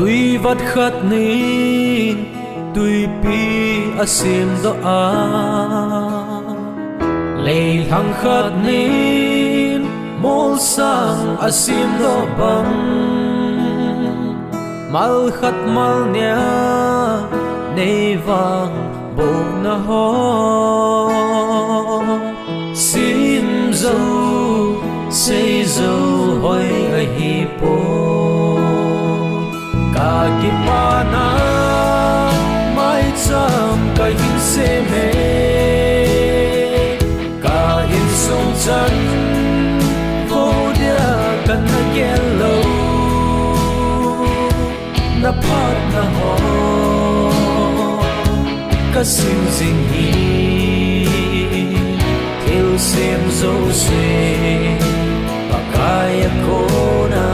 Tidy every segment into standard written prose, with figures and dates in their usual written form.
tui vắt khát nín tui pi asim do a lei hang khát nín mol sang asim do bang mal khát mal nia nei vang bo na ho sim zo sei zo hoi a hi po ka ki pa na mai cham ka hin se me ka in song chan vô dia kan na yello na pat na ho ka sim sing hi theo xem zo se pa kaya ko na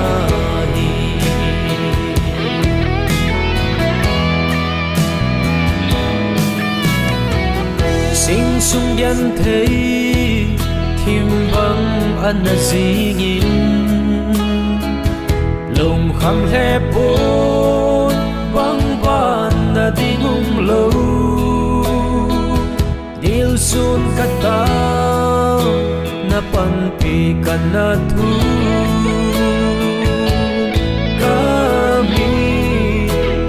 sinh sung yan thấy thim vắng ăn gì nghìn lồng khăm he bốn vắng van na đi ngung lâu điều sun kata na pan pi kana thu kami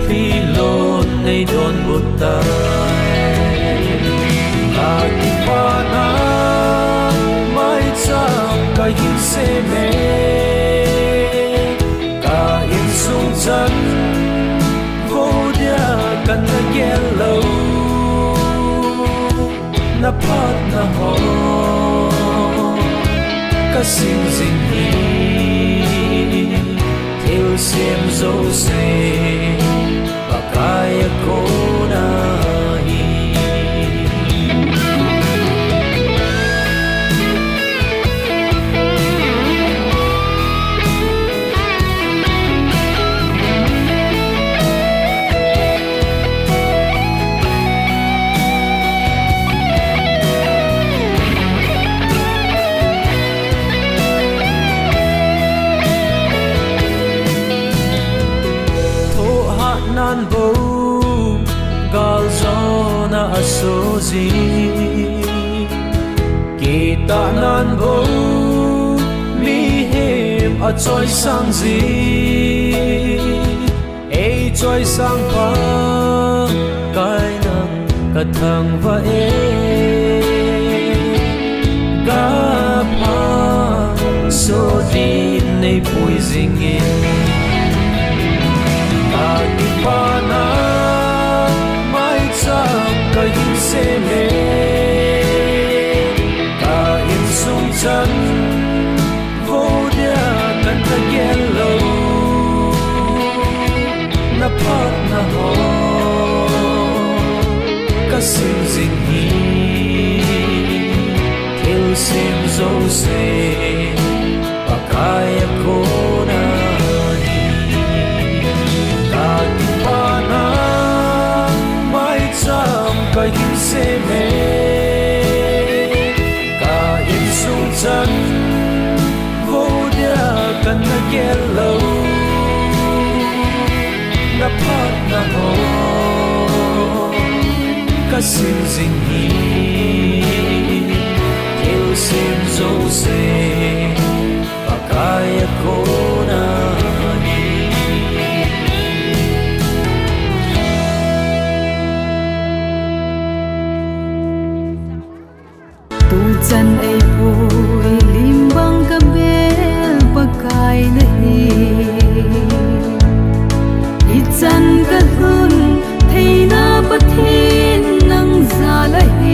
phi lon nay don buta Akipana mai cham ka hin se me ka in sung chan vô dia kan na yello na pat na ho ka sim sing hi theo xem zo se pa kaya ko na nan bo gal zona asozi kita nan bo mi hem a choi sang zi e choi sang pa kai nang ka thang va e ga pa so din nei pui zing Akipana mai cham ka hin se me ka in sung chan vô dia kan na yello na pat na ho ka sim sing hi theo xem zo se pa kaya ko na ka hin se me ka in sung chan vô dia kan na yello na pat na ho ka sim sing hi theo xem zo se pa kaya ko na chân ai vui lim bang ka bel pakai nahi i chân ka hun theina pathin nang za lahi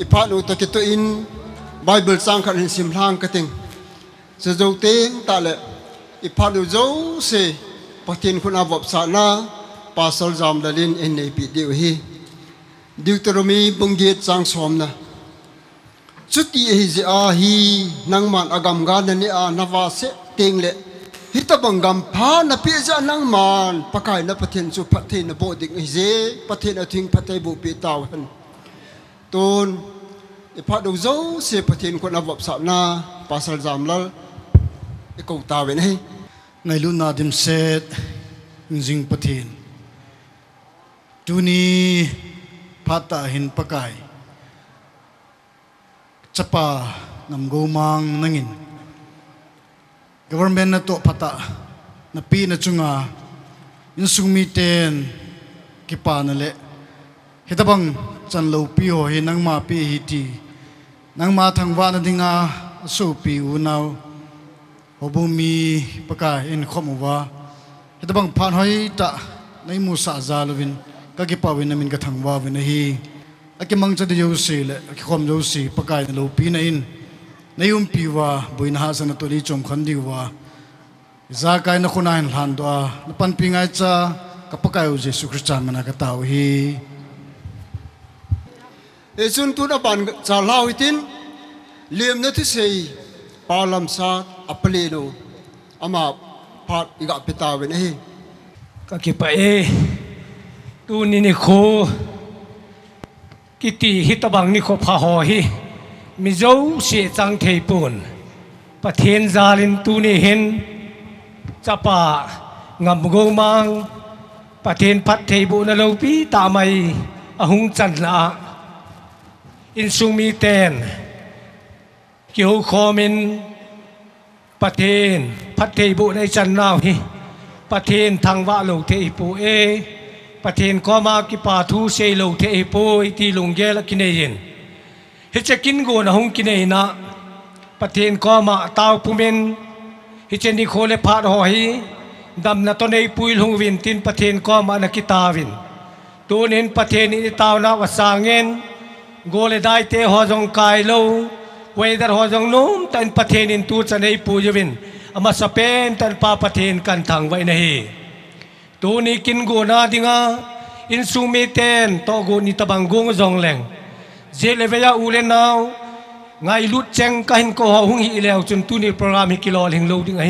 อิพานุตะกิตอินไบเบิลสังขันสิมหางกติงจะโจเตงตาเลอิพานุโจเสปะทินคุณอาบสานาปาสลจามดลินเอ็นในปีเดียวฮีดิวตรมีบุงเกตสังสมนะสุดที่เอเจอาฮีนังมันอากำการนี่อานาวาเสเตงเลฮิตบังกำพานะพิจานังมันปะกายนะปะเทนสุปะเทนนะโบดิงเอเจปะเทนอทิงปะเทบุปีตาวหันตูนอิพาดูโจเสปะเทนคนอวบสานาปาสลจามลลอิกูตาเวนให้ไงลุนาดิมเซตจิงปะเทนตูนี้พัตตาหินปะกายจับปานำกูมังนังิน government นะตัวพัตตานะปีนะจุงาอินสุมีเตนกิปานะเละเฮตบังจันโลปีโหเฮนังมาปีฮิตีนังมาทางวานะดิงาสูปีอูนาวโอบุมีปะกายอินขมวาเฮตบังผ่านหอยตะในมูสาซาลวินก็กิปาวินมินกะทางวาวินฮีอากิมังจะได้ยูสีเลยอากิความยูสีปะกายนะโลปีนะอินในยุมปีว่าบุญหาสนตัวนี้จมขันดีว่าจากายนักคนนั้นหันตัวนับปันปีไงจ้ากับปะกายอุเจสุคริสต์มันนักตาวฮีเอซุนตุนอปันจาลาวิตินเลียมนัทิเซปาลัมซาอัปเลโนอามาพาดอีกอภิตาเวนเฮก็คิดไปตูนี่นี่โคกิติฮิตบังนี่โคพาหอฮีมิโจเสียจังเทปูนประเทศจารินตูนี่เห็นจะป่างำโกมังประเทศพัดเทปูนเราปีตาไม่อหุงจันละอินสุมีเตนเกี่ยวคอมินประเทศพัดเทปูในจันนาวฮีประเทศทางว่าโลเทปูประเทศก็มากิปาทูเซโลเทปูที่ลุงเกลกินเองเฮจะกินกูนะหงกินเองนะประเทศก็มาตาวผู้เมนเฮจะนิโคเลพาดหอยดำนาตอนในปุยลงวินตินประเทศก็มานักกิตาวินตัวนี้ประเทศนี้ตาวนาวัสางเงินโกเลได้เตะหอจงกายโลเวดาหอจงนุ่มแต่ประเทศนี้ตัวจะในปุยวินอามาสเปนแต่ป่าประเทศกันทางไว้ในตัวนี้กินกูนาดิงาอินซูมีเตนโตกูนิตบังกงจงแหลงเจเลเวียอูเลนาวไงลุดเจงกันก็หงหิเลวจนตุนีโปรแกรมฮิกิโลเฮงโลดิงไง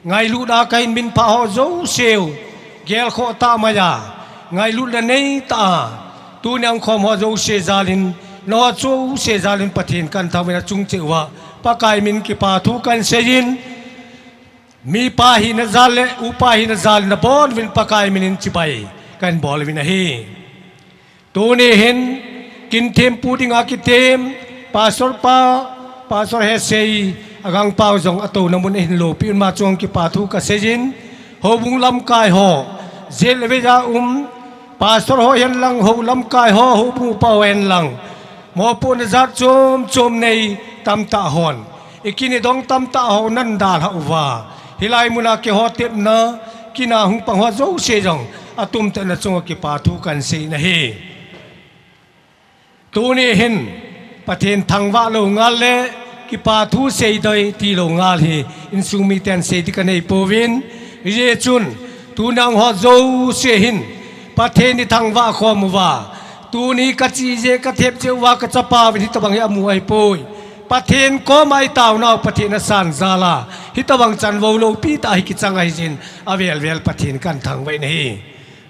ไงลุดอากันบินพาหอโจเซลเกลโคตามายาไงลุดละเนตาตูนีอังคอมหอโจเซซาลินนอโจเซซาลินประเทศกันทำเวลาจุงเจวะปากายมินกิปาทุกันเซยินมีปาหินซาเลอุปาหินซาลนบอลวินปากายมินจิบายกันบอลวินเฮตูนีเห็นกินเทมปูดิงอากิเทมปาสอร์เฮเซย์อากังเปาจงอโตนมุนเห็นโลปีนมาจงกิปาทุกเซจินหอบุงลำกายหอเจลเวจาปาสอร์หอเห็นลังหอลำกายหอบุงเปาเห็นลังหมอปูนจัดจมในตำตาหอนอีกินดองตำตาหอนันดาลฮาวาฮิไลมุนาเกหอเต็มนะกินาหุงปังหอโจเซจงอาตุมเตนจงกิปาทุกันเซนะเฮตัวนี้เห็นประเทศทางว่าโรงงานเล่กิปาทูเสียดอยที่โรงงานฮีอินซูมิเตนเสียที่กันในปูวินเยจุนตัวนางหัวโจเสียหินประเทศนี้ทางว่าความว่าตัวนี้กัจจิเจกัจเทปเจว่ากัจจปาวินิตบังยามูไอปุยประเทศก็ไม่ตาวนาวประเทศนสันซาลาฮิตบังจันวโลปีตาฮิกิจังไอจินอเวลประเทศกันทางไว้นี่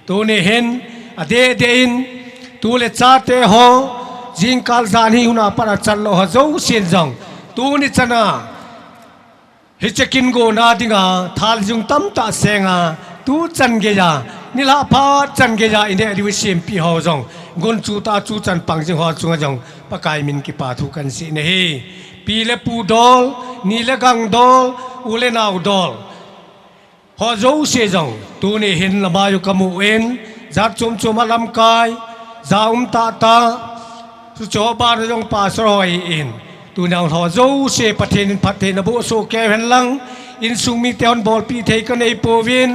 ตัวนี้เห็นอเดเดินตัวเลจ่าเตหอจิงคัลซานีหุนาปราจันโลฮะโจเซียนจังตูนิชนะฮิจกินโกนาดิงาทาลจุงตั้มตาเซงาตูจันเกียนิลาพาจันเกียอินเดียดิวิเซียมปีฮาวจงกนจูตาจูจันปังจิงฮาวจงจงปะกายมินกิปาทุกันสิเนฮีปีเลปูดอลนีเลกังดอลอุเลนาวดอลฮาวโจเซียจงตูนี่เห็นละมาอยู่กับมูเอ็นจัดจุมมาลำกายจาตาสุจอบานจงป่าสรอยอินตัวนางหอโจเสประเทศพัฒนาบุโซแกเห็นลังอินสุงมีเตียนบอลปีเทกันในโปวิน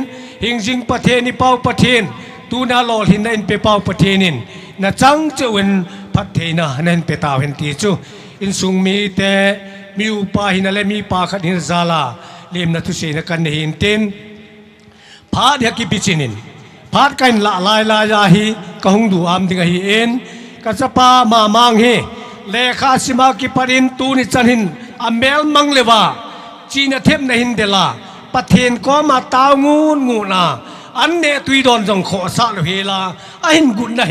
หิงจิงประเทศนิเป้าประเทศตูนาหล่อหินในเปเป้าประเทศนินนาจังเจวิน พัดเทนะนั่นเปตาเห็นตีจูอินสุงมีแต่มีอุปาหินะและมีปาขัดหินซาลาเลียมนัทุเสนกันหินเต็นพาดยากิปิจินินพาดกันละลายลายาฮีกะหงดูอามดิงฮีเอ็นกัสปามามังเฮเลขาสิมากิปรินตูนิจันหินอเมลมังเลวาจีนเทมในหินเดลาปะเทนก็มาตาวงูนาอันเนตุยดอนจงขอสาลเฮลาอันกุนไน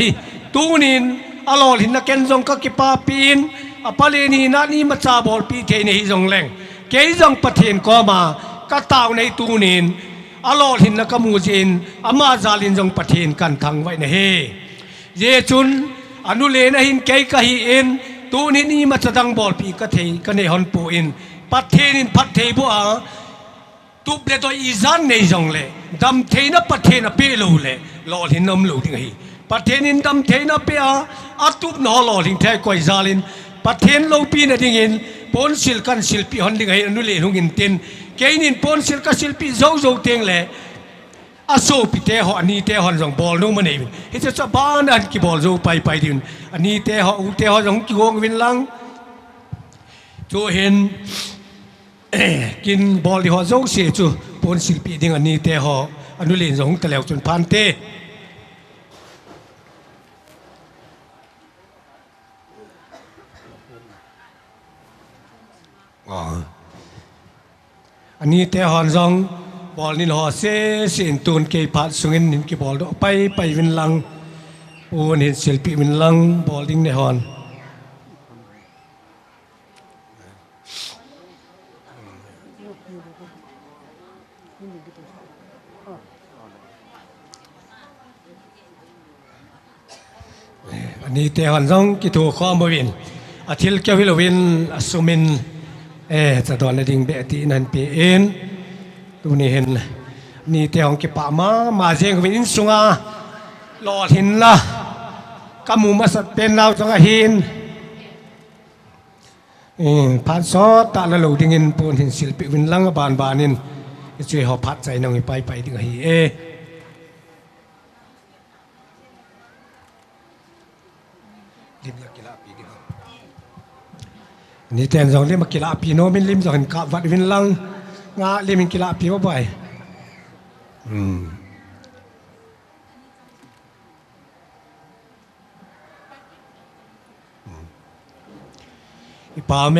ตูนินอลอลินนักเกนจงก็กิปาปีนอปาเลนีนานีมาซาบอลปีเทนฮิจงแรงเกยจงปะเทนก็มากะตาวในตูนินอลอลินนักมูจินอามาซาลินจงปะเทนกันทางไว้ในเฮเยจุนอนุเลนะหินเกยกะฮีเอ็นตูนินีมาจะดังบอลปีกะเทกันในฮอนปูอินปัทเทนินพัดเทบัวตุบเลตัวอีซานในจงเลดำเทนะปัทเทนะเปโลเลลอลินนมลูดิงฮีปัทเทนินดำเทนะเปียอัตุบนอลอลินแทกวยซาลินปัทเทนโลปีนะดิงินปนศิลกันศิลปีฮอนดิงฮีอนุเลหุงินเต็นเกยนินปนศิลกันศิลปีโจเตงเลอาโซปิเตหออันนี้เตหอนจงบอลนู้มันเองเฮ้ยจะบ้านอันกี่บอลโจไปดินอันนี้เตหออุเตหอจงกี่วงวินลังโจเห็นกินบอลที่หอโจเสียจูปนศิลปีดิงอันนี้เตหออนุเลนจงตะเลวจนพันเตอันนี้เตหอนจงบอลนี่หอเสียนตูนเกยพัดสุงินนินกีบอลไปวินลังโอ้เห็นศิลปีวินลังบอลดิ้งในหอนอันนี้เตหอนจงกิถูข้อมวินอาทิตย์เกี่ยววิลวินสุมินจะตอนในดิ่งเบตินันเปเอ็นตัวนี้เห็นนี่เตหองกิปะมาเจงวินสุงาหลอดหินละกำมูมาสัตเป็นเราจังหินพัดซอตาละหลูดิ่งินปูนหินศิลปิวินลังบานนินช่วยหอพัดใจน้องไปดิ่งฮีลิมยากิลาปีดินี่แทนสองเล่มกิลาปีโนมินลิมสองเห็นกับวัดวินลังงาเล่มกิลาปีว่าไปป่าเม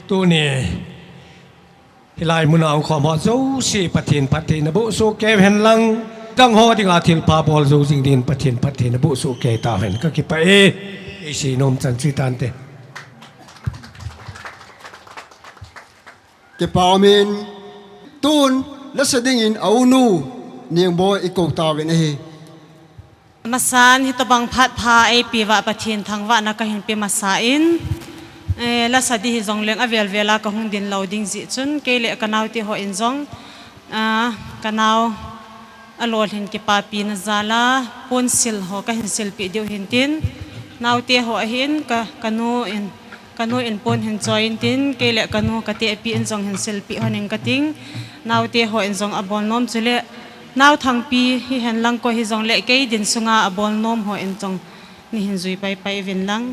ตัวเนี่ยลายมุนเอาความหอโซสีปะเทนนบุโซเกเห็นลังดังหอที่อาทิลพาบอลโซจิงดินปะเทนนบุโซเกตาเห็นก็คิดไปสีนมจันทริตันเตเก็บปาเมนตูนและเสด็จอินเอานูเนียงโบอีกตาเวนเฮมาสานฮิตบังพัดพาไอปีวะปะเทียนทางวะนักเห็นเปมาสาอินและสดีฮิจงเลงอเวลเวลากะหงดินเหลาดิ้งจิจุนเกเลกันเอาที่หออินจงกันเอาอโลดเห็นกิปาปีนซาลาปนสิลหอกะเห็นสิลปีเดียวเห็นตินนาวที่หอเห็นกันโนอินปนเห็นจอยอินตินเกเลกันโนกะเตปีอินจงเห็นสิลปีหอนิงกะติงนาวที่หออินจงอบอลน้อมจุเลนาวทางปีฮิเห็นลังก็ฮิจงเลเกยดินสุงาอบอลน้อมหออินจงนี่เห็นจุยไปเวินลัง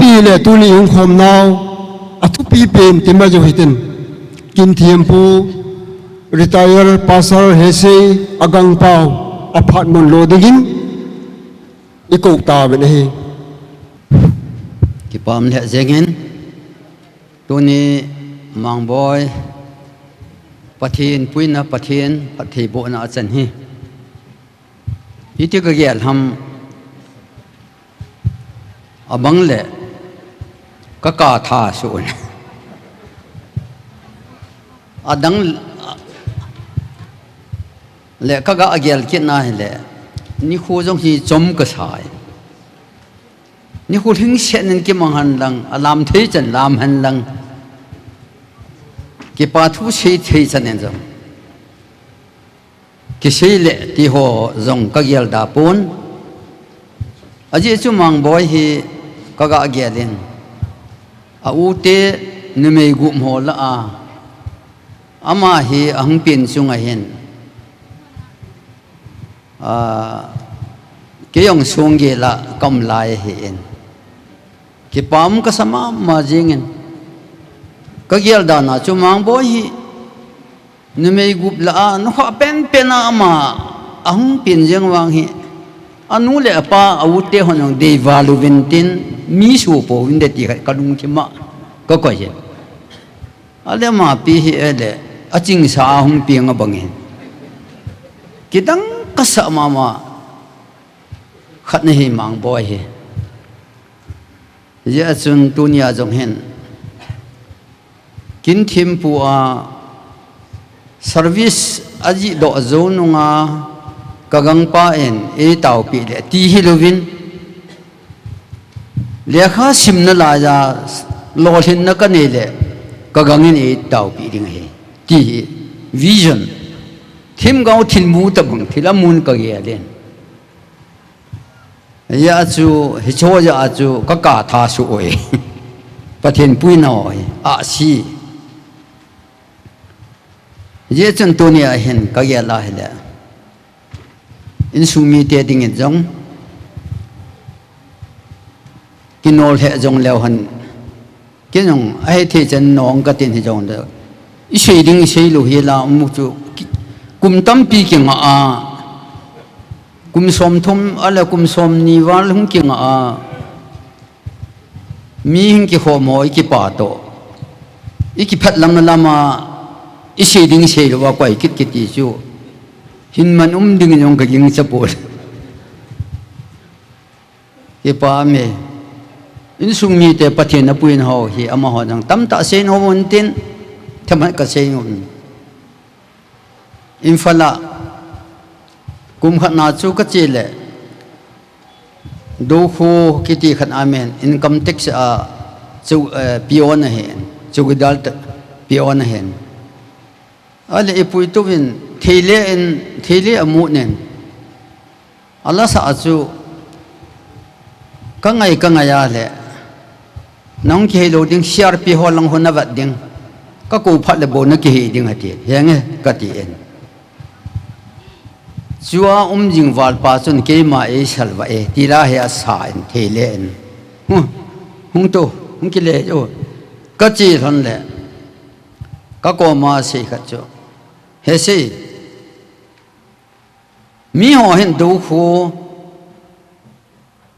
pi le tu ni ung khom nau athu pi pen timba jo hitin kin thiam pu retire pastor hese agang pau aphat mon lo dingin iko ta be ne ki pam le zengin tu ni mang boy pathin puina pathin pathi bo na chan hi iti ka gel ham abang le ka tha su adang le ka ga agel kit na le ni khu jong hi chom ka sai ni khu hing sen ki mang han lang alam thei chan lam han lang ki pa thu sei thei chan en jong ki sei le ti ho jong ka gel da pon aji chu mang boy hi ka ga gelin a u te ni mei gu mo la a ama hi ang pin sunga hen ke yong sung ge la kam lai hi en ki pam ka sama ma jingen ka gel da na chu mang boy hi ni mei gu la a no ha pen pen ama ang pin jeng wang hi anu le pa au te honong de valu vintin mi su po vinde ti ka dung ki ma ko ko je ale ma pi hi ele aching sa hum pi nga bangin kidang kasa mama khat ne hi mang boy hi ya chun tunia jong hen kin thim pu a service aji do zo nunga kagang pa en e tau pi le ti hi lovin lekha sim na la ja lo hin na ka ne le kagang in e tau pi ding he ti vision thim gau thin mu ta bang thila mun ka ge len ya chu hi cho ja chu ka tha su oi pathen pui na oi a si ye chen to ni a hen ka ge la he le in sumi te ding in jong kinol he jong lew han kinong ai the chen nong ka tin he jong de i sei ding sei lo hi la mu chu kum tam pi ki nga a kum som thum ala kum som ni wal hum ki nga a mi hing ki ho mo ki pa to i ki phat lam na lama i sei ding sei lo wa kwai kit kit ti chu hin man ding yong ka ging sapol ke pa me in sung mi te pathen apuin ho hi ama ho jang tam ta sen ho mon tin thaman ka sei ngun in fala kum khat na chu ka che le do khu kiti khat amen income tax a chu pion a hen chu gidal pion a hen ale ipui tu win thele amu nen Allah sa achu ka ngai ya le nong ki lo ding share pi ho lang hona wat ding các cụ phát là bộ nó kỳ đi ngay tiền hiện nghe cái tiền chúa dừng vào pa chun cái mà ấy sal vậy thì ra hệ sai thế lên hung tu hung cái lệ rồi cái gì thằng lệ các cô mà sẽ cái chỗ hệ gì mi họ hiện đủ khu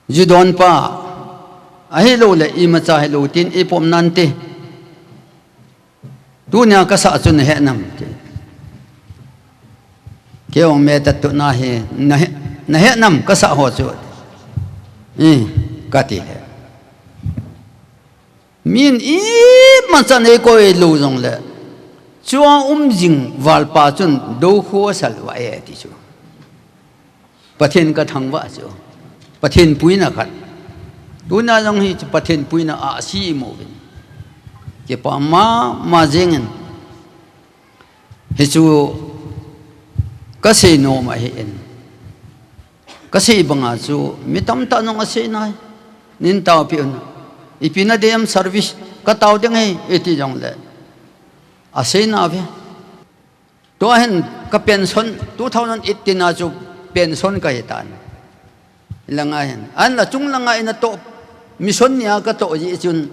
dù đón pa ai lâu lệ im cha ai lâu tin ipom nante tu nhà cái sao chun hệ nằm cái ông mẹ ta tụi na hệ nằm cái sao họ chun cái gì miền ít mà chân ấy coi lâu rồi lệ chúa dừng vào pa chun đâu khu sal vậy thì chú bắt thiên cái thằng vợ chú bắt thiên bùi na khát tu na giống như bắt thiên bùi na à si mồ bên cái pa mà riêng hết chú cái gì nó mà hiện cái gì bằng à chú mi tâm ta nó cái gì này nín tao pion ipina dem service cái tao tiếng ấy ít giống lệ à gì nào vậy tôi hiện cái pension 2018 na chú pension cái tan langai an là chung langai na to mission nia ka to ji chun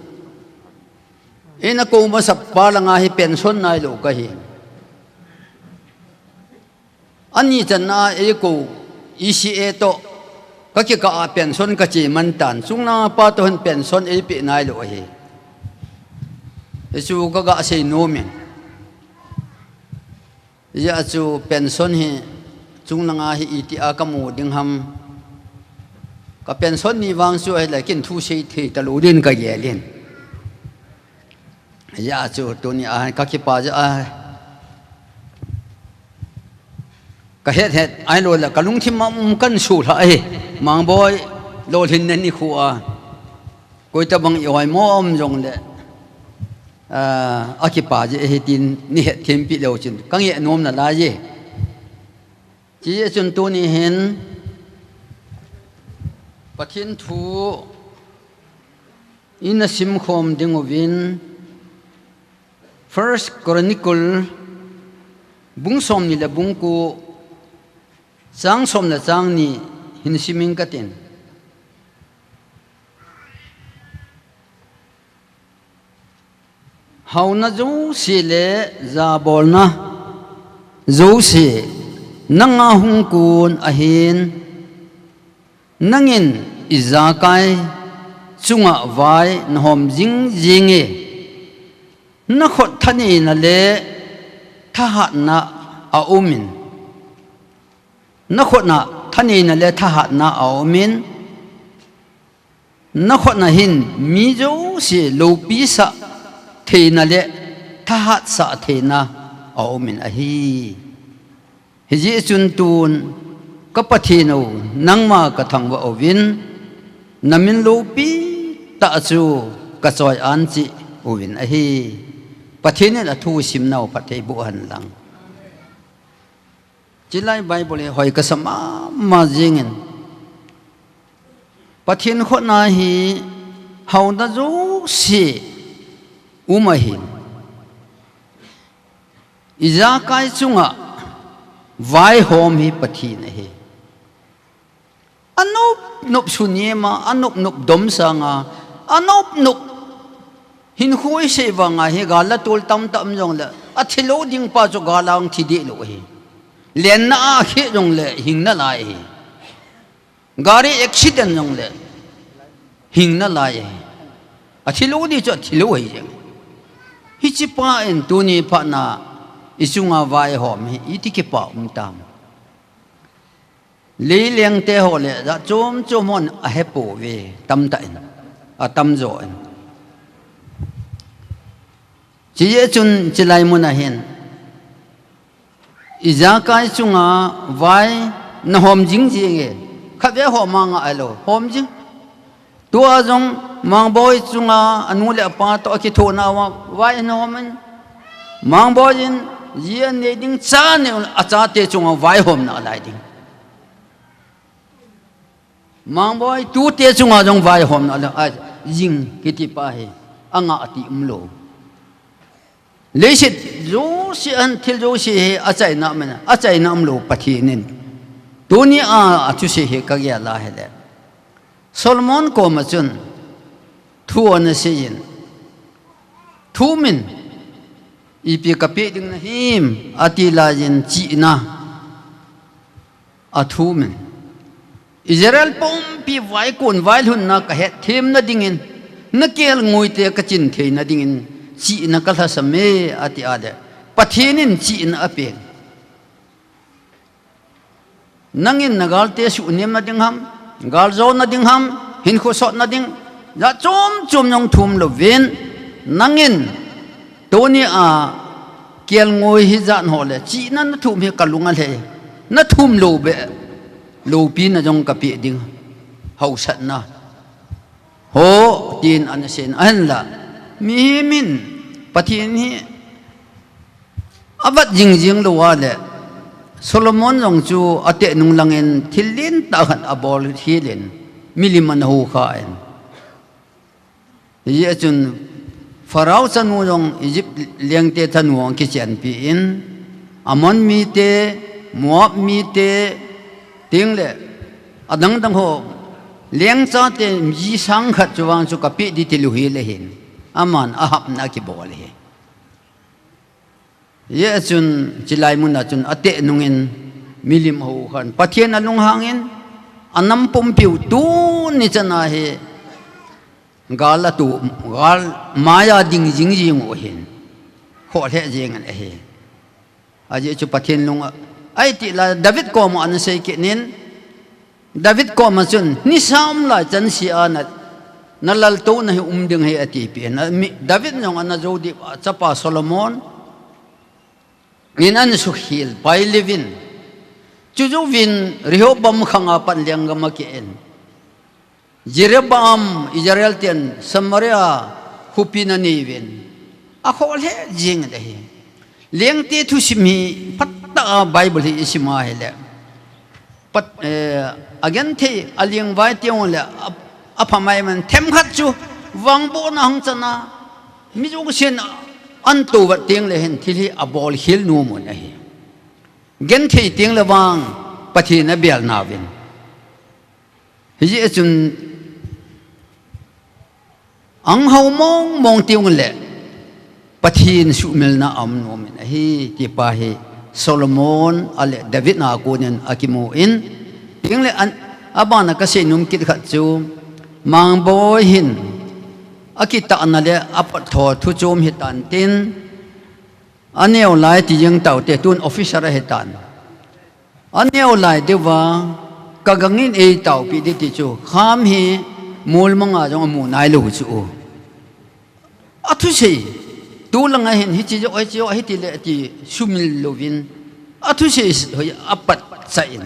ena ko ma sap pa langai pension nai lo ka hi ani chan na e ko ECA to ka ki ka pension ka chi man tan chung na pa to han pension e pi nai lo hi e chu ka ga sei no men ya chu pension hi chung langai hi iti a ka mu ding ham cái pension ni vang su ai lại kiến thu sĩ thì ta lũ điên cái gì liền, ya chú tôi ni các cái bà giờ cái hết ai rồi là cái lung thím mắm cân sủ lại mang boy lô hình nên đi khu coi ta bằng yêu ai mom giống đấy cái bà giờ hết tin ni hết thêm bị lâu chừng cái gì nôm là gì chỉ chừng tôi ni hen Bắt thiên thu in sim khom ding ovin First Chronicle bung som ni la bung ku chang som na chang ni hin siming katin hau na zo si le za bol na zo si nanga hung kun ahin nangin izakai chunga vai nhom jing jinge na khot thani na le tha na a umin na khot na thani na le tha na a umin na khot na hin mi jo si lo pi sa the na le tha sa the na a umin a hi ji chun tun các bậc thầy nào nang ma các thằng vợ ovin namin lopi ta chu các soi an chi ovin ahi bậc thầy này là thu sim nào bậc thầy bộ hành lang chỉ lại Bible hỏi cái sama mà riêng bậc thầy khốt na hi hầu na dấu si umahin iza kai chunga vai hom hi bậc thầy này anop nop sunyema anop nop dom sanga anop nop hin khoi se wanga he gala tol tam tam jong la athilo ding pa cho galang thi de lo hi len na khe jong le hing na lai hi gari accident jong le hing na lai hi athilo di cho athilo hi jeng hi chi pa en tu ni pha na isunga vai hom hi iti ke pa tam lý liang te ho le da chom chomon a hepo ve tam ta in a tam zo in chi ye chun chilai mun a hen iza kai chunga vai na hom jing ji nge kha ve ho ma nga alo hom jing tua jong mang boy chunga anu le pa to ki tho na wa vai na hom mang boy in ye ne ding cha ne a cha te chunga vai hom na lai ding mang boy tu te chunga jong vai hom na a jing kiti pa he anga ati umlo lấy xịt dấu xị ăn thiếu dấu xị ở chạy nằm mà ở chạy nằm lù bát thiên nên tu ni chú xị cái gì là hết đấy Solomon có mà chun thu anh xị thu mình ipi kapi ding na him atila yin chi na athu men Israel pom pi vai kun vai hun na ka het them na dingin na kel ngoi te ka chin the na dingin chi na kal ha same ati ade pathinin chi na ape nangin nagal te su nem na ding ham gal zo na ding ham hin kho sot na ding ya chom nhong thum lo ven nangin Tony kiel ngồi hi dạn họ là chỉ nó thum hi kalunga le nó thum lo be lo pi na jong kapi ding hau sat na ho tin an sen an la mi min pathin hi abat jing lo wa le Solomon jong chu ate nung langen thilin ta khan abol hilin miliman ho kha en ye chun Pharaoh sanu dong Egypt liang te thanuang ki chen pi in Amon mi te Moab mi te ting le adang dang ho liang cha te ji sang khat chuwang chu kapi di tilu hi le hin aman ahap na ki bol hi ye chun chilai mun na chun ate nungin milim ho khan pathian alung hangin anam pom piu tu ni chana he gal tu gal maya ding jing o hin ho the jing an he aje chu pathian lung ai ti la David ko ma an sei ke nin David ko ma chun ni sam la chan si an nalal to na hi ding he ati pi na David nong an zo di chapa Solomon in an su hil pai livin chu zo vin Rehoboam khanga pan liang ga ma ke en Jeroboam Israel ten Samaria hupina nivin akhol he jing de he leng te thu simi patta Bible hi isima hele pat again the aliang vai te on le aphamai man them khat chu wang bo na hang chana mi ju sen an tu wat teng le hen thili abol hil nu mon hi gen the teng le wang pathi na bel na vin hi chun ang hau mong tiung le pathin su mil na am no min hi ti pa hi Solomon ale David na ko nen akimo in ting le an abana ka se num kit khat chu mang bo hin akita na le apat tho thu chom hi tan tin aneu lai ti jeng tau te tun officer he tan aneu lai dewa kagangin e tau pi di ti chu kham hi mul manga jong mu nai lu chu athu sei tu langa hen hi chi jo hi ti le ti sumil lovin athu sei hoi apat sa in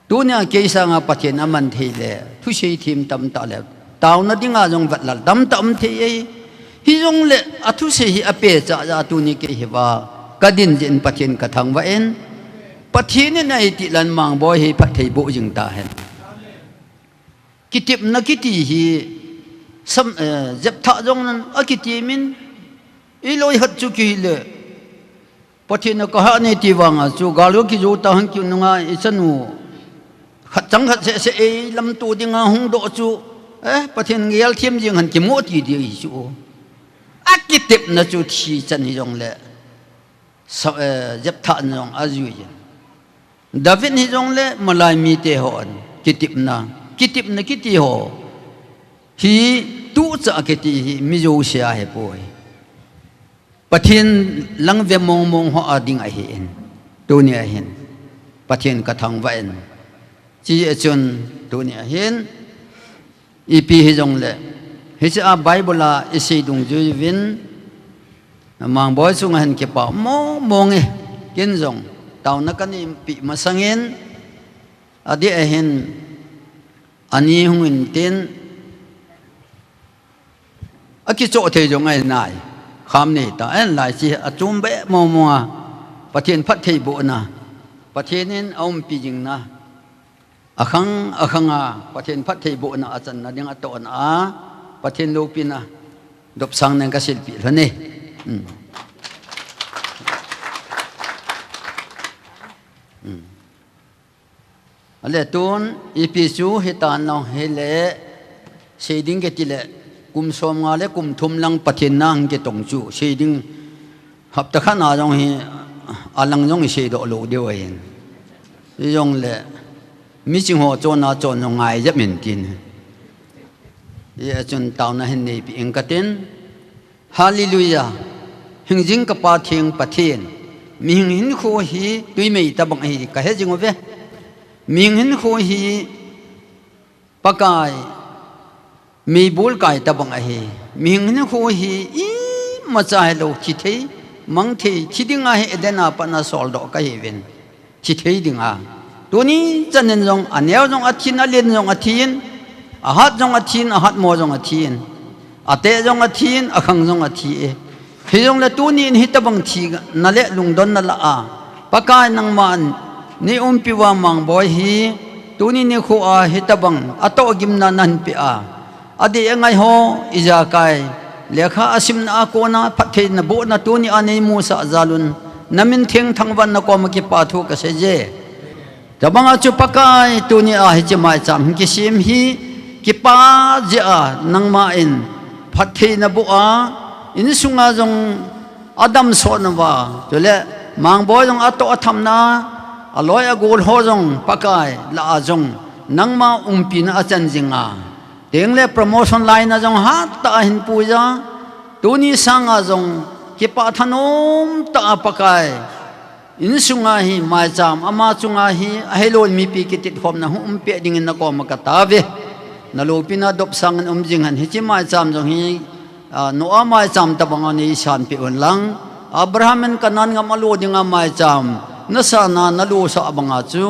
tu nya ke sa nga pathian aman thei le thu sei thim tam ta le taw na dinga jong vat lal dam tam thei hi jong le athu sei hi ape cha ja tu ni ke hi wa kadin jin pathian ka thang wa en pathian ne nai ti lan mang boy hi phat thei bo jing ta hen kitip na kiti hi sam jep tha jong nan akiti min iloi hat chu ki le pathian ka ha ne ti wanga chu galo ki jo ta hang ki nunga isanu khat chang khat se e lam tu dinga hung do chu pathian ngel thiam jing han ki mo ti di chu akitip na chu thi chan hi jong le jep tha jong azui David hi jong le malai mi te hon kitip na kiti ho hi tu cha kiti hi mi jo sia he poi pathin lang ve mong ho ading a hi en tu ni a hin pathin ka thang va en chi chun tu ni a hin ipi hi jong le hi cha Bible a isi dung ju vin mang boy chung han ke pa mong e ken jong tau na kan pi masangin adi a hin ani hungin tin aki cho the jong ai nai kham ni ta en lai chi achum be mo pathian phat thei bo na pathian in om pi jing na akhanga pathian phat thei bo na achan na ding aton a pathian lo pi na dop sang nang ka sil pi lani ale tun ipisu hitan no hele shading ke tile kum som nga le kum thum lang pathin nang ke tong chu shading hap ta khana jong hi alang jong she do lo de wen yong le mi ching ho chon na chon no ngai ja min tin ye chun taw na hin nei pi eng ka tin hallelujah hình ding ka pa thieng pathin ming hin kho hi tui mei ta bang hi ka he jing ve ming hin kho hi pakai mi bul kai ta bang hi ming hin kho hi i ma cha lo chi thei mang thei chi dinga he edena pa na sol do ka hi ven chi thei dinga tu ni chanen jong aneu jong athin alen jong athin a hat jong athin a hat mo jong athin ate jong athin a khang jong athi e hi jong la tu ni in hi ta bang thi na le lung don na la a pakai nang man ni pi wa mang boy hi tu ni kho a hi ta bang ato gim na nan pi a adi engai ho ija kai lekha asim na ko na phathe na bo na tu ni anei mu sa zalun namin theng thangwan na ko ma ki pa thu ka se je jabanga chu pakai tu ni a hi che mai cham ki sim hi ki pa je a nang ma in phathe na bo a in sunga jong adam so na wa jole mang boy jong ato atham na aloi agol ho jong pakai la jong nangma umpi na achan jinga tengle promotion line na jong hat ta hin puja tuni sanga jong ki pa thanom ta pakai in sunga hi mai cham ama chunga hi helon mi pi ki tit khom na hum pe ding na ko ma ta ve na lo pi na dop sang an jing han hi chi mai cham jong hi no amai cham ta bang ani san pi on lang abrahamen kanan ngam alo dinga mai cham nasa na nalu sa abanga chu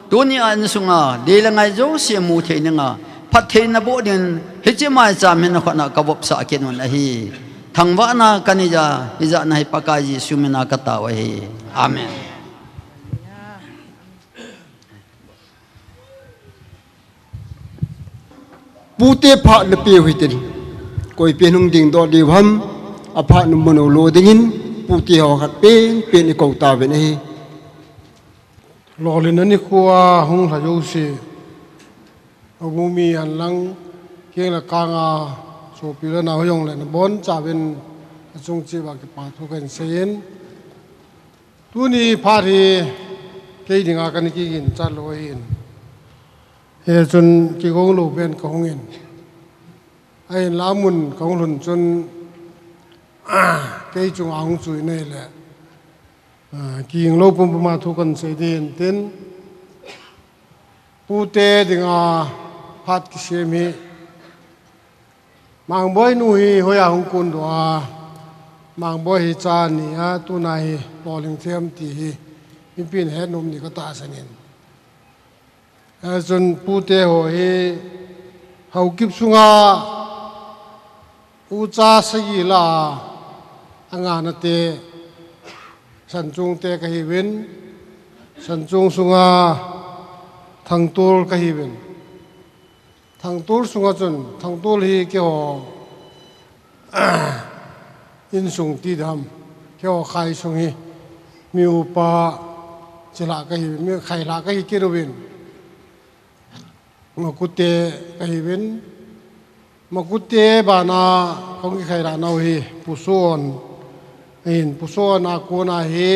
tuni an sunga de la ngai jo se mu the nga phat the na bo din hi chi mai cham hin khona ka bop sa ken on hi thangwa na kanija ija na hi pakai ji sumina ka ta wa hi amen pute pha na pe huitin koi pe nung ding do di ham apha nu mono lo dingin pute ho khat pe ni ko ta ve ni lo le na ni khuwa hung la yo se abumi an lang ke la ka nga so pi la na yong le na bon cha ben chung chi ba ke pa thu kan sen tu ni pha ri ke dinga kan ki gin cha lo in he chun ki gong lo ben ka hong in ai la mun kong lun chun ke chung ang chui nei le kiing lo pum ma thu kan se din tin pu te dinga phat ki se mi mang boy nu hi hoya hong kun do mang boy hi cha ni a tu na hi bowling them ti hi pin he num ni ka ta sanin chun pu te ho hi hau kip sunga u cha sagi la anga na te san chung te ka hi win san chung sunga thang tul ka hi win thang tul sunga chun thang tul hi ke ho in sung ti dam ke ho khai sung hi mi upa chila ka hi mi khai la ka hi ke ro win ma kutte ka hi win ma kutte ba na khong ki khai la nau hi puson in puson a ko na hi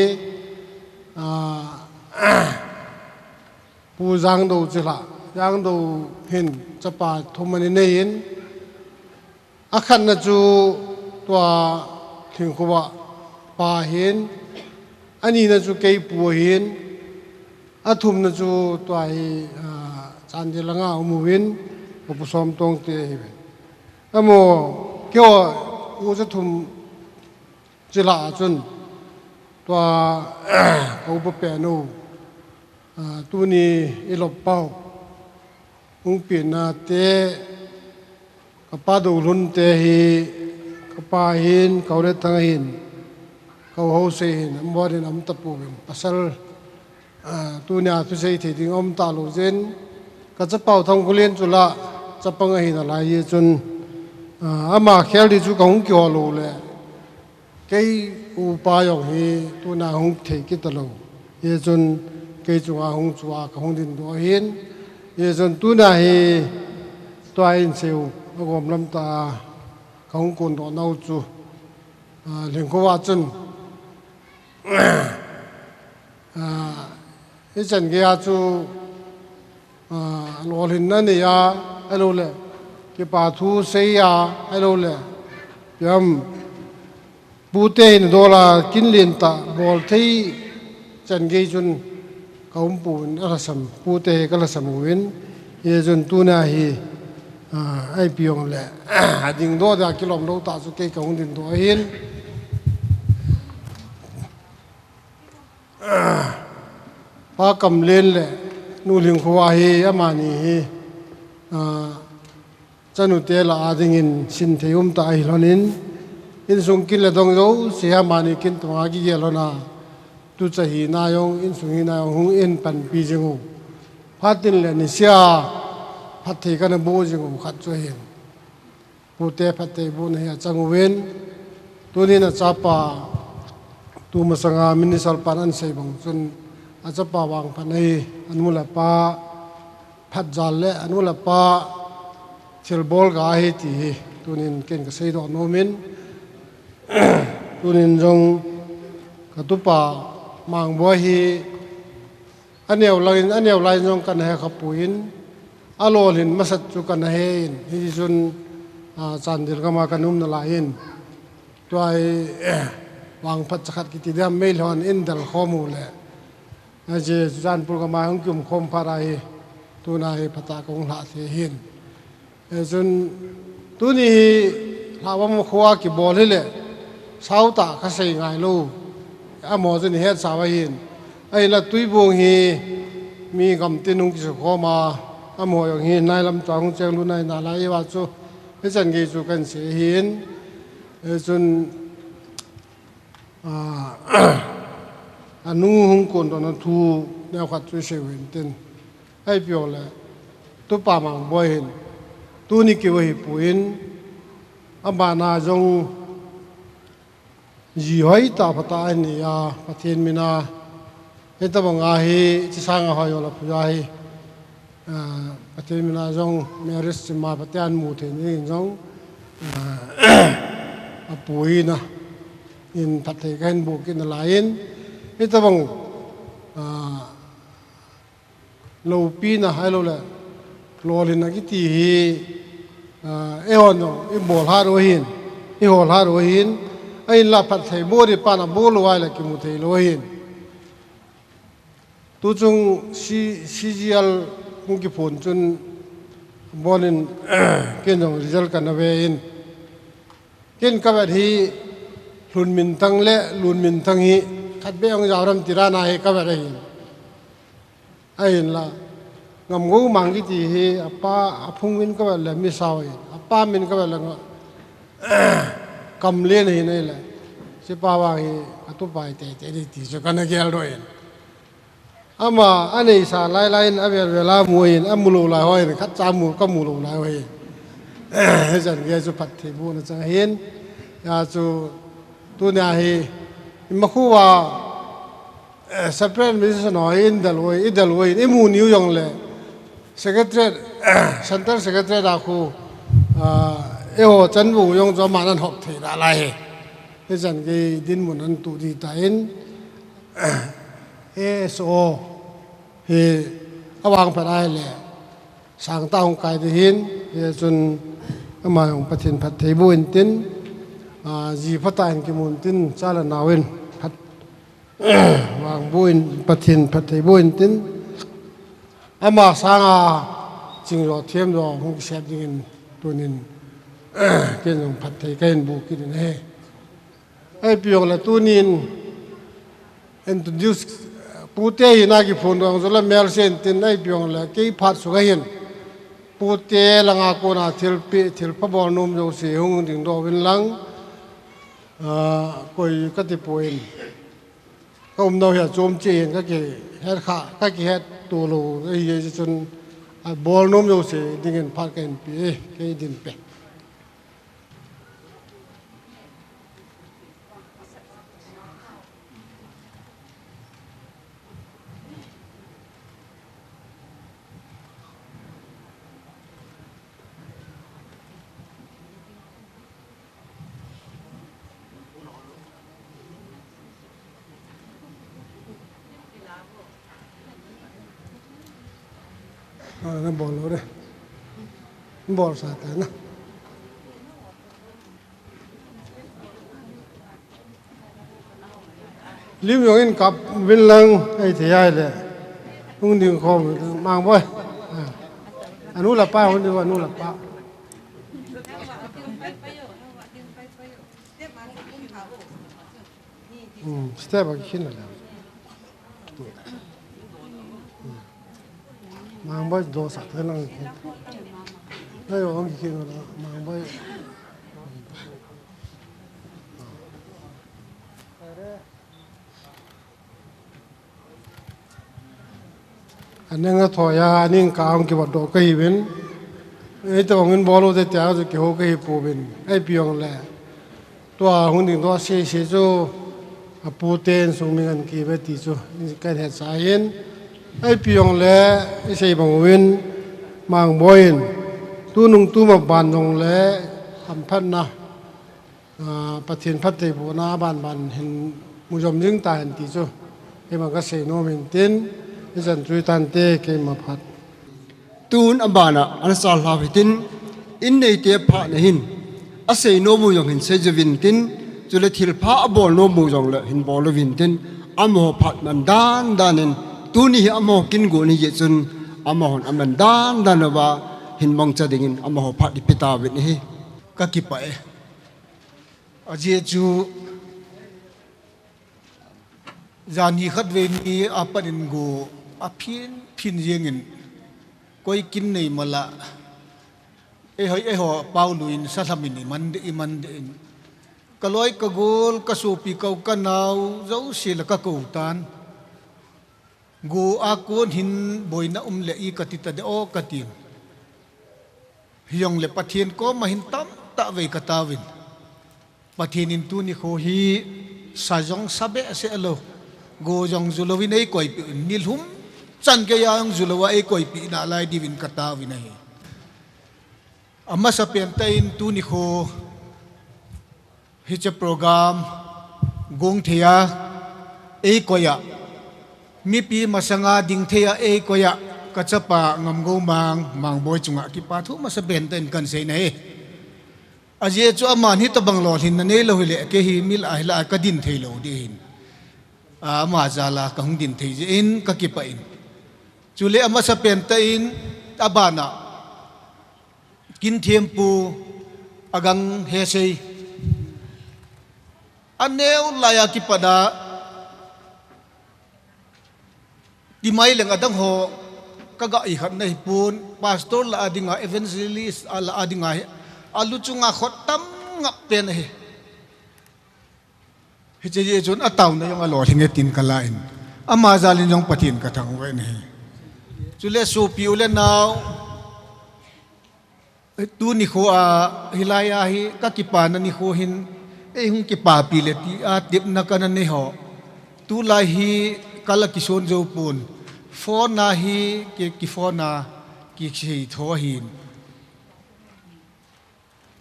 pu giang do chila giang do hin chapa thomani nei in akhan na chu tua thing khuwa pa hin ani na chu kei pu hin athum na chu tua hi chandilanga umuwin pusom tong te hi amo kyo u cha thum chila chun tua ko pa pe no tu ni ilop pau ung pin na te kapa do lun te hi kapa hin kaure thang hin kau ho se hin mo din am ta pu pasal tu nya tu sei the ding om ta lo zen ka cha pau thong kulen chula cha pang hi na lai ye chun ama khel di chu kong kyo lo le kei u pa yong hi tu na hong the ki ta lo ye chun cây chua hung chua ka hung din do hin ye zon tu na hi toa in siêu gồm lâm ta ka hung kun do nau chu ling ko wa chun cái chân kia chú lò hình nè này à alo lệ cái bà thu xây à alo lệ yam bute này đó là kinh liên ta bol thấy chân kia chun kaum bùn ở sầm bute cái là sầm win ye chun tu na hi ai biong lệ ding đó là cái lòng đâu ta chú cái kaum din đó hin pa cầm lên lệ nu linh khoa hi amani hi chanu te la adingin sin theum ta hi lonin in sung kin le dong zo se amani kin to agi ge lona tu cha hi na yong in sung hi na yong hung in pan pi jingu phatin le ni sia phat thei kan bo jingu khat cho hin pu te phat te bu ne ya changu wen tu ni na cha pa tu ma sanga minisal pan an sei bang chun acha pa wang panai anmula pa phat jal le anmula pa thil bol ga hi ti tunin ken ka sei do no min tunin jong ka tu pa mang bo hi aneu lai jong kan he khapuin alolin masat chu kan he hi jun chandil ka ma kanum na la in toai wang phat chakhat ki ti dam mail hon in dal khomu le je jan pur ka ma hung kum khom pharai tu na hi phata kong la the hin jun tu ni lawam khwa ki bol le sau ta kha sei ngai lu amo jun he sa wa hin ai la tui bong hi mi gam tinung ki kho ma amo yong hi nai lam chang cheng lu nai na lai wa chu he jan ge chu kan se hin jun anung hung kon don thu neo khat chu se wen ten ai pyo le tu pa mang boy hin tu ni ki wa hi puin amba na jong ji hoi ta phata ni ya pathen mina he ta bang a hi chi sang a hoyo la pu ya hi pathen mina jong meris chi ma patyan mu the ni jong a pui na in pathe kan bu kin la in he ta bang lo pi na hai lo la lo lin na ki ti hi e on no i bol ha ro hin i hol ha ro hin ai la phat thei bo ri pa na bo lo ai la ki mu thei lo hin tu chung CGL mu ki phone chun bolin ken jong result kan na ve in ken ka ba hi lun min tang le lun min tang hi khat be ong jaw ram tirana he ka ba hi ai la ngam ngô mang ki ti hi apa aphung min ka ba le mi saw hi apa min ka ba la kam le nei nei la se pa wa hi atu pai te te ti so kan gel ro hin ama anei sa lai lai a vel vela mu hin amulo la hoi khat cha mu ka mu lo la hoi jan ge chu phat the bu na cha hin ya chu tu na hi ma khu wa separate mission no in dalway imu new yong le secretary center secretary da khu e ho chan bu yong zo ma nan hok the da lai he jan ge din mun an tu di ta in so he awang pa dai le sang ta hong kai de hin ye chun ama hong pathin phat thei bu in tin ji phata in ki mun tin chala nawin phat wang buin pathin phat thei buin tin ama sanga jing ro thiam ro hong sep ding tunin ken jong phat thei ken bu ki ne he ai piong la tunin introduce pute ina ki phone dong zola mail sen tin ai piong la ke phat su ga hin pute langa ko na thil pa bol num jo se hung ding do win lang koi ka ti poin ông đâu hiểu chôm chén các cái hết khá các cái hết tù lù cái gì chân bol nôm đâu sẽ đi gần phát cái điện bẹt nó bỏ lỗ đây bỏ sạch thế nào lim yung in cặp viên lăng ai thì ai lệ không điều không mang bơi anh nu là pa không điều anh nu là pa step ở khi nào mang bơi đồ sạch thế nào đây là ông khi nào mang bơi anh em thôi à anh em काम के बाद कहीं बिन ये तो अंगन बोलो तो त्याग तो क्यों कहीं पो बिन ऐ पियोंग ले तो हम दिन तो से जो पुतेन सुमिंगन की बेटी जो cái hệ साइन ऐ पियोंग ले इसे बंगविन mang boin tu nung tu mà bàn nung le tham phát na phát triển phát triển bộ na bàn hình mù dòng những tài hình tí cho cái mà cái sự nó mình tin cái dân truy tan tê cái mà phát tun abana an sal la vitin in nei te pha ne hin a sei no mu yong hin se jevin tin chule thil pha abol no mu yong le hin bol vin tin amo phat man dan danin tu ni amo kin go ni ye chun amo hon aman dan wa hin mong cha dingin amo phat di pita vin hi ka ki pa e aje chu zani khat ve ni apanin go a phin yengin koi kin nei mala e ho pauluin sa thamin man de kaloi ka gol ka sopi kau kanau zo sil ka ko tan go akon hin boina le i katita de o katin hiong le pathian ko mahin tam ta ve katawin pathian in tu ni kho hi sajong sabe se alo go jong zulovin ei koi nilhum chan ke yang zulawa ei koi pi na lai divin katawin ai amma sa pentain tu ni kho hi che program gong thea ei koya mi pi masanga ding thea ei koya kachapa ngam go mang boy chunga ki pa thu masa benten kan sei nei aje chu aman hi tabang lo hin na nei lo hile ke hi mil ai la ka din thei lo di hin a ma zala ka hung din thei je in ka ki pa in chule ama sa pentain abana kin thiempu agang he sei aneu laya ki pada di mai leng adang ho kaga i khat nei pun pastor la adinga evangelist ala adinga alu chunga khotam ngap pen he je jon ataw na yung alo hinge tin kalain ama zalin yung patin katang we nei chule so pi ule naw tu ni kho a hilaya hi ka kipana ni kho hin e hung kipa pileti a tip na kanan ni ho tu lai hi kala kison jo pun phone na hi ki phone na ki sei tho hin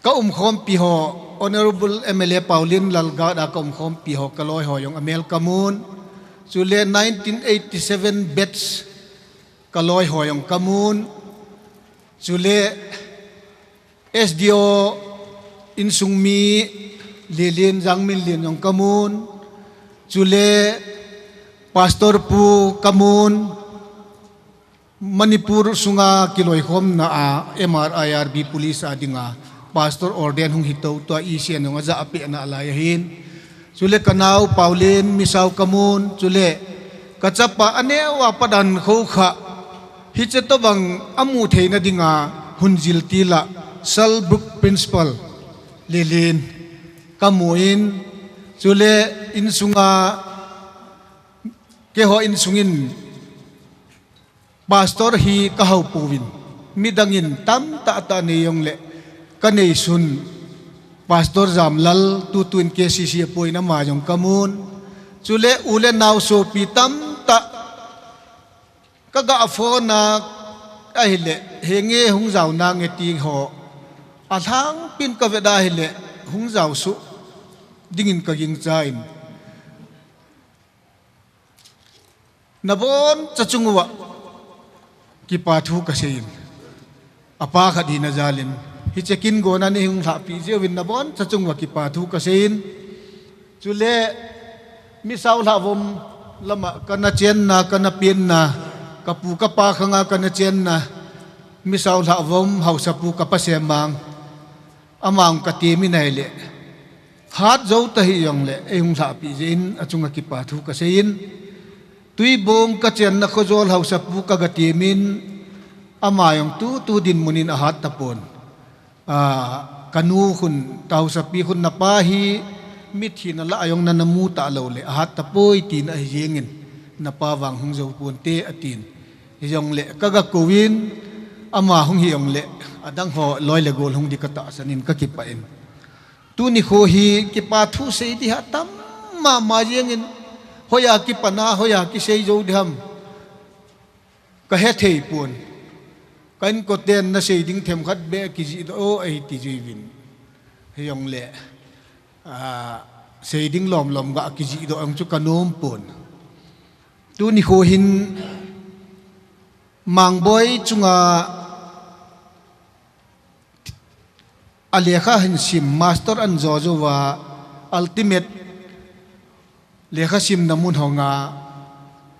ka khom pi ho honorable MLA Paulin Lalga da ka khom pi ho kaloi ho yong amel kamun chule 1987 batch kaloi ho yong kamun chule SDO insungmi lilin jangmin lin yong kamun chule pastor pu kamun Manipur sunga kiloi khom na a MRIRB police adinga pastor orden hung hito to isian nga za api na alayahin chule kanau Paulin misaw kamun chule kachapa anewa padan kho kha hicheto bang amu theina dinga hunjil tila Salbrook principal lilin kamuin chule insunga ke ho insungin pastor hi kahau puwin midangin tam ta ne yong le kanei sun pastor Jamlal tutuin KCC poina ma jong kamun chule ule naw so pitam ta kaga afona ahile henge hung jaw na nge ti ho athang pin ka veda hile hung jaw su dingin ka ging chain nabon chachungwa ki pa thu ka sein apa kha di na jalin hi chekin go na ni hung tha pi je win na bon cha chung wa ki pa thu ka sein chule mi sau la vom lama kana chen na kana pin na kapu ka pa khanga kana chen na mi sau la vom hausa pu ka pa se mang amang ka ti mi nai le hat zo ta hi yong le e hung tha pi jin achunga ki pa thu ka sein tui bong ka chen na kho zol hausa pu ka ga ti min ama yong tu din munin a hat tapon kanu khun tau sa pi khun na pa hi mit hi na la ayong na namu ta lo le a hat tapoi tin a yengin na pa wang hung zo pun te atin yong le ka ga kowin ama hung hi yong le adang ho loi le gol hung di ka ta sanin ka ki pa en tu ni kho hi ki pa thu se di ha tam ma yengin hoya ki pana hoya ki sei zo dham ka he thei pun kan ko ten na sei ding them khat be ki ji do ai ti ji win heyong le sei ding lom ga ki ji do ang chu kanom pun tu ni kho hin mang boy chunga alekha hin sim master an zo wa ultimate lekha sim namun honga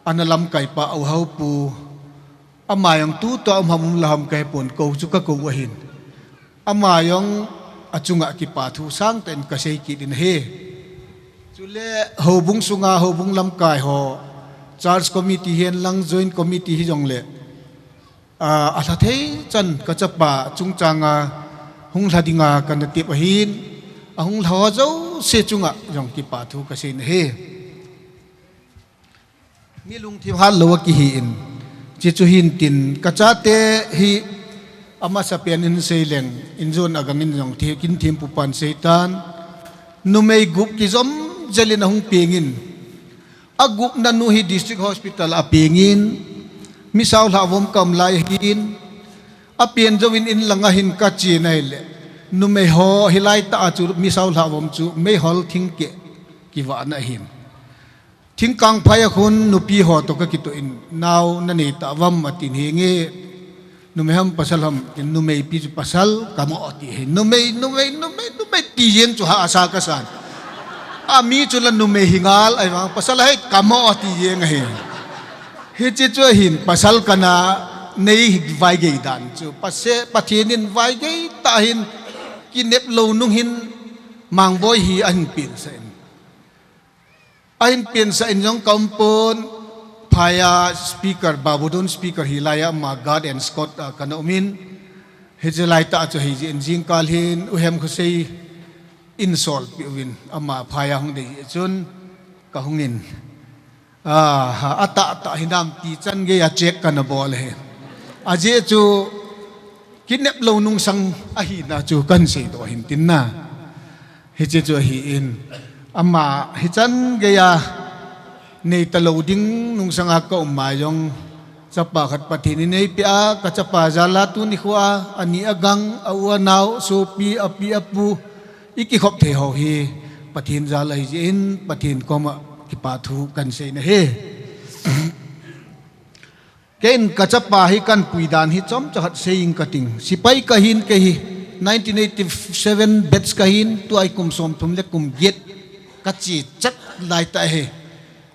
analam kai pa au hau pu amayang tu to amhamum laham kai pon ko chu ka ko wahin amayang achunga ki pa thu sang ten ka sei ki din he chule hobung sunga hobung lam kai ho charge committee hen lang joint committee hi jong le a tha thei chan ka chapa chung changa hung thadinga kan ti pa hin a hung thaw zo se chunga jong ki pa thu ka sei ne he mi lung thi hal lo ki hi in chi chu hin tin ka cha te hi ama sa pian in seileng in zon agang in jong thi kin thim pu pan seitan nu mei gup ki zom jalin hung pengin a gup na nu hi district hospital a pengin mi saw la vom kam lai hin a pian jowin in langa hin ka chi nai le nu mei ho hilai ta chu mi saw la vom chu mei hol thing ke ki wa na hin thing kang phaya khun nupi ho to ka kito in naw na ni ta wam atin hinge numeham pasalam in numei pi pasal kamo ati he numei ti yen chu ha asa ka san ami chu lan numei hingal ai wang pasal hai kamo ati yen he he che chu hin pasal kana nei vai ge dan chu pase pathinin vai ge ta hin kinep lo nung hin mang boy hi an pin sen ahin pin sa inyong kampon phaya speaker babudon speaker hilaya ma God and Scott kanaumin hijelai ta cho hi jing kalhin uhem khosei insol piwin ama phaya hung dei chun ka hungin ata ta hinam ti chan ge ya check kana bol he aje chu kinep lo nung sang ahi na chu kan se do hin tin na hije chu hi in ama hichan gaya nei taloding nung sanga ka umayong chapa khat pathini nei pia ka chapa jala tu ni khwa ani agang awa naw sopi api apu iki khop the ho hi pathin jala hi in pathin koma ki pa thu kan sei na he ken ka chapa hi kan puidan hi chom chahat seing kating sipai kahin ke hi 1987 bets kahin tu ai kum som thum le kum get kachi chat lai ta he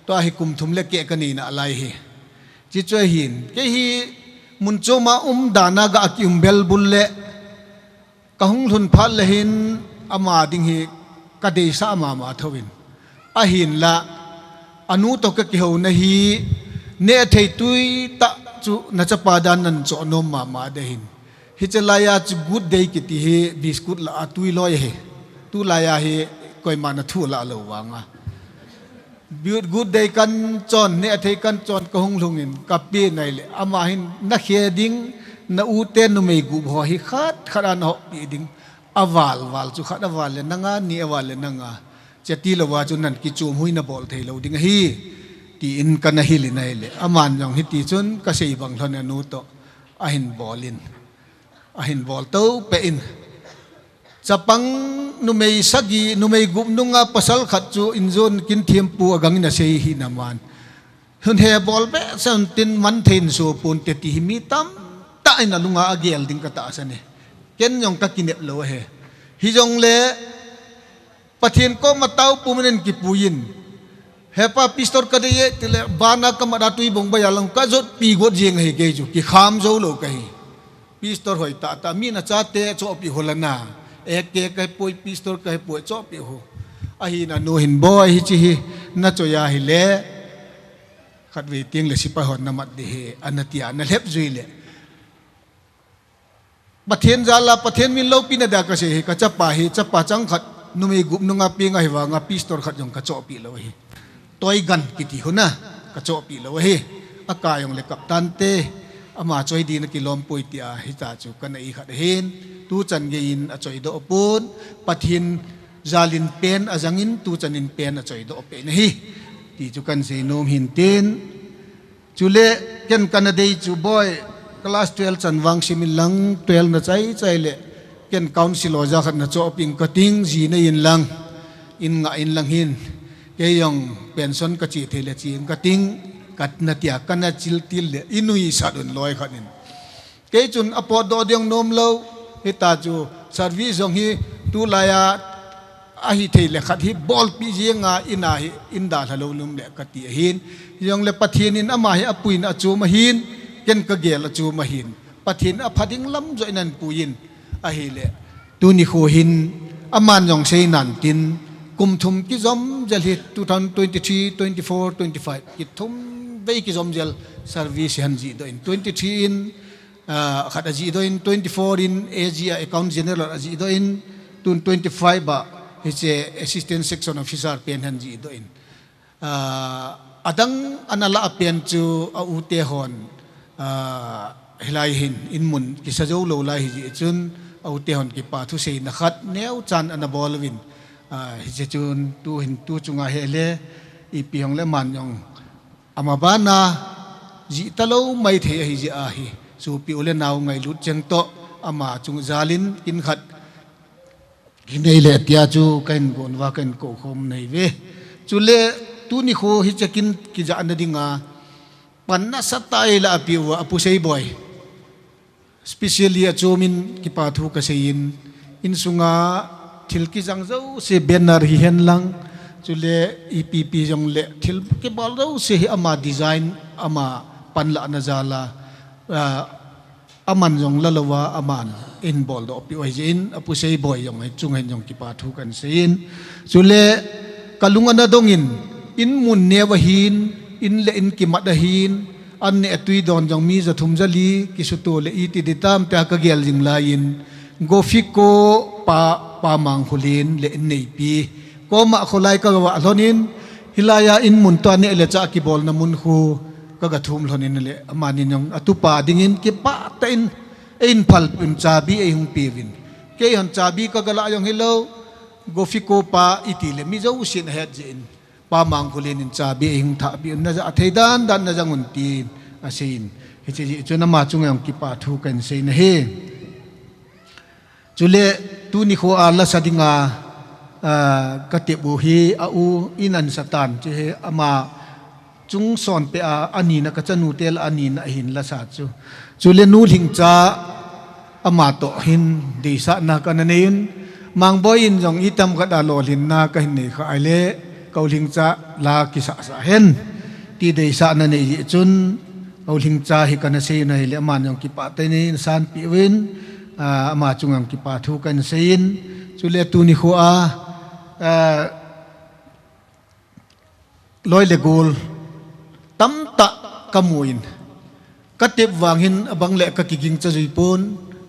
to hi kum thum le ke kani na lai he chi choi hin ke hi mun choma dana ga ki bel bul le ka hung thun phal le hin ama ding hi ka de sa ma ma thowin a hin la anu to ka ki ho na hi ne thei tui ta chu na cha pa dan nan cho no ma de hin hi chalaya chu good day ki ti he biscuit la tui loi he tu la ya he koi mana thu la lo wanga good day kan chon ne thei kan chon ka hung lungin ka pi nai le ama hin na khe ding na u te nu mei gu ho hi khat kharan ho pi ding awal wal chu khat awal le nanga ni awal le nanga cheti lo wa chu nan ki chum hui na bol thei lo ding hi ti in kan hi li nai le aman jong hi ti chun ka sei bang thon nu to ahin bolin ahin bol to pe in chapang numei sagi numei gup nunga pasal khat chu inzon kin thiam pu agang na sei hi naman hun he bol be san tin man thein so pun te ti mi tam ta ina lunga agel ding ka ta sane ken yong ka kinep lo he hi jong le pathin ko matau pumen ki puyin hepa pistor ka de ye tile bana ka mada tui bong ba yalang ka jot pi got jeng he ke ju ki kham zo lo ka hi pistor hoi ta ta mi na cha te cho pi holana ek ke ka poi pistor ka poi cho pi ho a hi na no hin boy hi chi hi na cho ya hi le khat ve tieng le sipa hon na mat de he anatia na lep zui le pathen jala pathen min lo pi na da ka se ka chapa hi chapa chang khat numi gup nunga pi nga hi wa nga pistor khat jong ka cho pi lo hi toy gan kiti huna ka cho pi lo hi aka yong le kaptan te ama choi di na kilom poi tia hi ta chu kan ai khat hin tu chan ge in a choi do pun pathin zalin pen azangin tu chanin pen a choi do pe na hi ti chu kan se nom hin ten chule ken kan dei chu boy class 12 chan wang simin lang 12 na chai chai le ken council o ja khat na cho ping cutting ji na in lang in nga in lang hin ke yong pension ka chi thele chi cutting kat na tia kana chil til le inui sadun loi khanin ke chun apo do diong nom lo hita chu service jong hi tu laya a hi thele khat hi bol pi jinga ina hi inda thalo lum le ka ti hin yong le pathin in ama hi apuin a chu ma hin ken ka gel a chu ma hin pathin a phading lam joi nan puin a hi le tu ni kho hin aman jong sei nan tin kum thum ki zom jal hi 2023 24 25 ki thum ve ki zom jal service han ji do in 23 in khata ji do in 24 in asia account general ji do in 25 ba hi che assistant section officer pen han ji do in adang anala apen chu a u te hon hilai hin in mun ki sajo lo lai hi chun au te hon ki pa thu sei na khat neu chan ana bolwin hi che chun tu hin tu chunga hele i piong le man yong amabana ji talo mai the hi ji a hi su pi ule naw ngai lut cheng to ama chung zalin in khat kinai le tia chu kain gon wa kain ko khom nei ve chu le tu ni kho hi chekin ki ja na dinga panna satai la piwa apu sei boy especially a chumin ki pa thu ka sein in sunga thil ki jang zo se banner hi hen lang chule epp jong le thil ki bal zo se ama design ama panla na jala aman jong lalawa aman in bol do pi oi jin apu sei boy jong ai chung hen jong ki pa thu kan sein chule kalunga na dongin in mun ne wa hin in le in ki madahin an ne atui don jong mi za thum jali ki su to le iti ditam ta ka gel jing lain go fiko pa mang khulin le nei pi ko ma kholai ka wa lonin hilaya in mun to ne le cha ki bol na mun khu ka ga thum lonin le amanin yong atupa dingin ki pa ta in phal pim cha bi e hung pi win ke hon cha bi ka gala yong hello go fiko pa iti le mi zo sin het jin pa mang kulin in cha bi hing tha bi na ja theidan dan na jangun tin asin he chi chu na ma chung yang ki pa thu kan sei na he chule tu ni kho ala sadinga ka te bu hi a u inan satan che he ama chung son pe a ani na ka chanu tel ani na hin la sa chu chule nu ling cha ama to hin de sa na ka na nein mang boy in jong itam ka da lo lin na ka hin nei kha ale kauling cha la ki sa hen ti dei sa na nei chun kauling cha hi kana sei na le man yong ki pa te ni san pi win ama chungang ki pa thu kan sein chule tu ni kho a loi le gol tam ta kamuin katep wangin abang le ka kiging cha jui pon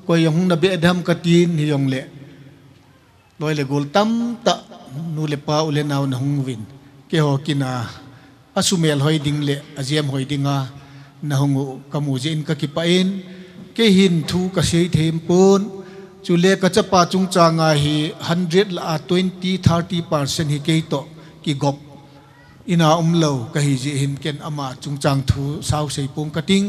ko yong na be dham ka tin hi yong le loi le gol tam ta nu le pa ule naw na hung win ke ho kina asumel hoi ding le aziam hoi dinga na hungu kamu jin ka kipain ke hin thu ka sei them pon chule ka chapa chung changa hi 100 la 20-30% hi ke to ki gop ina umlo ka hi ji hin ken ama chung chang thu sau sei pum ka ting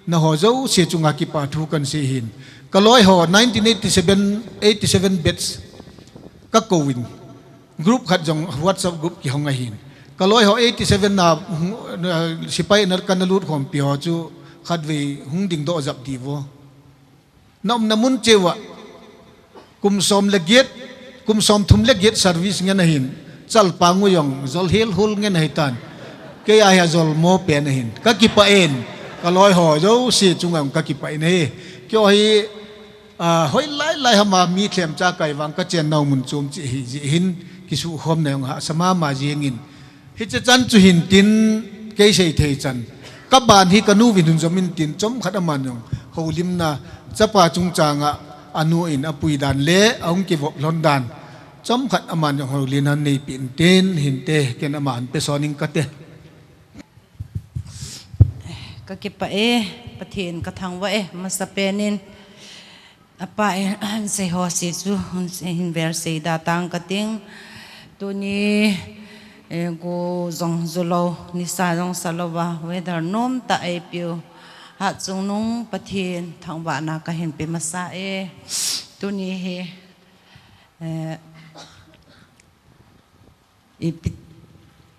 na ho zo se chunga ki pa thu kan se hin ka loi ho 1987 bets ka kowin group khat jong whatsapp group ki honga hin kaloi ho 87 na sipai nar kanalut khom pio chu khadwe hung ding do zap divo nom namun chewa kum som legiet kum som thum legiet service nge nahin chal panguyong zol hel hul nge nahitan ke ya zol mo pe nahin ka ki pa en kaloi ho jo si chungam ka ki pa ne kyo hi hoi lai hama mi thlem cha kai wang ka chen nau mun chum chi hi ji hin ki su khom ne ha sama ma jingin hi cha chan chu hin tin ke sei thei chan ka ban hi kanu vinun zomin tin chom khat aman yong holim na chapa chung changa anu in apui dan le aung ki vop lon dan chom khat aman yong holin han nei pin ten hin te ken aman pe soning ka te ka ki pa e pathin ka thang wa e masapenin apa se ho si chu hin ver se da tang ka ting tu ni go zong zulo ni sa zong salowa whether nom ta e piu ha chung nung pathin thang wa na ka hin pe masa e tu ni he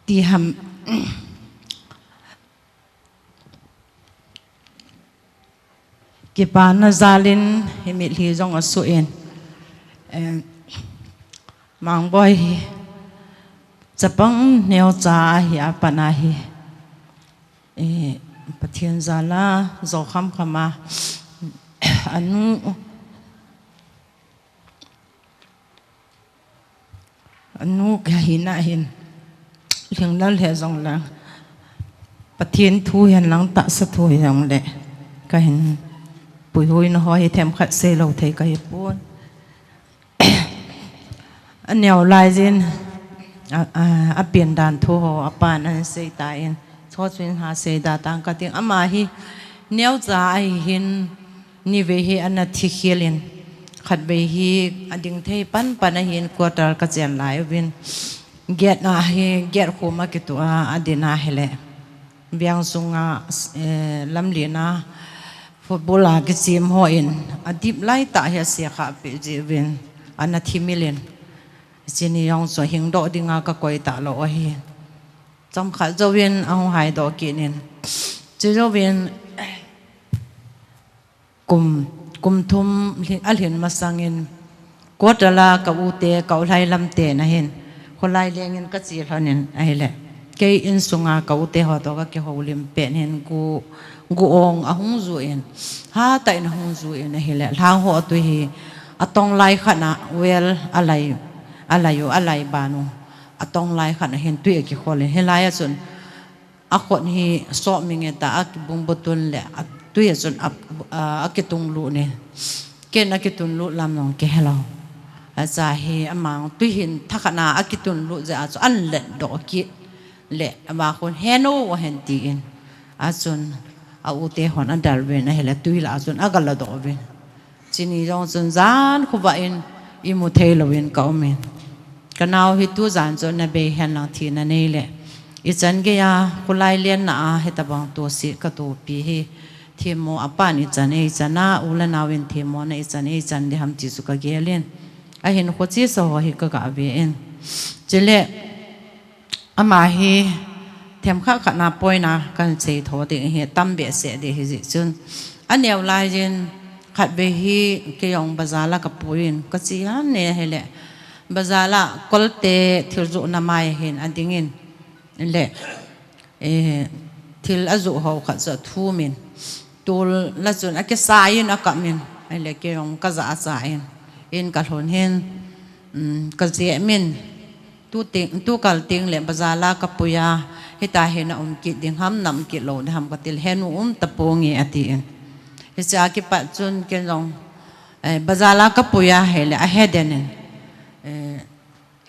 ti ham kipa na zalin himit hi zong asuin mang boy chapang neo cha hi apana hi pathian zala zo kham khama anu ka hina hin leng lal he zong la pathian thu hian lang ta sa thu yang le ka hin bùi hôi nó hỏi thêm khách xe lâu thấy cái buồn anh nghèo lại trên biển đàn thu hồ bạn anh xe tại cho chuyên hà xe đa tăng cái tiếng ama hi nghèo dài hin ni về hi anh thi khiên khát về hi anh đừng thấy pan hin quarter cái chuyện lại bên get na hi get khoma cái tụi anh na hele biang sunga lam liena footballer ke team ho in adip lai ta he sia kha pe jevin ana thimilin chini yong so hing do dinga ka koi ta lo hi cham kha jowin ang hai do kinin chu jowin kum thum alhin masangin kotala ka ute ka ulai lamte na hin kholai lengin ka chi hanin aile ke in sunga ka ute ho to ka ke holim pen hin ku guong ahung zuin ha ta in hung zuin hele lang ho tu hi atong lai khana wel alai banu atong lai khana hen tu ki khole helai chun a khon hi so minge ta ak bung botun le tu ya chun akitung lu ne ken akitun lu lam nong ke hello aza hi amang tu hin thakana akitun lu ja chu an le do ki le ama khon heno wa hen ti in achun au te hon andal ve na hele tuila azun agala do ve chini jong chun zan khuba in imu theilowin kaumen kanau hi tu zan chon na be han la thi na nei le i chan ge ya kulai len na hetabang to si ka to pi hi thimo apani chan ei chana ulana win thimo na i chan de ham chi su ka gelen a hin kho chi so hi ka ga ve en chile ama hi thêm khác khả na poi na kan sei tho de he tam be se de hi chun aneu lai jin khat be hi ke yong bazala ka poin ka chi han ne hele bazala kolte thirju na mai hin adingin le thil azu ho kha za thu min tul la chun ake sain akamin ele ke yong ka za sain in ka hon hen ka je min tu kal ting le bazala ka puya hita hena ki ding ham nam ki lo ham ka til henu tapongi ati en hicha ki pa chun ken long bazala ka puya hele a heden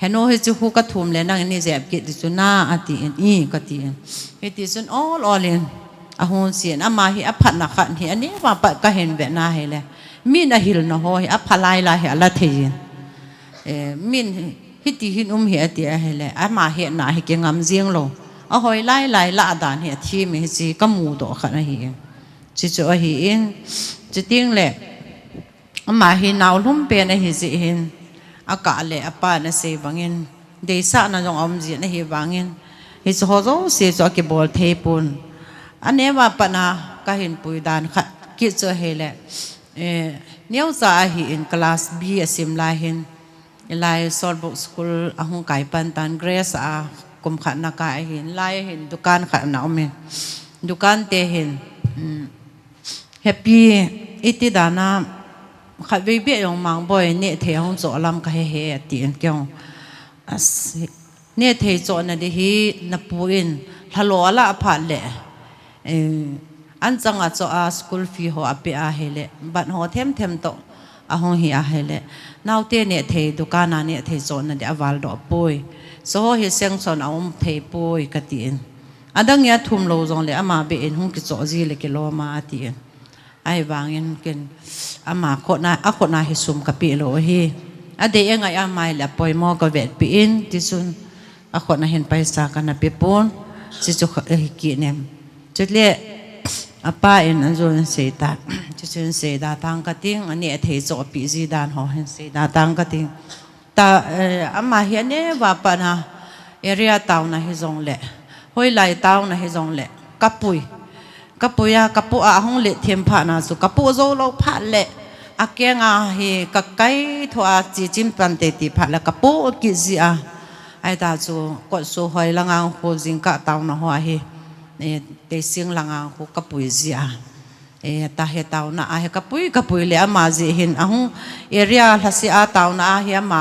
heno hi chu hu ka thum le nang ni zep ki chu na ati en I ka ti en hiti chun all in a hon sien ama hi a phat na khan hi ani wa pa ka hen ve na hele min a hil no ho hi a phalai la hi ala thein min hiti hin hi ati a hele ama he na hi ke ngam jing lo a hoi lai la dan he thi mi chi ka mu do khana hi chi chu hi in chi ting le ama hi naw lum pe na hi ji hin aka le apa na se bangin de sa na jong om ji na hi bangin hi so zo se so ki bol the pun ane wa pana ka hin pui dan khat ki cho hele neu za hi in class B asim la hin lai solbo school ahung kai pan tan grace a kum khat na ka hin lai hin dukan khat na omen dukan te hin happy iti dana khat ve be yong mang boy ne the hong zo lam ka he ti en kyong as ne the zo na de hi na puin thalo la pha le an changa cho a school fee ho ape a hele ban ho them to a hong hi a hele now te ne the dukana ne the zo na de awal do poi so hi seng son aum the poi ka ti en adang ya thum lo zong le ama be en hung ki zo ji le ki lo ma ti en ai wangin ken ama kho na hi sum ka pi lo hi ade engai a mai la poi mo ka vet pi in ti sun a kho na hen paisa ka na pe pon si chu ki nem chutle apa in anzon se ta chu sun se da tang ka ting ani the zo pi ji dan ho hen se da tang ka ting ta ama hi ne wa pa na area town na hi zong le hoi lai town na hi zong le kapui kapu a hong le them pha na su kapu zo lo pha le a ke nga hi ka kai thwa chi chim pan te ti pha la kapu ki ji a ai ta chu ko su hoi la ngang ho jing ka taw na ho hi te sing la ngang ho kapu ji a ta he taw na a he kapui le ama ji hin a hong area la si a taw na a hi ama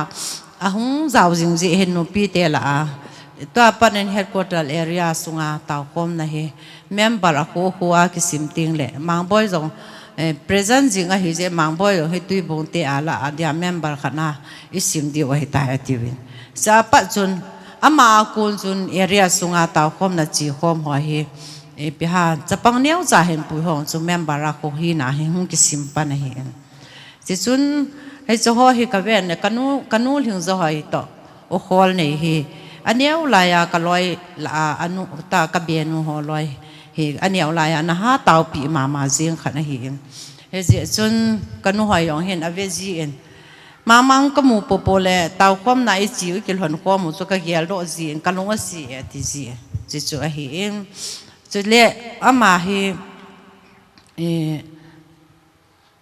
a hong zaw jing ji hin no pi te la a to apan headquarter area sunga taw kom na he member ko huwa ki simting le mangboy jong present jinga hi je mangboy hi tui bong te ala adia member khana isim di wa ta atiwin sa pa chun ama kun chun area sunga taw kom na chi khom ho hi pi ha chapang neu cha hen pu hong chu member ko hi na hi hung ki sim pa na hi chi chun he cho ho hi ka ven ne kanu hing zo hai to o khol nei hi aneu la ya ka loi la anu ta ka benu ho loi hi aneu la ya na ha taw pi ma jing khana hi he je chun kanu hoi yong hen aveji en mamang ka mu popo le taw khom na i chi ki lhon khom mu chu ka gel do ji en kalung a si e ti ji chi chu a hi en chu le ama hi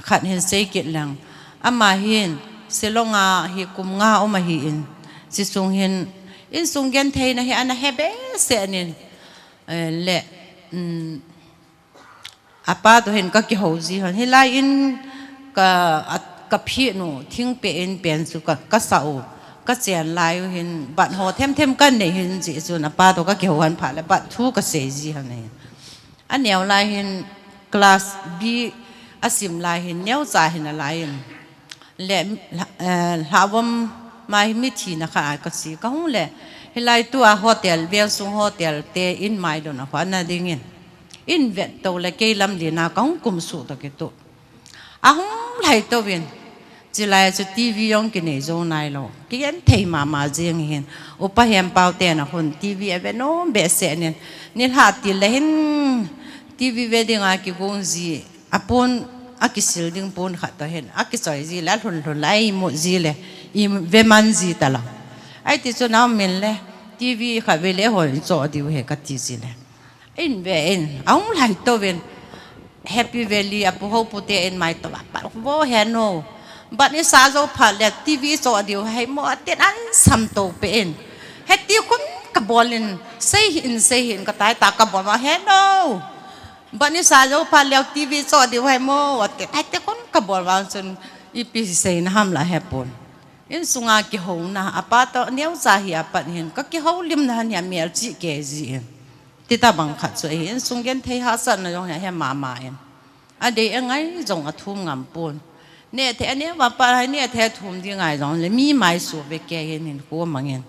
khat hen sei ki lang ama hin selonga hi kum nga o ma hi en chi sung hen in sung gen thei na hi ana hebe se anin le apa to hen ka ki ho ji han hi lai in ka phi no thing pe in pen su ka sau ka chen lai hin ban ho them kan nei hin ji chu na pa to ka ki ho han pha le ba thu ka se ji han nei an neu lai hin class B asim lai hin neu cha hin lai le hawam mai mi thi na kha ka si ka hung le hilai tu a hotel vel sung hotel te in mai do na kha na dingin in vet to le ke lam li na ka hung kum su ta ke to a hung lai to bin ji lai chu TV yong ki nei zo nai lo ki en thei ma jing hin upa hem pau te na hun TV ave no be se nen ni ha ti le hin TV wedding a ki gong ji apon akisil ding pon khata hen akisoi ji la thun lai mo ji le i ve man ji tala ai ti chu na min le TV kha ve le hol cho di he ka ti ji le in ve in aung lai to ven happy valley apu ho pu te in mai to pa wo he no but ni sa zo pha le TV cho di he mo ten an sam to pe in he ti kun ka bolin sei hin ka tai ta ka bol ma he no but ni sa zo pha le TV cho di he mo wa te ai te kun ka bol wa chun ipi sei na ham la he pon in sunga ki ho na apa to neu za hi apat hin ka ki ho lim na nya mel chi ke ji ti ta bang khat so in sungen thei ha san na yong he ma en ade engai jong athum ngam pon ne the ane wa pa ne the thum di ngai jong le mi mai su be ke hin ko mangin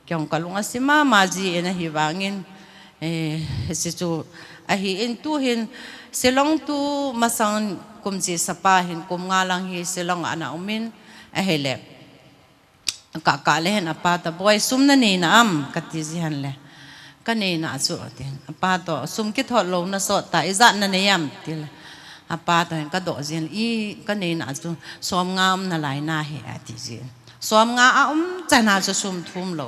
kyong kalunga sima ma ji en hi wangin si chu a hi in tu hin selong tu masang kum ji sapa hin kum nga lang hi selong ana umin a hele ka le hen apa ta boy sum na ni na am ka ti ji han le ka nei na chu tin apa to sum ki thot lo na so ta izat na ne yam til apa to ka do jin i ka nei na chu som ngam na lai na he ati ji som nga a cha na chu sum thum lo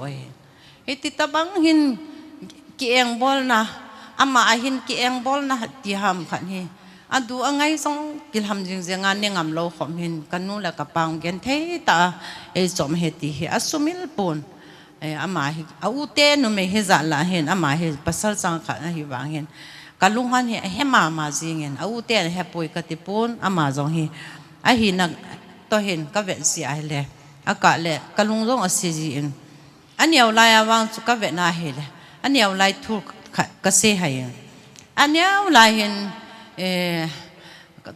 he ti ta bang hin ki eng bol na ama ahin ki eng bol na ti ham khan hi adu angai song kilham jing jenga ne ngam lo khom hin kanu la ka pang gen the ta e som he ti hi asumil pon ama hi au te no me he za la hen ama he pasal sang kha hi wang hen kalung han he ma ma jingen au te he poi ka ti pon ama jong hi a hi na to hen ka ve si ai le aka le kalung jong a si ji in anyau lai awang chu ka ve na he le anyau lai thu ka se hai anyau lai hen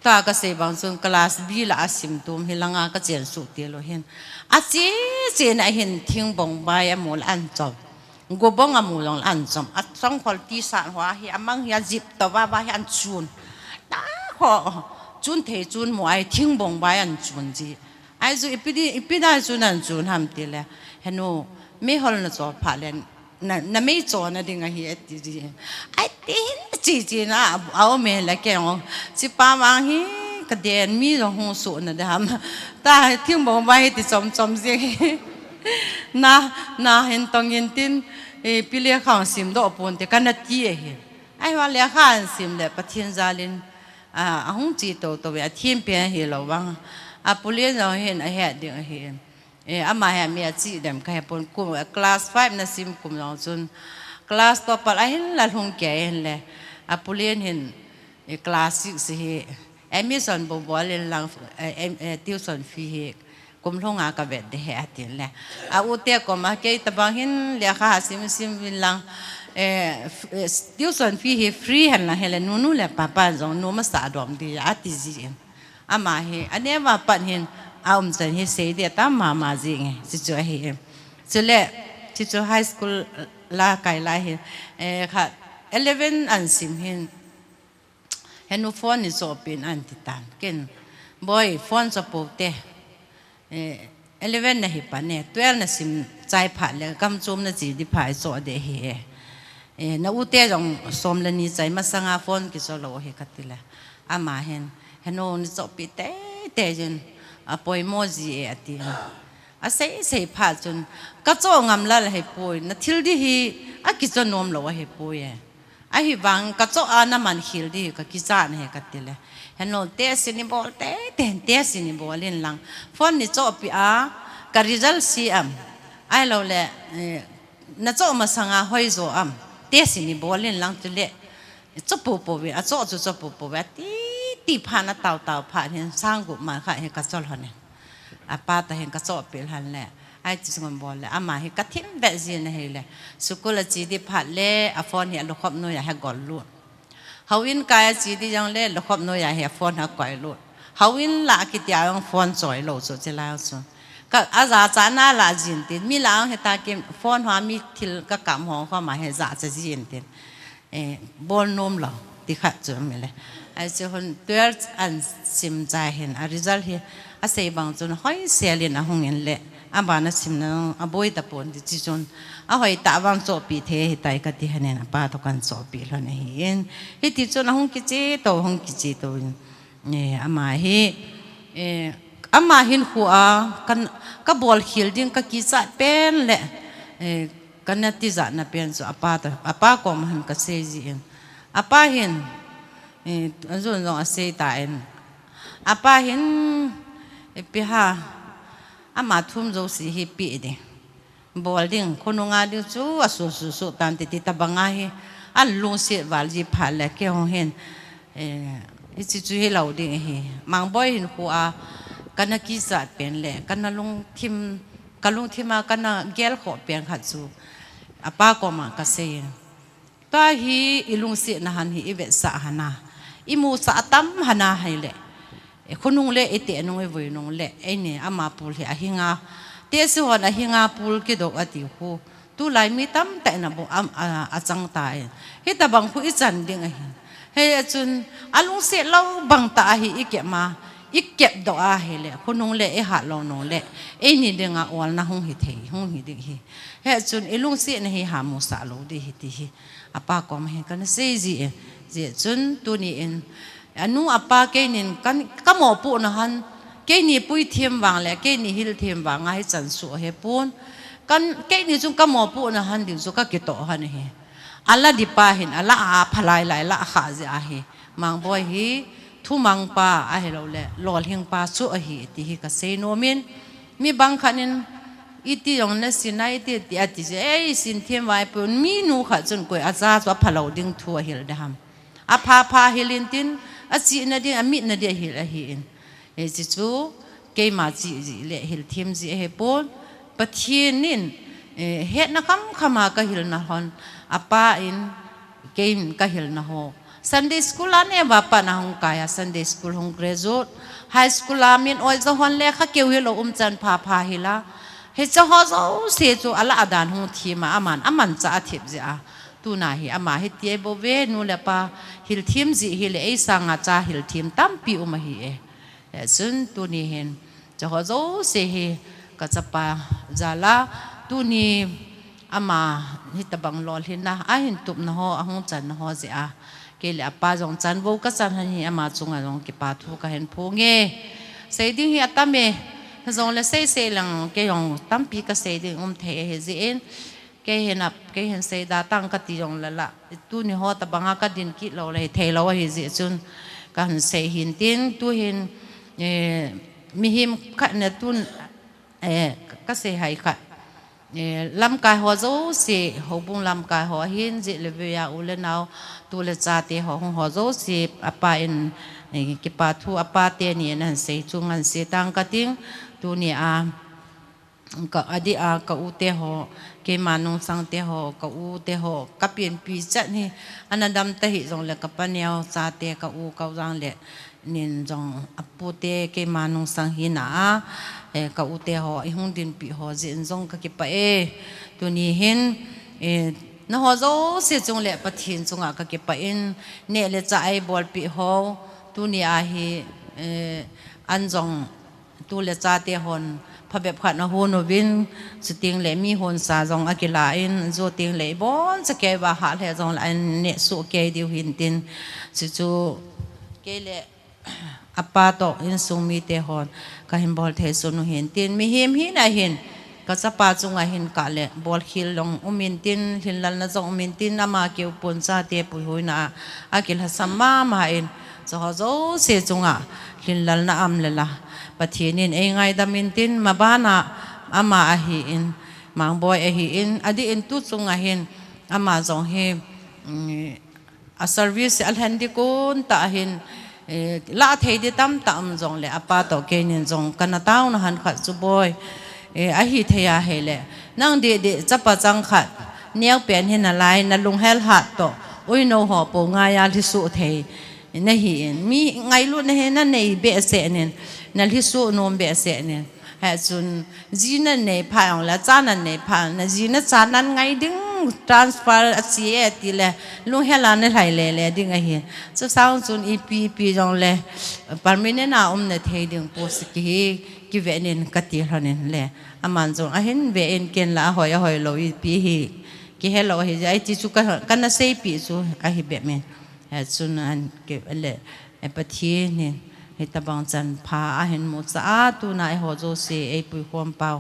ta ka se bang sun class b la asim tum hilanga ka chen su ti lo hen a che na hen thing bong bai amol an chom go bong amul an chom at song khol ti sa hwa hi amang ya jip to ba han chun ta kho chun the chun mo ai thing bong bai an chun ji ai zu ipida chun an chun ham ti le henu me hol na cho pha len na me cho na ding a hi ti ji ai tin chi na ao me la ke ngo si pa wang hi ka den mi lo hu su na da ham ta thing bong bai ti chom je na hen tong yin tin pi le khang sim do pon te kan ti he ai wa le khan sim le pathian zalin a hung chi to we a thiem pe he lo wang a pulien lo hen a he ding he ama he mi a chi dem ka pon ku class 5 na sim kum lo chun class to pal a hen la hung ke hen le a pulien hen class 6 he emission bo bo le lang tuition fee he kum long a ka vet de he atin le a u te ko ma ke ta bang hin le kha sim win lang tuition fee he free han la hele nu le papa jong nu ma sa dom di ati ji ama he ane ma pan hin aum chen he se de ta ma ji nge si cho he chule si cho high school la kai la he kha 11 an sim hin henu phone ni so pin an ti tan ken boy phone so po te 11 na hi pa ne 12 na sim chai pha le kam chom na ji di phai so de he na u te jong som la ni chai ma sanga phone ki so lo he katila ama hen heno ni so pi te jin a poi mo ji ati a sei pha chun ka cho ngam la he poi na thil di hi a ki cho nom lo he poi a hi wang ka cho ana man hil di ka ki cha ne katila heno te sini bol te sini bolin lang phone ni cho pi a ka result si am ai lo le na cho ma sanga hoi zo am te sini bolin lang tu le cho po we a cho po we ti pha na tao pha hen sang gu ma kha he ka chol hone a pa ta hen ka cho pel han le ai chi ngom bol le ama he ka thim be ji na he le sukul chi di pha le a phone he lo khop no ya ha gol lu hawin kaya chi di jang le lo khop no ya he phone ha koi lu hawin la ki tia yang phone choi lo so che la so ka aza cha na la jin tin mi la he ta ke phone hwa mi thil ka kam ho kha ma he za cha jin tin bol nom lo ti kha chu me le ai chu hon 12 an sim ja hen a result he a sei bang chun hoi selin a hung en le a ba na sim na a boi ta pon ti chi chun a hoi ta wang cho pi the hi tai ka ti hanen a pa to kan cho pi lo ne hin hi ti chun a hung ki chi to hung ki chi to ama hi ama hin khu a kan ka bol khil ding ka ki cha pen le kan na ti za na pen so apa ko ma hin ka se ji apa hin azun zong ase ta en apa hin pi ha ama thum zo si hi pi de bol ding khonunga di chu asu tan ti ta banga hi an lu se wal ji pha le ke ho hen ichi chu hi lo ding hi mang boy hin khu a kana ki sa pen le kana lung thim kalung thima kana gel kho pen kha chu apa ko ma ka se ta hi ilung se na han hi ibe sa hana imu sa tam hana haile khunung le ete nong e voi nong le ene ama pul hi ahinga te se hona hinga pul ki do ati hu tu lai mi tam ta na bo am a chang ta e hi ta bang khu i chan ding a hi he chun alung se lo bang ta hi ike ma ikep do a hele khunung le e ha lo no le eni dinga wal na hung hi the hung hi ding hi he chun ilung se na hi ha mu sa lo di hi ti hi apa ko ma he kan se ji je chun tu ni en anu apa ke nin kan ka mo pu na han ke ni pui thiam wang le ke ni hil thiam wang ai chan su he pun kan ke ni chung ka mo pu na han ding su ka ki to han he ala di pahin ala a phalai lai la kha je a hi mang boy hi thu mang pa a hello le lol hing pa chu a hi ti hi ka sei no min mi bang khanin iti yong na sinai ti ti ati je ei sin thiam vai pun mi nu kha chun koi aza cho phalo ding thu a hil dam a pha hilin tin a chi na ding a mi na de hil a hi in e chi chu ke ma chi le hil thiam ji he pon pathin nin het na khama ka hil na hon apa in game ka hil na ho Sunday school ane bapa na hong kaya Sunday school hong graduate high school amin oi za hon le kha keu hilo chan pha hila he cha ho zo se chu ala adan hong thima aman cha thip ja tu na hi ama he tie bo ve nu le pa hil thim ji hil ei sanga cha hil thim tam pi uma hi e sun tu ni hen cha ho zo se he ka cha pa zala tu ni ama hitabang lol hin na a hin tup na ho ahong chan na ho je a ke le apa jong chan bo ka chan hi ama chunga jong ki pa thu ka hen phu nge sei ding hi atame jong le sei lang ke yong tam pi ka sei ding the he ji en ke hen sei da tang ka ti jong la tu ni ho ta banga ka din ki lo le the lo hi ji chun ka han sei hin tin tu hin mi him ka na tun ka sei hai ka lam kai ho zo si ho bung lam kai ho hin ji le ve ya u le nau tu le cha te ho ho zo si apa in ki pa thu apa te ni na sei chung an se tang ka ting tu ni a ka adi a ka u te ho ke manung sang te ho ka u te ho ka pien pi cha ni anadam ta hi jong le ka pa niao cha te ka u ka jang le nin jong apu te ke manung sang hi na ka u te ho i hung din pi ho jin jong ka ki pa tu ni hin na ho zo se jong le pathin chunga ka ki pa in ne le cha ai bol pi ho tu ni a hi an jong tu le cha te hon pha bep khat na ho no win su ting le mi hon sa jong akila in zo ting le bon cha ke ba ha le jong la ne su ke diu hin tin chu ke le apa to in sung mi te hon ka him bol the sunu hin tin mi him hi na hin ka cha pa chunga hin ka le bol khil long umin tin hin lal na jong umin tin ama ke pun cha te pu hoina akil ha samma ma in zo zo se chunga hin lal na am le la pathinin e ngai da min tin ma bana ama a hi in mang boy a hi in adi in tu chunga hin ama jong he a service al handi kun ta hin la thei de tam jong le apa to ke nin jong kana taw na han khat chu boy a hi theya hele nang de chapa chang khat niaw pen hin na lai na lung hel hat to oi no ho po nga ya li su thei na hi mi ngai lu na he na nei be se nen na li su nom be se nen ha chun ji na nei pha ong la cha na nei pha na ji na cha nan ngai ding transfer achi ti le lu hela ne thai le ding a hi so sound chun ep jong le permanent na ne thei ding post ki ve nen ka ti hanen le aman jong a hen ve en ken la hoi lo ep hi ki hello hi ai chi chu ka na sei pi chu a hi be men ha chun an ke le e pathi ne he tabang chan pha a hen mo cha tu na ho zo se e pu khom pau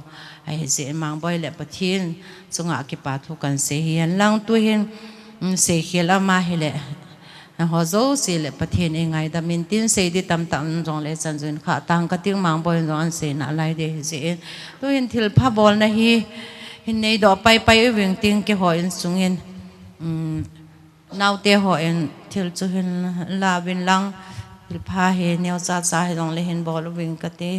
ai se mang boy le pathin chunga ki pa thu kan se hian lang tu hin se khela ma hele ho zo se le pathin e ngai da min tin se di tam jong le chan jun kha tang ka ting mang boy jong se na lai de se tu hin thil pha bol na hi hin nei do pai wing ting ke ho in sungin nau te ho in thil chu hin la bin lang il pha he neo cha he dong le hin bol wing ka te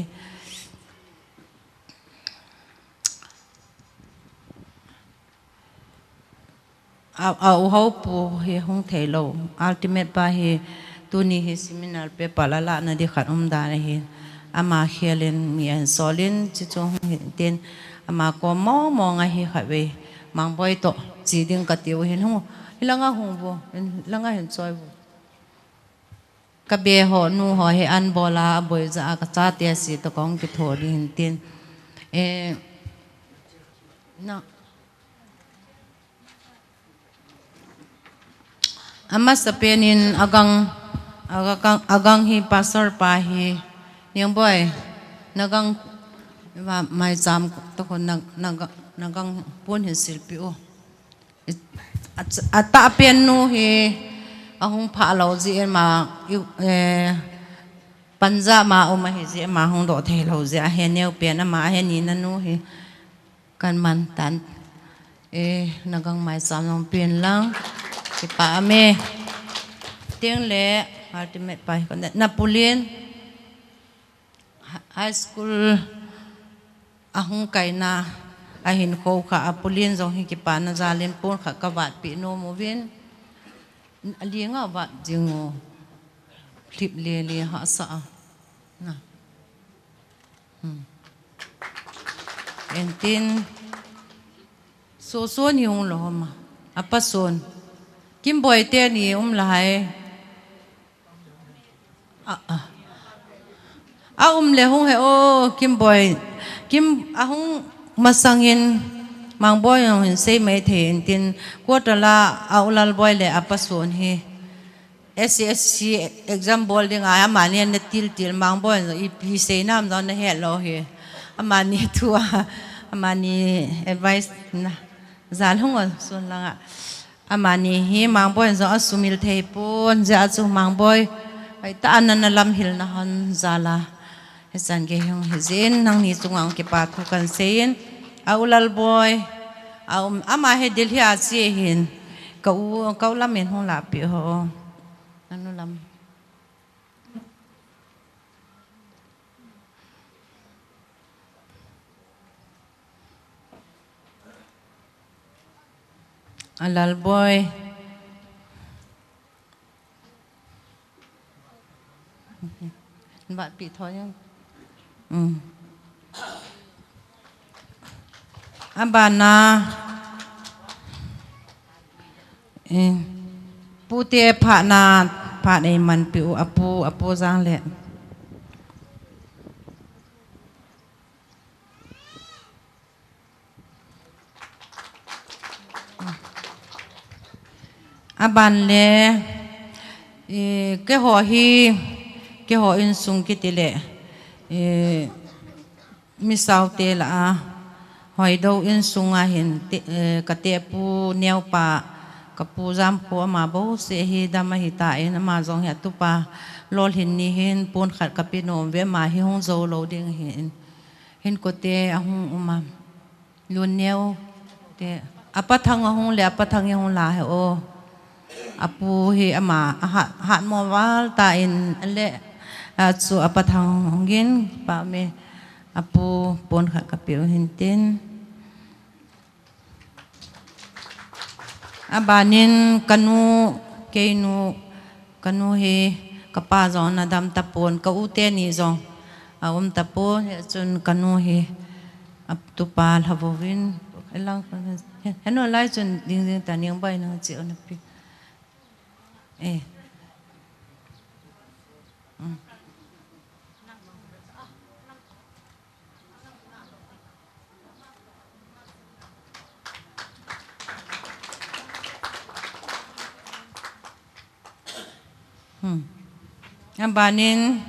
a ho pu he hung thei lo ultimate pa he tu ni he seminar pe pala la na di khat da he ama khelen mi an solin chi chong ten ama ko mo nga hi kha we mang boy to chi ding ka tiu hin hu langa hung bo langa hin choi bo ka be ho nu ho he an bola boi za ka cha te si to kong ki tho din tin na ama sa penin agang hi pastor pa hi yang boy nagang mai jam to ko nagang pon hin silpi o ata pen nu hi ahung pha lo ji ma panja ma o ma hi ji ma hung do the lo ji a he neu pen ma he ni na nu hi kan man tan nagang mai sam long pen lang ki pa me tiếng lệ ultimate pai kon Napoleon high school ahung kaina ahin ko kha Napoleon jong hi ki pa na zalin pon kha ka wat pi no movin alienga wat jingo clip le le ha sa na entin so so ni ung lo ma apa son kim boy te ni lai le hung he o kim boy kim ahung masangin mang boy hin sei mai the tin kwatala aulal boy le apa son he SSC exam boarding a mani ne til mang boy i sei nam don he lo he amani tua amani advice na zal hung son langa amani hi mang boy zo asumil thei pon ja chu mang boy ai ta anan lam hil na han zala hesan ge hong hezin nang ni chungang ke pa thu kan sein aulal boy ama he dil hi a chi hin kau lam men hong la pi ho anu lam alal boy bạn bị thôi nhá bạn pu te pha này mình biểu apu giang lệ bạn lệ cái họ in sung cái tỷ lệ misal te là hỏi đâu in sung hiện cái te pu neo pa cái pu giam pu mà bố sẽ hi đam hi tại mà dòng hiện tu pa lol hin ni hin pun khát cái pin ôm về mà hi hong dâu lâu đinh hin có te hong mà luôn neo te apa thang hong le apa thang hong la he o apu hi ama hat mo wal ta in le so apa thang hongin pa me apu pon kha kapil hintin abanin kanu he kapa zon adam tapon ka ute ni zong tapo chun kanu he ap tu pa havovin elang heno lai chun ding ta ning bai na chi on pi Abanin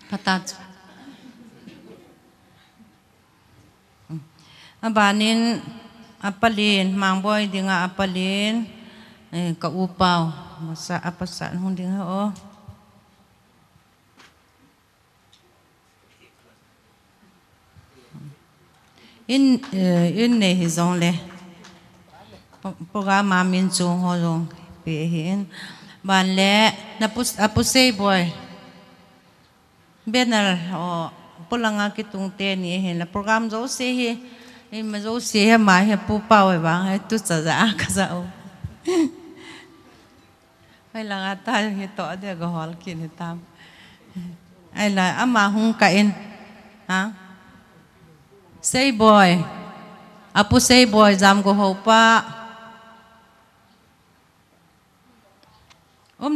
patat abanin apalin mang boy dinga apalin ka upaw masa apasan hong dinga o in ne hizong le programa min chung ho jong pe hin ban le napusay boy benal o pulanga kitung te ni hin la program zo se hi in ma zo se ha ma he pu pa we bang he tu cha za ka za o ai la ta he to de go hol kin he tam ai la ama hung ka in ha say boy apu say boy jam go ho pa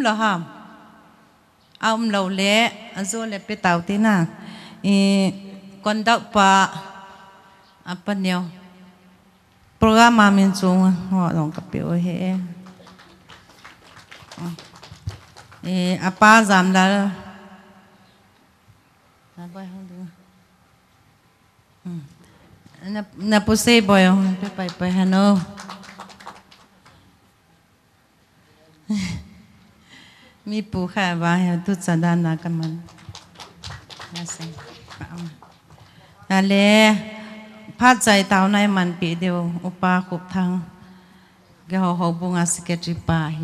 lo ham lo le azo le pe tau ti na con đau pa apa neo programa min chung ho dong ka pe he apa jam la na boy hong du na pu se boy pe pai hano มีปูค่ะว่าตุสดานากันมันน่าเสียนั่นแหละพาดใจเต่าในมันปีเดียวอุปาขุบทางแกเขาบุงอาสเกตริปาเฮ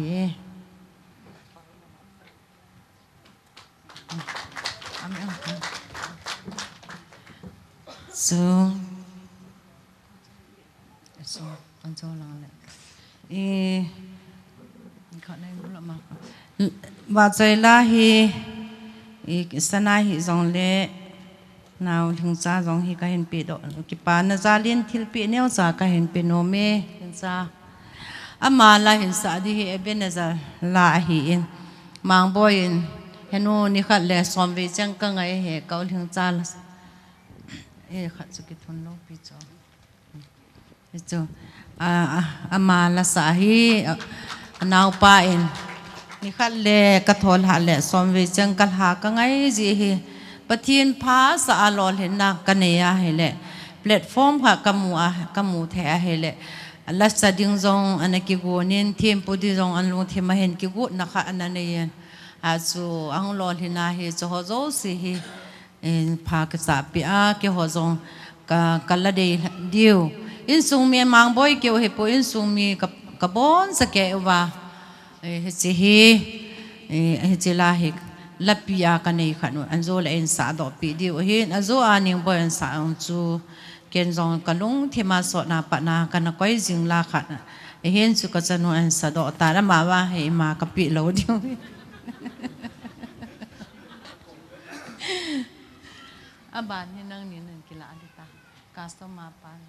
so con cho lăng lạiเขาในรู้ละมั้งว่าใจละฮีสนาฮีจงเล่นาวถึงจ้าจงฮีก็เห็นปีดอกกิปานนะจ้าเลี้ยนทิลปีเนี่ยจ้าก็เห็นปีโนเมเห็นจ้าอามาละเห็นสาดีฮีเอเบนจ้าละฮีอินมังบอยอินเห็นโนนี่ขัดเลสอมวิจังกังไงเหเกาถึงจ้าละขัดสุกิทุนโลปีจ้าจ้าอามาละสาฮีนาวป้าอินนี่ขัดเล่กระทอลหาเล่สอมวิจังกัลหากังไงจีฮีปะทีนพาสะอาลอลเห็นนักกันเนียเฮเล่แพลตฟอร์มค่ะกัมมูแท้เฮเล่ลักษณะดิ่งจงอันนั้นกิกูเนี่ยทีมปุถิจงอันลุงทีมาเห็นกิกูนะคะอันนั้นเนี่ยอาจูอังลอลเห็นนะเฮจะหัวโจสิเฮพากษาปีอาเกี่ยวหัวจงกัลละเดียวอินซุงมีมังบอยเกี่ยวเฮปุอินซุงมีกับบอนสเกวว่าเฮจิเฮจิลาเฮลับปีอากันในขันอันโจเลนสาดอปีเดียวเห็นอันโจอานิงบอยอันสาอันจูเกณฑ์จงกันลุงที่มาสอนาปนากันก้อยจิงลาขันเห็นสุกจันอันสาดอตาละมาว่าเฮมากะปิเหลาเดียวอาบานนี่นั่งนี่นึงกิลาดิตากาสตมาปาน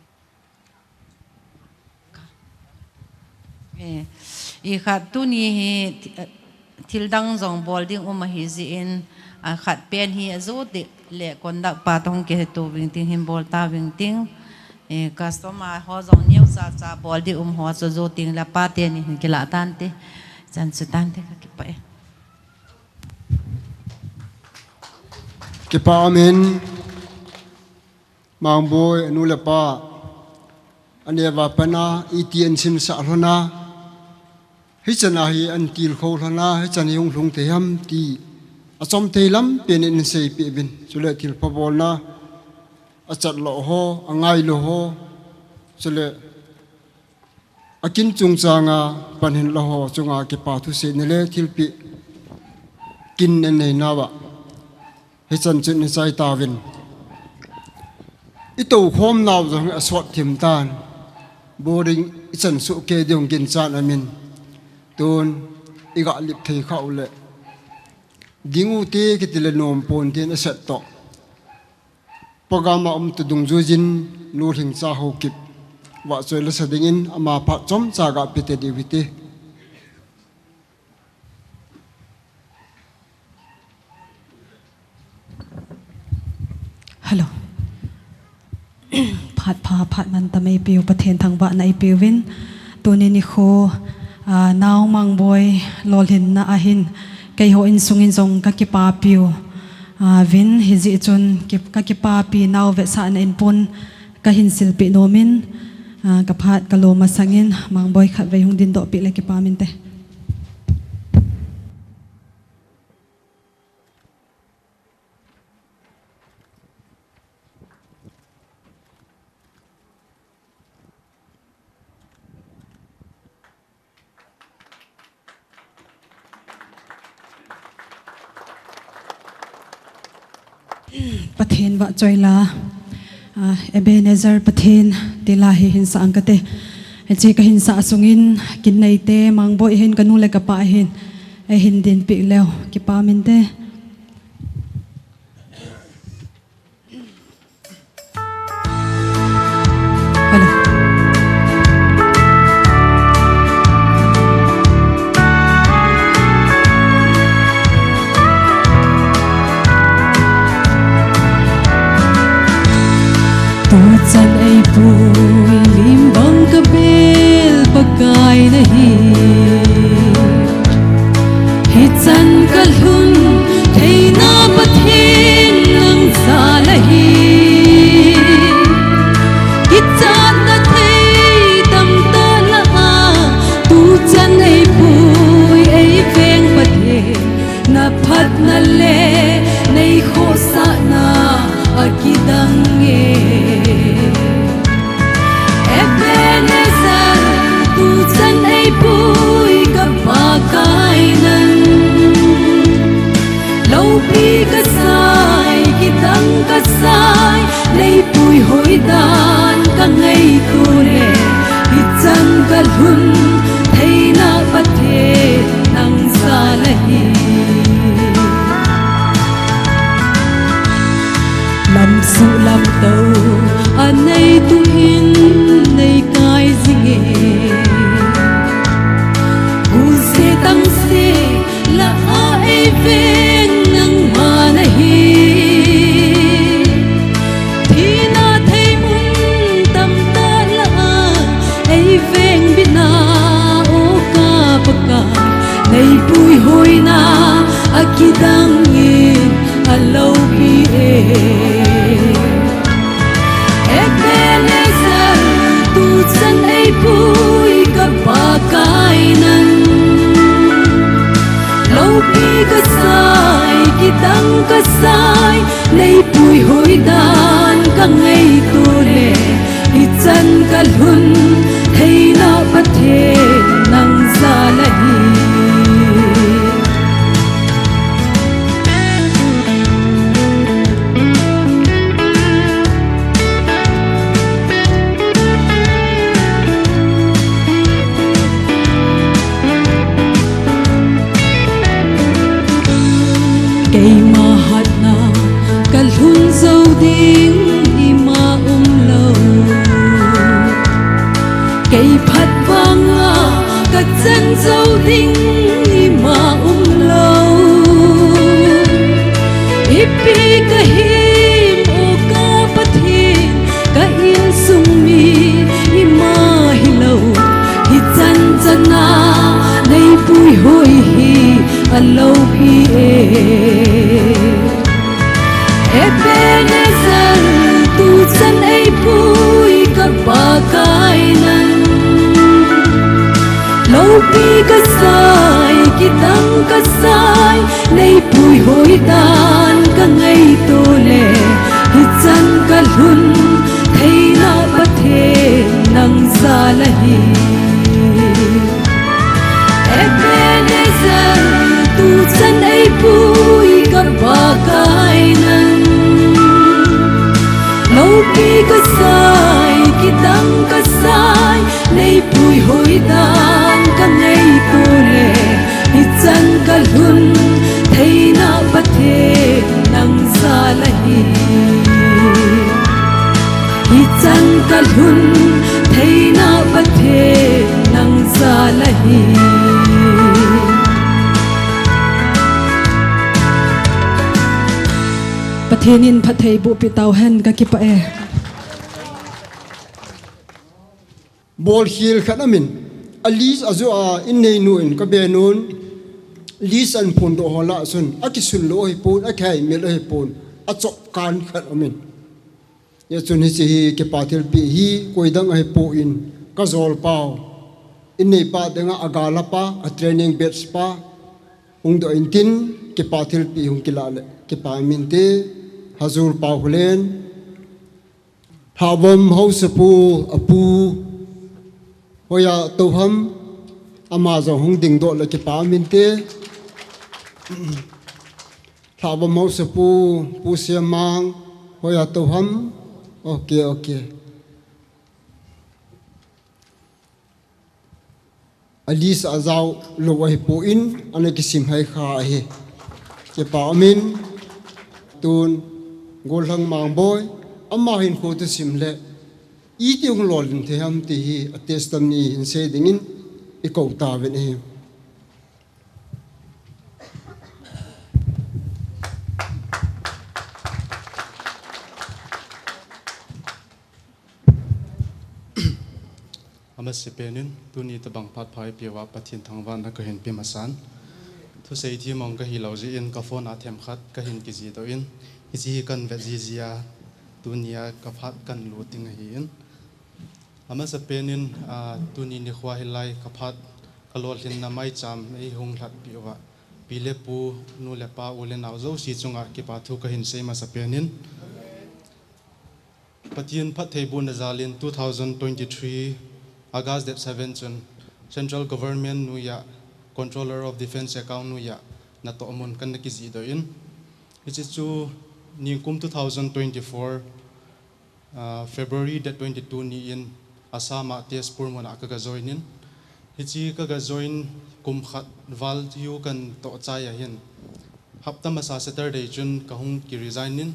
อีขัดตุนีทิลดังจงบอลดิ้งมาฮิซีอินขัดเป็นฮีจูติเละคนดักปาตงเกตตัววิ่งติ้งหิมบอลตาวิ่งติ้งกัสตมาฮอจงเนียวซาบอลดิ้งหัวจูติ้งละปาเตียนี่กิลาตันเตจันสุตันเตก็กิไปกิปามินมังบอยนุลปาอันเดียว่าปนาอีเตียนสินสารนาฮิจนาฮีอันตีลโคลนาฮิจนายุงลงเทียมตีอาจอมเทลัมเป็นอินเซย์ปีบินสุเลติลพบอลนาอาจัดโลโฮอังไงโลโฮสุเลอากินจุงจางาปันเห็นโลโฮจุงอาเก็บปาทุเสนเลทิลปีกินในนาวะฮิจันจุนใจตาวินอิตูโคมนาวจงอสวดทิมตานบูริงอิจันสุเกดิงกินจานอามินตูนอีกลิบเทเข้าเลยดิ้งอุตีกิติเลนอมปนเทียนเสตโตปกามาตุดุงจูจินนูริงซาโฮกิบว่าสวยละสดิงินอามาพัดจอมจากาปิเตดิวิตีฮัลโหลผัดมันทำไมเปียวประเทศทางบ้านในเปียววินตัวนี้นิโคนาวมังบอยลอลินนาหินไกโฮอินซุงอินจงกักิปาปิววินฮิจิจุนกักิปาปีนาวเวสานอินปุนกะหินศิลปิโนมินกับพัดกะโลมาสังอินมังบอยขัดไว้หงดินดอกปีเลกิปามินเตประเทศวะจอยลาเอเบเนเซอร์ประเทศติลาหินสังกเตเจกหินสะสุงินกินในเตมังบอยหินกันนู่นเลยกับป้าหินหินดินปีแล้วกิปามินเตจันไอปุยลิมบังกะเบลปะกายนะฮิจันกะลุนเทนาปะเทนนังซาละฮีฮิจันนะเทตัมตะละอาตูจันไอปุยไอเฟงปะเทน lấy bùi hối đàn cả ngày tu lệ hít chân cả hun thấy na bắt thế nang xa lahi làm sự làm tàu anh ấy tu hin này cái gì u se tăng se là ai về nang mà nahi thì na thấy muốn tâm ta là ai về bina o ka baka này bùi hôi na akidang in alo bi Ebenezer tu chân ai bùi ka bagainan lâu bi ka sai kitang ka sai nei bùi hôi đàn ka ngày tu le hi chân ka hun thấy na bắt thế nang za lahi cây mà hạt na cả hun dâu đinh đi mà lâu cây phát vang à cả chân dâu đinh đi mà lâu ipi ka him o ka pathin ka in sung mi ima hilau hi chan chana nei pui hoi hi alo hi Ebenezer tu chân ai bùi ka bagainan lâu bi ka sai kitang ka sai nei bùi hoi đàn ka ngày tu le hi chan ka hun thấy na bắt thế nang za lahi Ebenezer tu chân ai bùi ka bagainan lâu bi ka sai kitang ka sai nei bùi hoi đàn ka ngày tu le hi chan ka hun thấy na bắt thế nang za lahi hi chan ka hun thấy na bắt thế nang za lahi Pathenin pathei bu pitau hen ka kipa e bol hil khanamin alis azua in nei nu in ka benun lis an phun do hola sun akisul lo hi pun akai mel hi pun achok kan khanamin ya chun hi chi ke pathil pi hi koidang hi po in ka zol pau in nei pa denga agala pa a training batch pa ung do in tin ke pathil pi hung kilale ke pa min te hazur pau hulen havom hausapu apu hoya toham amazo hung ding do le ke pa min te havom hausapu pu siamang hoya toham okay alis azau lo wa po in ane kisim hai kha he ke pa min tun gol hang mang boy amma hin ko te sim le i ti ung lol in the ham ti hi atestam ni in se dingin i ko ta ven he ama sipenin tuni tabang phat phai piwa pathin thangwan na ka hin pi masan thu sei thi mong ka hi loji in ka phone a them khat ka hin ki ji to in hi kan ve ji zia tunia ka phat kan lu ting hi in ama sipenin tuni ni khwa hi lai ka phat ka lol hin na mai cham ei hung hlat piwa pile pu nu le pa ule naw zo si chunga ki pa thu ka hin sei ma sipenin pathin phat thei bun zalin 2023 August 7 June Central Government nuya Controller of Defense Account nuya na to amon kan ki zi do in which is to ningkum 2024 February date 22 ni in Asama Tezpur mona ka joinin hichi ka join kum khat val yu kan to chaya hin hapta masa Saturday jun kahung ki resignin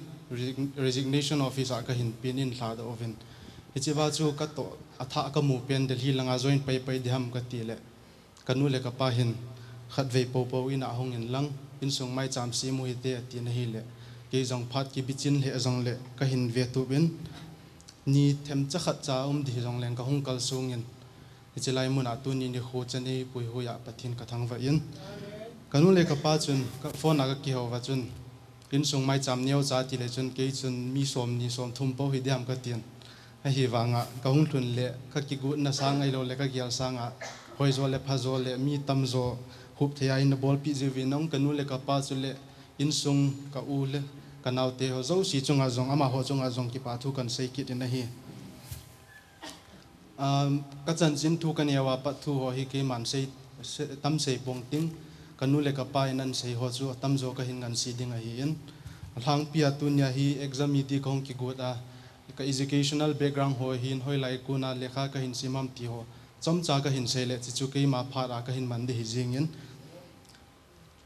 resignation office ka hin pinin thla da oven hichi ba chu ka to atha ka mu pen Delhi langa join pai pai diham ka ti le kanu le ka pa hin khat ve po po in ahong in lang in sung mai cham si mu hi te ati na hi le ke jong phat ki bichin le jong le ka hin ve tu ben ni them cha khat cha di jong leng ka hung kal sung in chilai mun atu ni ni kho chani pui hu ya pathin ka thang va in kanu le ka pa chun ka phone aga ki ho wa chun in sung mai cham neu cha ti le chun ke chun mi som ni som thum po hi diam ka tin a hi wanga ka hung thun le ka ki gu na sang ai lo le ka gyal sanga hoi zo le pha zo le mi tam zo hup thaya in bol pi je vi nong kanu le ka pa chu le in sung ka u le kanau te ho zo si chunga zong ama ho chunga zong ki pa thu kan sei ki tin na hi ka chan chin thu kan yawa pa thu ho hi ke man sei tam sei pong ting kanu le ka pa in sei ho chu tam zo ka hin ngan si ding a hi in hlang pia tu nya hi exam mi ti kong ki gut a ka educational background ho hin hoi lai ku na lekha ka hin simam ti ho chom cha ka hin sei le chi chu ke ma pha ra ka hin man de hi jing in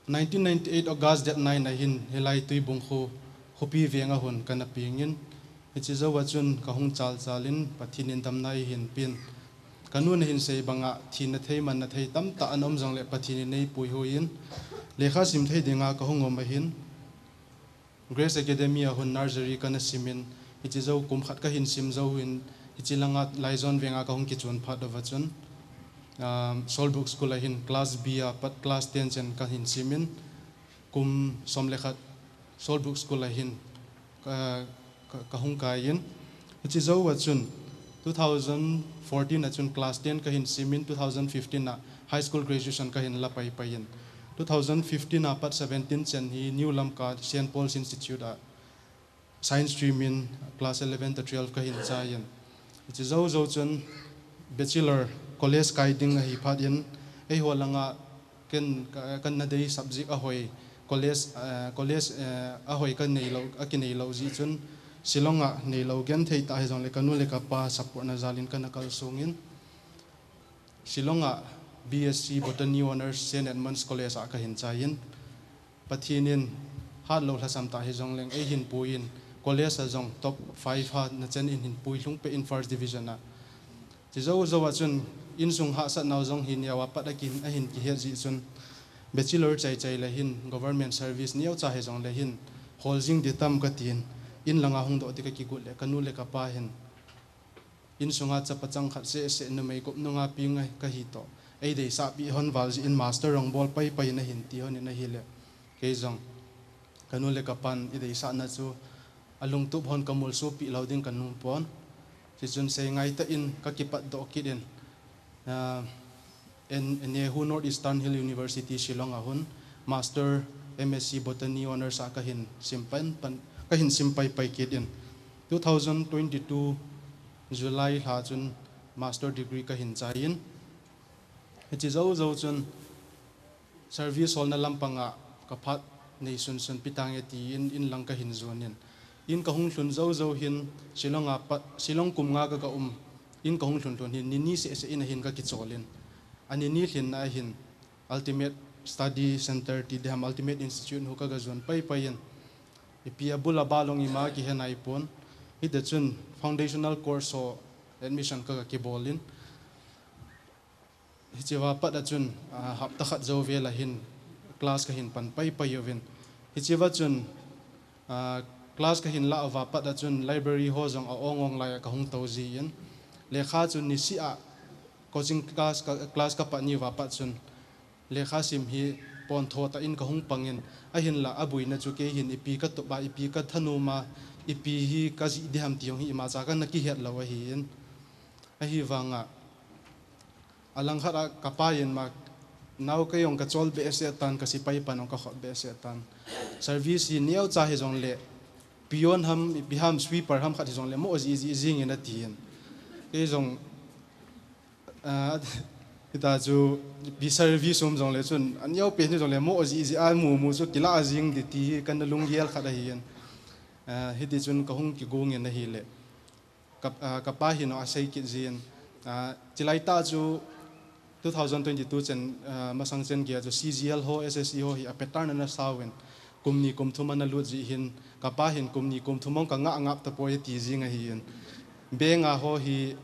1998 August that 9 a hin helai tui bung kho khopi venga hun kana pingin hichi zo wachun ka hung chal chalin pathinin tamnai hin pin kanun hin sei banga thina thei man na thei tam ta anom jong le pathini nei pui hoin lekha sim thei dinga ka hungom ma hin Grace Academy a hun nursery kana simin hichi zo kum khat ka hin sim zo hin hichi langa laizon venga ka hung ki chun phat wachun Solbrook School a hin class B a pat class 10 chen ka hin simin kum som lekhat Solbrook School a hin ka hung kain hichi zo wachun 2014 achun class 10 ka hin simin 2015 na high school graduation ka hin la pai pain 2015 na pat 17 chen hi New Lamka St Paul's Institute a science stream in class 11 to 12 ka hin chain hichi zo zo chun bachelor college guiding hi phatin ei holanga ken kan na dei subject a hoi college a hoi kan nei lo a ki nei lo ji chun Silonga nei lo gen thei ta hejong le kanu le ka pa support na zalin kan kal sungin Silonga BSc Botany Honors St Edmunds College a ka hin chain pathinin hat lo hlasam ta hejong leng ei hin puin college a jong top 5 ha na chen in hin pui hlung pe in first division na chi zo zo wa chun in sung ha sa naw jong hin yawa patakin a hin ki he ji chun bachelor chai chai la hin government service niau cha he jong le hin holding ditam ka tin in langa hung do ti ka ki gu le kanu le ka pa hin in sunga cha pachang khat se se nu mei kop nu nga pi ngai ka hi to ei dei sa pi hon wal in master rong bol pai pai na hin ti hon na hi le ke jong kanu le ka pan i dei sa na chu alung tu hon kamul su pi loading kanu pon chi chun se ngai ta in ka ki pat do ki den en hu North Eastern Hill University Shillong a hun master MSc Botany Honors a ka hin simpan pan ka hin simpai pai kit in 2022 July ha chun master degree ka hin chain hichi zo zo chun service hol na lampanga ka phat nei sun sun pitang eti in lang ka hin zonin in ka hung hlun zo zo hin Shillonga pat Shillong kum nga ka in ka hung hlun hin ni se se in hin ka ki cholin ani ni hin na hin ultimate study center ti deham ultimate institute hu ka ga zon pai pai in ipia bula balong ima ki henai pon ida chun foundational course so admission ka ki bolin hichewa pada chun hapta khat zo vela hin class ka hin pan pai pai yoven hichewa chun class ka hin la awa pada chun library ho jong a ongong la ka hung to ji yen lekha chun ni si a coaching class ka pa ni wa pa chun lekha sim hi pon thota in ka hung pangin a hin la abui na chu ke hin ipi ka to ba ipi ka thanuma ipi hi ka ji diham tiong hi ma cha ka na ki het lawa hi in a hi wanga alang hara kapayen ma naw ka yong ka chol be se tan ka sipai panong ka khot be se tan service hi niaw cha he jong le pion ham biham sweeper ham khat jong le mo ji jing in a tien ke jong ita chu bi service som jong le chun an yaw pe ni jong le mo ji a mu chu kila jing di ti kan lung yel khat a hian hi ti chun ka hung ki gong in a hi le kapa hino asai ki zin chilai ta chu 2022 chen masang chen kia chu CGL ho SSC ho hi a pattern na sawen kumni kumthuma na lu ji hin kapa hin kumni kumthumong ka nga ngap ta poi ti jinga hi hin benga ho hi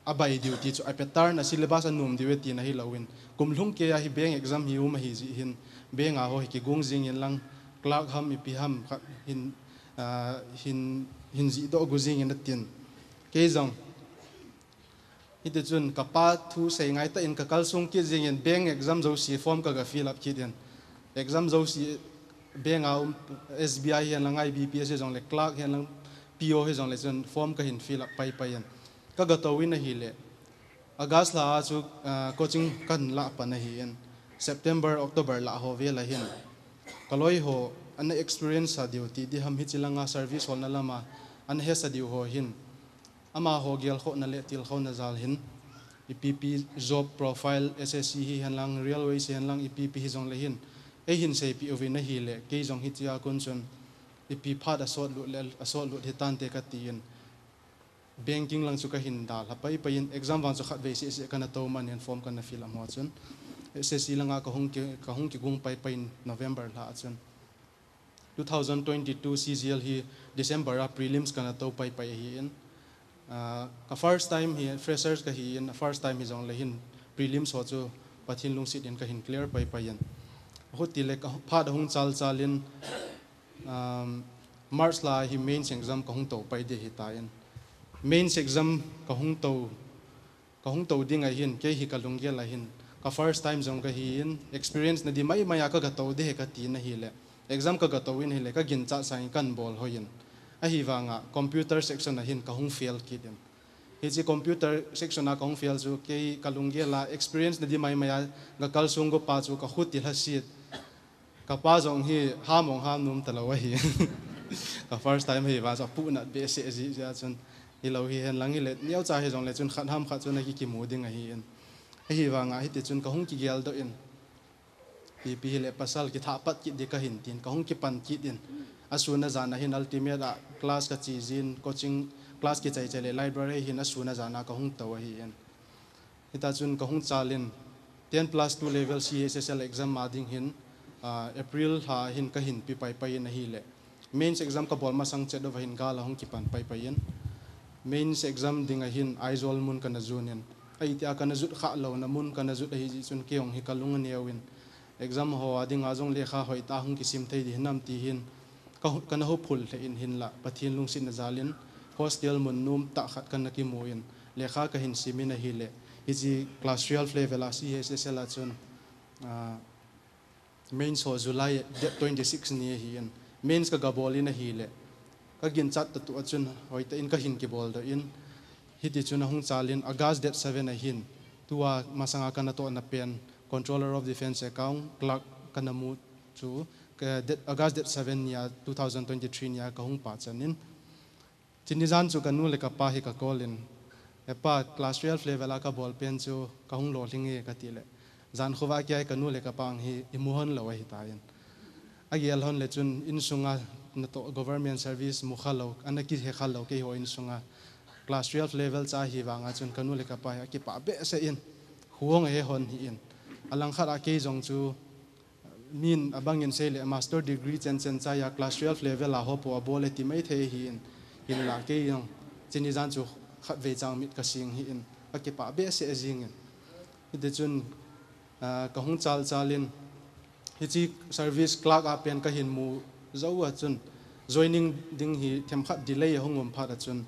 abai duty chu a pattern na syllabus anum diwe ti na hi lawin kumlhung ke hi beng exam hi um hi ji hin benga ho hi ki gung jing in lang clerk ham ipi ham hin hin ji do gu jing in tin ke jong ite chun kapa thu sei ngai ta in ka kalsung ki jing in beng exam zo si form ka ga fill up ki den exam zo si benga SBI hian lang IBPS jong le clerk hian lang PO he jong le chun form ka hin fill up pai yan ka ga to win hi le August la chu coaching kan la pa na hi en September October la ho ve la hin kaloi ho an experience sa duty di ham hi chilanga service hol na lama an he sa diu ho hin ama ho gel kho na le til kho na zal hin EPP job profile SSC hi han lang railway hi han lang EPP hi jong le hin e hin sei POV na hi le ke jong hi chia kun chun EP phat asot lu hi tan te ka tin banking lang chu ka hin dal hapai pain exam wang chu khat ve si kana to man en form kana fill am ho chun SSC langa ka hung ki gung pai pain November la chun 2022 CGL hi December a prelims kana to pai hi in ka first time hi freshers ka hi in first time hi jong le hin prelims ho chu pathin lung sit in ka hin clear pai yan hoti le ka phat hung chalin March la hi mains exam ka hung to pai de hi ta yan mains exam ka hung to ding a hin ke hi ka lungia la hin ka first time jong ka hi in experience na di mai maya ka to de ka ti na hi le exam ka to win hi le ka gin cha sai kan bol ho yin a hi wanga computer section na hin ka hung fail ki dem hi chi computer section na ka hung fail chu ke ka lungia la experience na di mai maya ga kal sung go pa chu ka huti la sit ka pa jong hi ham num talawa hi ka first time hi wa cha pu na be se ji ja chun hi lo hi hen lang hi le niau cha hi jong le chun khan ham kha chun ki mu ding a hi en hi wanga hi te chun ka hung ki gel do in pi le pasal ki tha pat ki de ka hin tin ka hung ki pan ki din asuna jana hin ultimate class ka chi jin coaching class ki chai chale library hin asuna jana ka hung to hi en ita chun ka hung chalin 10+2 level CSSL exam ma ding hin April ha hin ka hin pi pai na hi le mains exam ka bol ma sang che do hin ga la hung ki pan pai yen mains exam ding a hin aizol mun kana zunen ai tia kana zut kha lo na mun kana zut hi ji chun keong hi kalung ne win exam ho ading azong lekha hoi ta hung ki sim thei di nam ti hin ka kana ho phul the in hin la pathin lung sin na zalin hostel mun num ta khat kana ki moin lekha ka hin simin a hi le hi ji class 12 level a CSSL a chun mains ho July 26 ni hi en mains ka gabolin a hi le ka gin chat tu achun hoi ta in ka hin ki bol do in hiti chuna hung chalin August date 7 a hin tua masanga kana to na pen controller of defense account clerk kana mu chu ka August date 7 ya 2023 ya ka hung pa chanin chinizan chu kanu le ka pa hi ka kolin epa class 12 level ka ball pen chu ka hung lo linge ka tile zan khuwa kya kanu le ka pang hi imuhon lo hi ta yan agial hon le chun in sunga na to government service mukhalo anaki he khalo ke ho in sunga class 12 level cha hi wanga chun kanu le ka pa ki pa be se in huong he hon hi in alang khara ke jong chu min abangin se le master degree chen cha ya class 12 level a ho po abole ti mai the hi in la ke yong chini jan chu khat ve chang mit ka sing hi in aki pa be se jing in ide chun ka hung chalin hichi service clerk a pen ka hin mu zowa chun joining ding hi them khat delay hongom pha da chun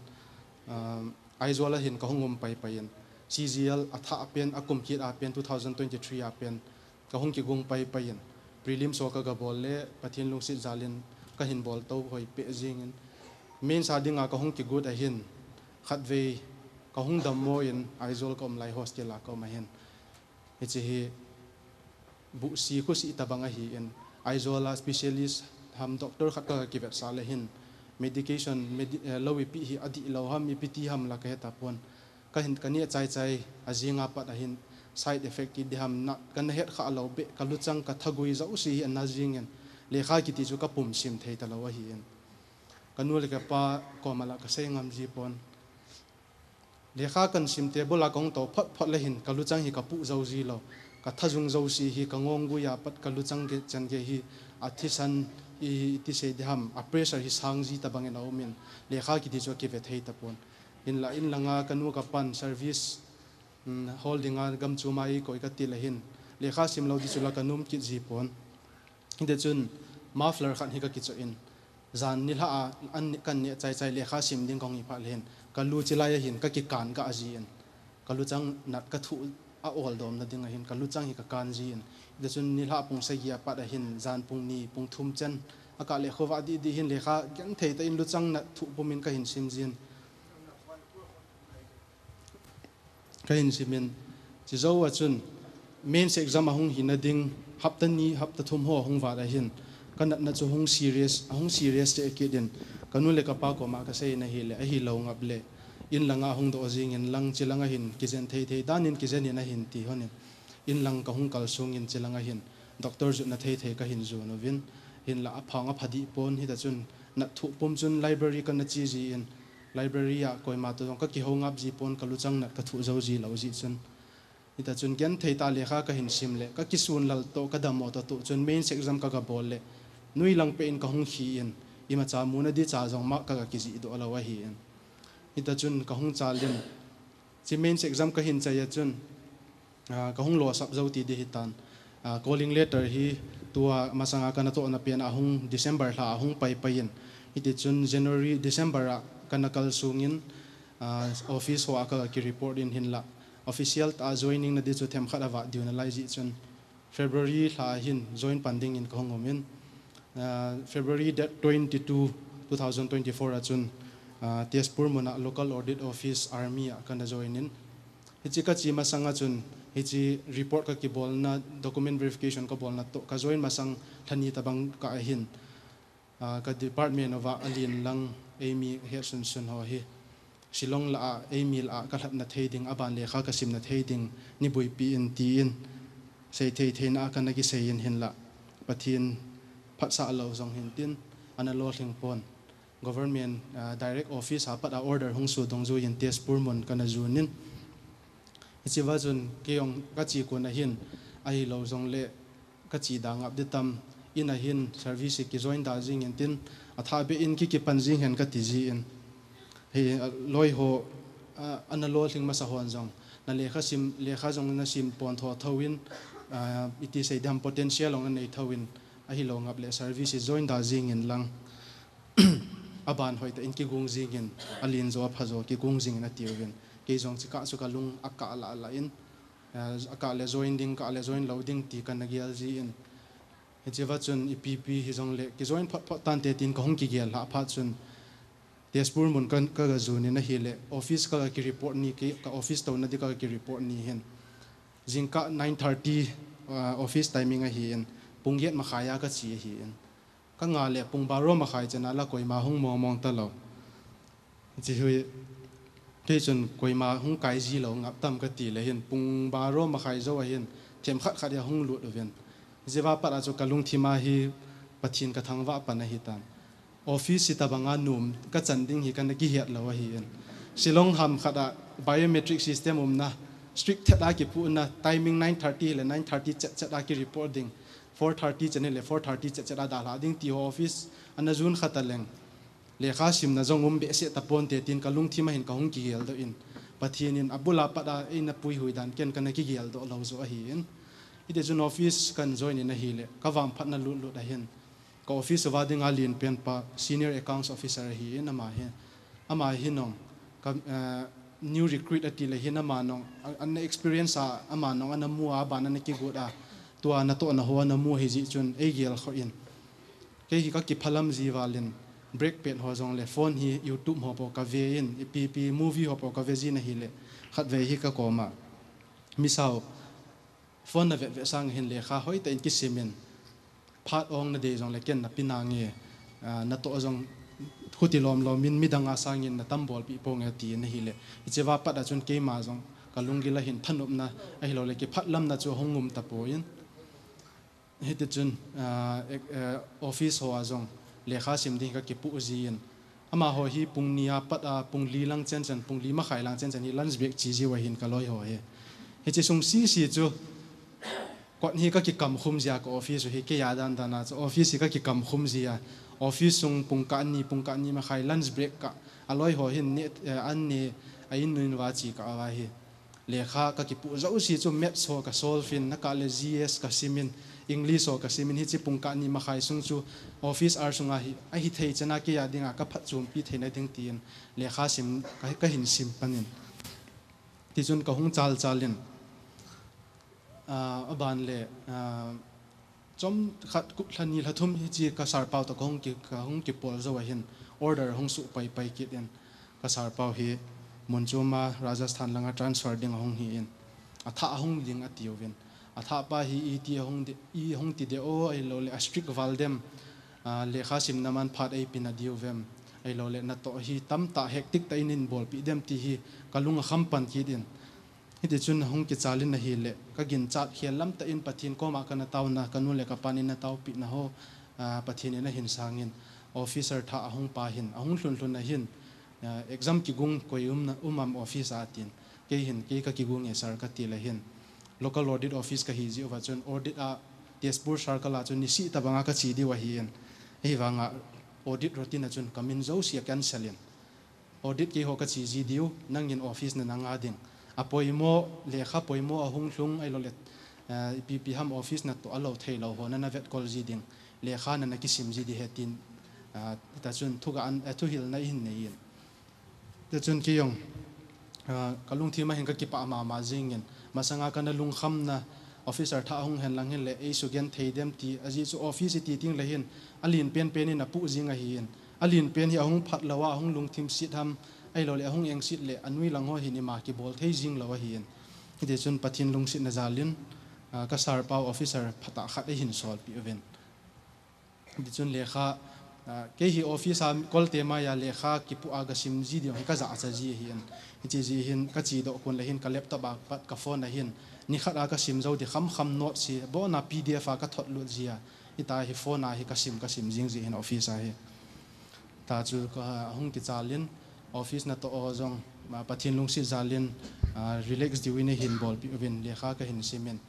aizola hin ka hongom pai yen CGL atha pen akum khit a pen 2023 a pen ka hong ki gung pai yen prelim so ka ga bol le pathin lung si jalin ka hin bol to hoi pe jing in main sa dinga ka hong ki good a hin khat ve ka hong dam mo in aizol kom lai hostel a ko ma hen hichi hi bu si ko si tabanga hi en aizola specialist ham doctor khat ka ki vet sa le hin medication lowi pi hi adi lo ham mi piti ham la ka ta pon ka hin kania chai azinga pat a hin side effect ki diham na kan het kha lo be ka luchang ka thagui za usi an na jingen le kha ki ti chu ka pum sim thei ta lo hi en kanu le ka pa ko mala ka sei ngam ji pon lekha kan sim te bola kong to phot phot le hin kaluchang hi kapu zo ji lo ka thajung zo si hi kangong gu ya pat kaluchang ge chan ge hi athisan i ti se dham a pressure hi sang ji ta bangin aumin lekha ki ti jo ke ve thei ta pon in langa kanu ka pan service holding a gam chu mai koi ka ti la hin lekha sim lo di chula kanum ki ji pon inde chun muffler khan hi ka ki cho in zan ni la an kan ne chai chai lekha sim ding kong hi pha len kalu chilai hin ka ki kan ka aji in kalu chang nat ka thu a ol dom na ding a hin kalu chang hi ka kan ji in inde chun ni la pung sa ya pa da hin zan pung ni pung thum chen aka le khowa di di hin lekha gen thei ta in lu chang na thu pumin ka hin sim jin ka hin simin chi zo wa chun mains exam a hung hin a ding hapta ni hapta thum ho hung wa da hin kan na chu hung serious te ke den kanu le ka pa ko ma ka sei na hi le a hi lo ngap le in langa hung do jing in lang chilanga hin kizen thei thei danin kizen in a hin ti honin in lang ka hung kal sung in chilanga hin doctor ju na thei thei ka hin zu no vin hin la aphanga phadi pon hi da chun na thu pum chun library kan na chi ji in library ya koi ma to ka ki ho ngap ji pon kalu chang na ka thu zo ji lo ji chun ita chun gen thei ta lekha ka hin sim le ka kisun lal to ka damo to tu chun main exam ka ga bol le nui lang pe in ka hung hi in ima cha mu na di cha jong ma ka ki ji do ala wa hi in ita chun ka hung cha len chi main exam ka hin cha ya chun ka hung lo sap zo ti di hitan calling letter hi tua masanga kana to na pen a hung December la hung pai pai in iti chun January December a kana kal sungin office ho aka ki report in hin la official ta joining na di chu them khada wa diuna lai ji chun February la hin join panding in kongomin February 22 2024 a chun Tezpur mona local audit office army kana join in hichi ka chi masanga chun hichi report ka ki bol na document verification ka bol na to ka join masang thani tabang ka hin ka department of alin lang amy herson sun ho hi Shillong la amy la ka hlat na thading aban le kha ka sim na thading ni bui pi in ti in sei thei thei na ka na ki sei in hin la pathin phat sa lo zong hin tin ana lo thing pon government direct office ha pat a order hong su dong zo yin Tezpur mon kana zunin ichiwa jun keong ka chi ko na hin ai lo zong le ka chi dang up de tam in a hin service ki join da jing in tin atha be in ki panjing hen ka ti ji in he loi ho ana lo thing ma sa hon jong na lekha jong na sim pon tho thawin iti sei dam potential ong nei thawin a hi lo ngap le service join da jing in lang aban hoita in ki gung jing in alin zo phazo ki gung jing na tiwin ke jong chika chuka lung aka la in aka le join ding ka le join loading ti kan gial ji in he chewa chun ipp hi jong le ki join phat tan te tin ka hong ki gial la pha chun Tezpur mun kan ka zuni na hile office ka ki report ni ki ka office to na di ka ki report ni hen jingka 9:30 office timing a hi in pungyet ma khaya ka chi hi in ka nga le pung baro ma khai chana la koi ma hung mong ta lo ji hui te chun koi ma hung kai ji lo ngap tam ka ti le hin pung baro ma khai zo a hin them khat khat ya hung lu do ven jiwa pa ra chu kalung thima hi pathin ka thangwa pa na hi tan office sita banga num ka chanding hi kan ki hiat lawa hi en Shillong ham khada biometric system umna strict thada ki pu na timing 9:30 le 9:30 chada ki reporting 4:30 chane le 4:30 chada da la ding ti office ana jun khataleng le kha sim na jong be se tapon te tin kalung thima hin ka hung ki gel do in pathin in abula pada in pui hui dan ken kan ki gel do lo zo hi en ite jun office kan join in a hi le ka wam phat na lu da hin ka office of ading alien pen pa senior accounts officer hi in ama hi nong ka new recruit ati le hin ama nong an experience ama nong an mua ba na ki goda to na to na ho na mu hi ji chun e gel kho in ke hi ka ki phalam ji walin break pen ho jong le phone hi youtube ho po ka ve in pp movie ho po ka ve ji na hi le khat ve hi ka ko ma misao phone na ve sang hin le kha hoi ta in ki semen phat ong na de jong le ken na pinange na to jong khuti lom min midanga sangin na tambol pi pong ati na hile ichewa pat a chun ke ma jong kalungi la hin thanup na a hilo le ki phatlam na chu hongum ta poin hete chun office ho a jong lekha sim ding ka ki pu ji in ama ho hi pung nia pat a pung li lang chen chen pung li ma khai lang chen chen hi lunch break chi ji wa hin ka loi ho he he chi sung si si chu kon hi ka ki kam khum zia ko office hi ke ya dan dana chu office hi ka ki kam khum zia office sung pung ka ni ma khai lunch break ka aloi ho hin ne an ni ain nuin wa chi ka wa hi lekha ka ki pu zo si chu maths ho ka solve in na ka le gs ka simin English ho ka simin hi chi pung ka ni ma khai sung chu office ar sunga hi a hi thei chana ki ya dinga ka phat chum pi theina ding tin lekha sim ka hin sim panin ti chun ka hung chal chalin aban le chom khat ku thlani lathum hi chi ka sar pau to kong ki ka hung ki pol zo hin order hung su pai pai ki den ka sar pau hi monchuma Rajasthan langa transfer ding hung hi in atha hung ding atiovin atha pa hi ti hung ti de o ai lo le strict valdem le kha sim naman phat ai pin adiovem ai lo le na to hi tam ta hectic ta inin bol pi dem ti hi kalunga khampan ki din hiti chun hung ki chalin na hi le ka gin chat khial lam ta in pathin ko ma kana taw na kanu le ka panin na taw pi na ho pathin na hin sangin officer tha hung pa hin ahung hlun na hin exam ki gung koyum na umam office atin ke hin ke ka ki gung e sar ka ti la hin local audit office ka hi ji over chun audit a Tezpur circle a chun ni si ta banga ka chi di wa hi en ei wanga audit routine a chun kamin zo sia cancel in audit ki ho ka chi ji diu nangin office na nanga ding apoimo lekha poimo ahung hlung ai lo let pp ham office na to alo thei lo ho na vet call ji ding lekha na ki sim ji di hetin ta chun thuga an thu hil na hin nei in ta chun ki yong kalung thima hin ka ki pa ma jingin masanga kana lung kham na officer tha hung hen lang hen le ei sugen thei dem ti aji chu office ti ting le hin alin pen in apu jinga hi in alin pen hi ahung phat lawa ahung lung thim sit ham ai lo le ahung eng sit le anui lang ho hi ni ma ki bol thei jing lawa hi in ide chun pathin lung sit na zalin ka sar pau officer phata khat e hin sol pi event ide chun lekha ke hi office am kol tema ya lekha ki pu aga sim ji di ka za cha ji hi in chi ji hin ka chi do kun le hin ka laptop a pat ka phone a hin ni khat aga sim zo di kham note si bo na pdf a ka thot lu ji a ita hi phone a hi ka sim jing ji hin office a hi ta chu ka hung ki chalin office na to o jong pathin lung si zalin relax di win hin bol pi win lekha ka hin simen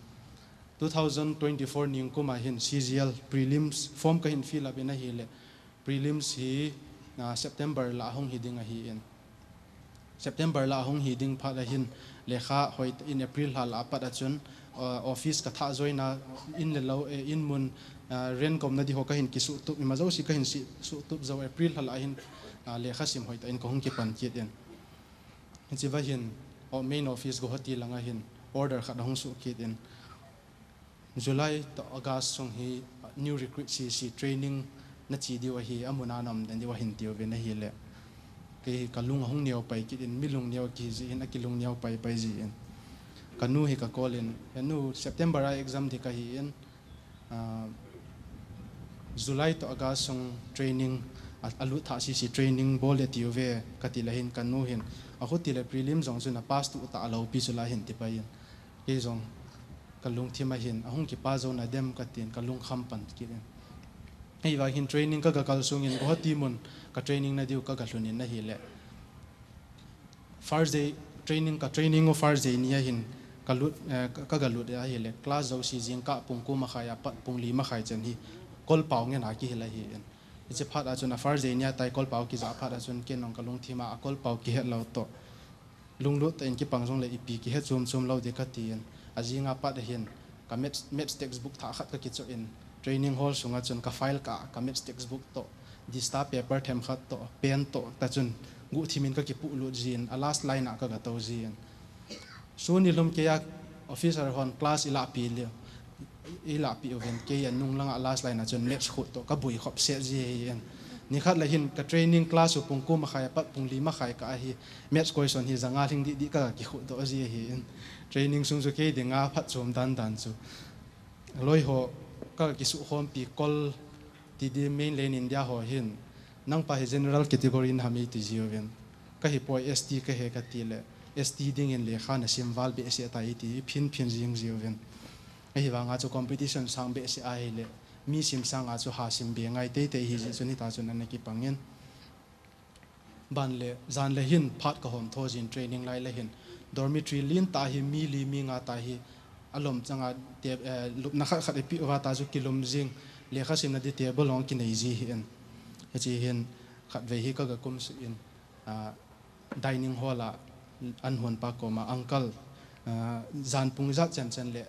2024 ning kuma hin CGL prelims form ka hin fill up in a hi le prelims hi September la hong hiding a hi in September la hong hiding pha la hin lekha hoi in April hal apat achun office ka tha joina in le lo in mun ren kom na di ho ka hin ki su tu ma zo si ka hin si su tu zo April hal a hin lekha sim hoi ta in ko hong ki pan ki den chi va hin o main office go hoti langa hin order khat hong su ki den July to August song hi new recruit si training na chi di wa hi amuna nam den di wa hin tiu ve na hi le ke kalung hong neo pai ki in milung neo ki ji in akilung neo pai ji in kanu hi ka kolin enu September a exam di ka hi in July to August song training alu tha si training bol tiu ve ka ti la hin kanu hin a ho ti le prelim jong su na pass tu ta lo pi su la hin ti pa in ke jong kalung thima hin ahung ki pa zo na dem ka tin kalung kham pan ki den ei wa hin training ka kal sung in ho ti mun ka training na diu ka lunin na hi le first day training of first day ni hin kalut ka galut ya hi le class zo si jing ka pung ku ma khaya pat pung li ma khai chen hi kol pau nge na ki hi la hi en che phat a chuna first day nya tai kol pau ki za phat a chun ke nong kalung thima a kol pau ki he lo to lunglu ta in ki pangjong le ipi ki he chum lo de ka ti en ajinga pat hin ka maths textbook tha khat ka ki cho in training hall sunga chun ka file ka maths textbook to dista paper them khat to pen to ta chun gu thimin ka ki pu lu jin a last line a ka ga to jin suni lum ke ya officer hon class ila pi le ila pi event ke ya nung langa last line a chun maths khut to ka bui khop se ji en ni khat la hin ka training class upung ku ma khai pat pung li ma khai ka hi maths question hi zanga thing di ka ki khut to ji hi en training sung su ke dinga phat chom dan chu loi ho ka ki su hom pi kol ti di main lane india ho hin nang pa general category in hami ti jiwen ka hi poi st ka he ka ti le st ding in le khana simwal be se ta ti phin jing jiwen ai wanga chu competition sang be se ai le mi sim sang a chu ha sim be ngai te hi ji chuni ta chun an ki pangin ban le zan le hin phat ka hom tho jin training lai le hin dormitory lin ta hi mi li mi nga ta hi alom changa te lup na khat khat pi wa ta ju kilom jing le kha sim na di table long ki nei ji hin he chi hin khat ve hi ka ga kum su in dining hall a an hon pa ko ma uncle zan pung za chen chen le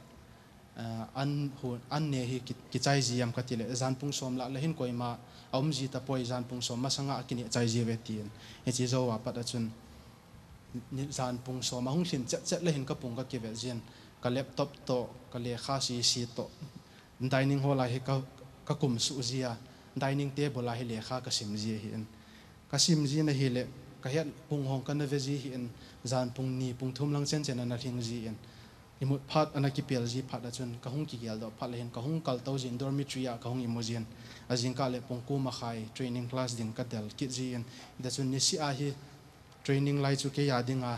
an ne hi ki chai ji am ka ti le zan pung som la le hin koi ma om ji ta poi zan pung som ma sanga ki ni chai ji ve tin he chi zo wa pa da chun ni zan pung som ma hung hlim chet chet le hin ka pung ka ki ve jin ka laptop to ka le kha si to dining hall a hi ka kum su zia dining table a hi le kha ka sim ji hi in ka sim ji na hi le ka hiat pung hong kan ve ji hi in zan pung ni pung thum lang chen chen na thing ji in imut phat anaki pel ji phat achun ka hung ki gel do phat len ka hung kal to jin dormitory a ka hung imojin ajin ka le pung ku ma khai training class din ka del ki ji in da chun ni si a hi training lai chu ke ya dinga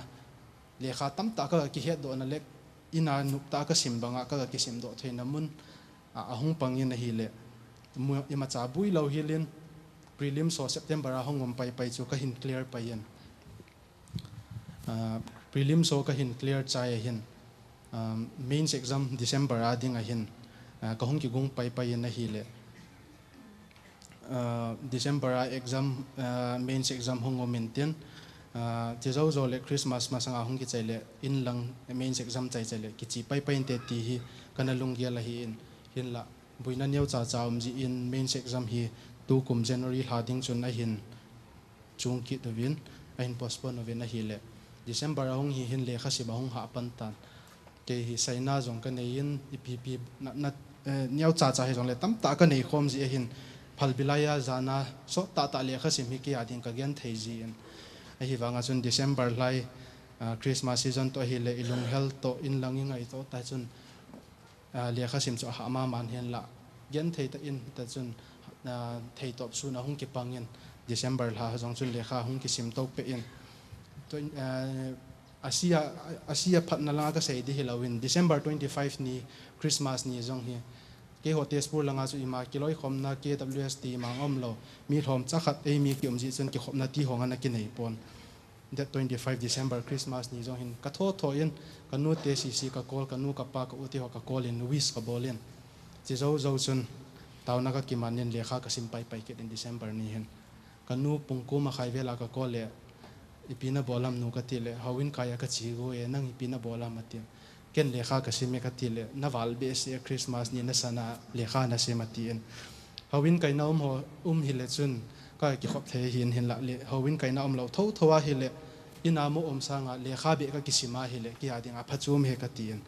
le kha tam ta ka ki het do na le ina nuk ta ka sim banga ka ki sim do theina mun a hung pangin na hi le mu ima cha bui lo hilin prelim so September a hongom pai chu ka hin clear pai yan prelim so ka hin clear chai hin mains exam December a ding a hin ka hong ki gung pai yan na hi le December a exam mains exam hongom maintain ti zo zo le Christmas ma sanga hong ki chai le in lang mains exam chai le ki chi pai te ti hi kana lung gel hi in hin la buina neu cha ji in mains exam hi 2 kum January hading chun a hin chung ki to win a hin postpone of na hi le December hong hi hin le kha si ba hong ha pan tan ke hi saina jong ka nei in ipp na neu cha hi jong le tam ta ka nei khom ji a hin phal bilaya zana so ta le kha sim hi ki ading ka gen thei ji in a hi wanga chun December lai Christmas season to hi le ilung health to in langing ai to ta chun le kha sim chu ha ma man hen la gen thei ta in ta chun thei top su na hung ki pangin December la jong chun le kha hung ki sim to pe in to asia phat na la ka sei di Halloween December 25 ni Christmas ni jong hi ke hotes pur langa chu ima kiloi khomna KWST mangom lo mi thom chakhat ei mi ki umji chen ki khomna ti honga na ki nei pon that 25 December Christmas ni jong hin ka tho in ka nu te si ka kol ka nu ka pa ka uti ho ka kol in wis ka bolin chi zo chun taw na ka ki manin le kha ka sim pai ke in December ni hin ka nu pungku ma khai vela ka kol le ipina bolam nu ka ti le hawin kaya ka chi go e nang ipina bolam ati ken le kha ka sim ka ti le nawal be se Christmas ni na sana le kha na se mati in hawin kai na ho hi le chun ka ki khop the hin la le hawin kai na lo thowa hi le ina mo sanga le kha be ka kisima hi le ki adinga phachum he ka ti in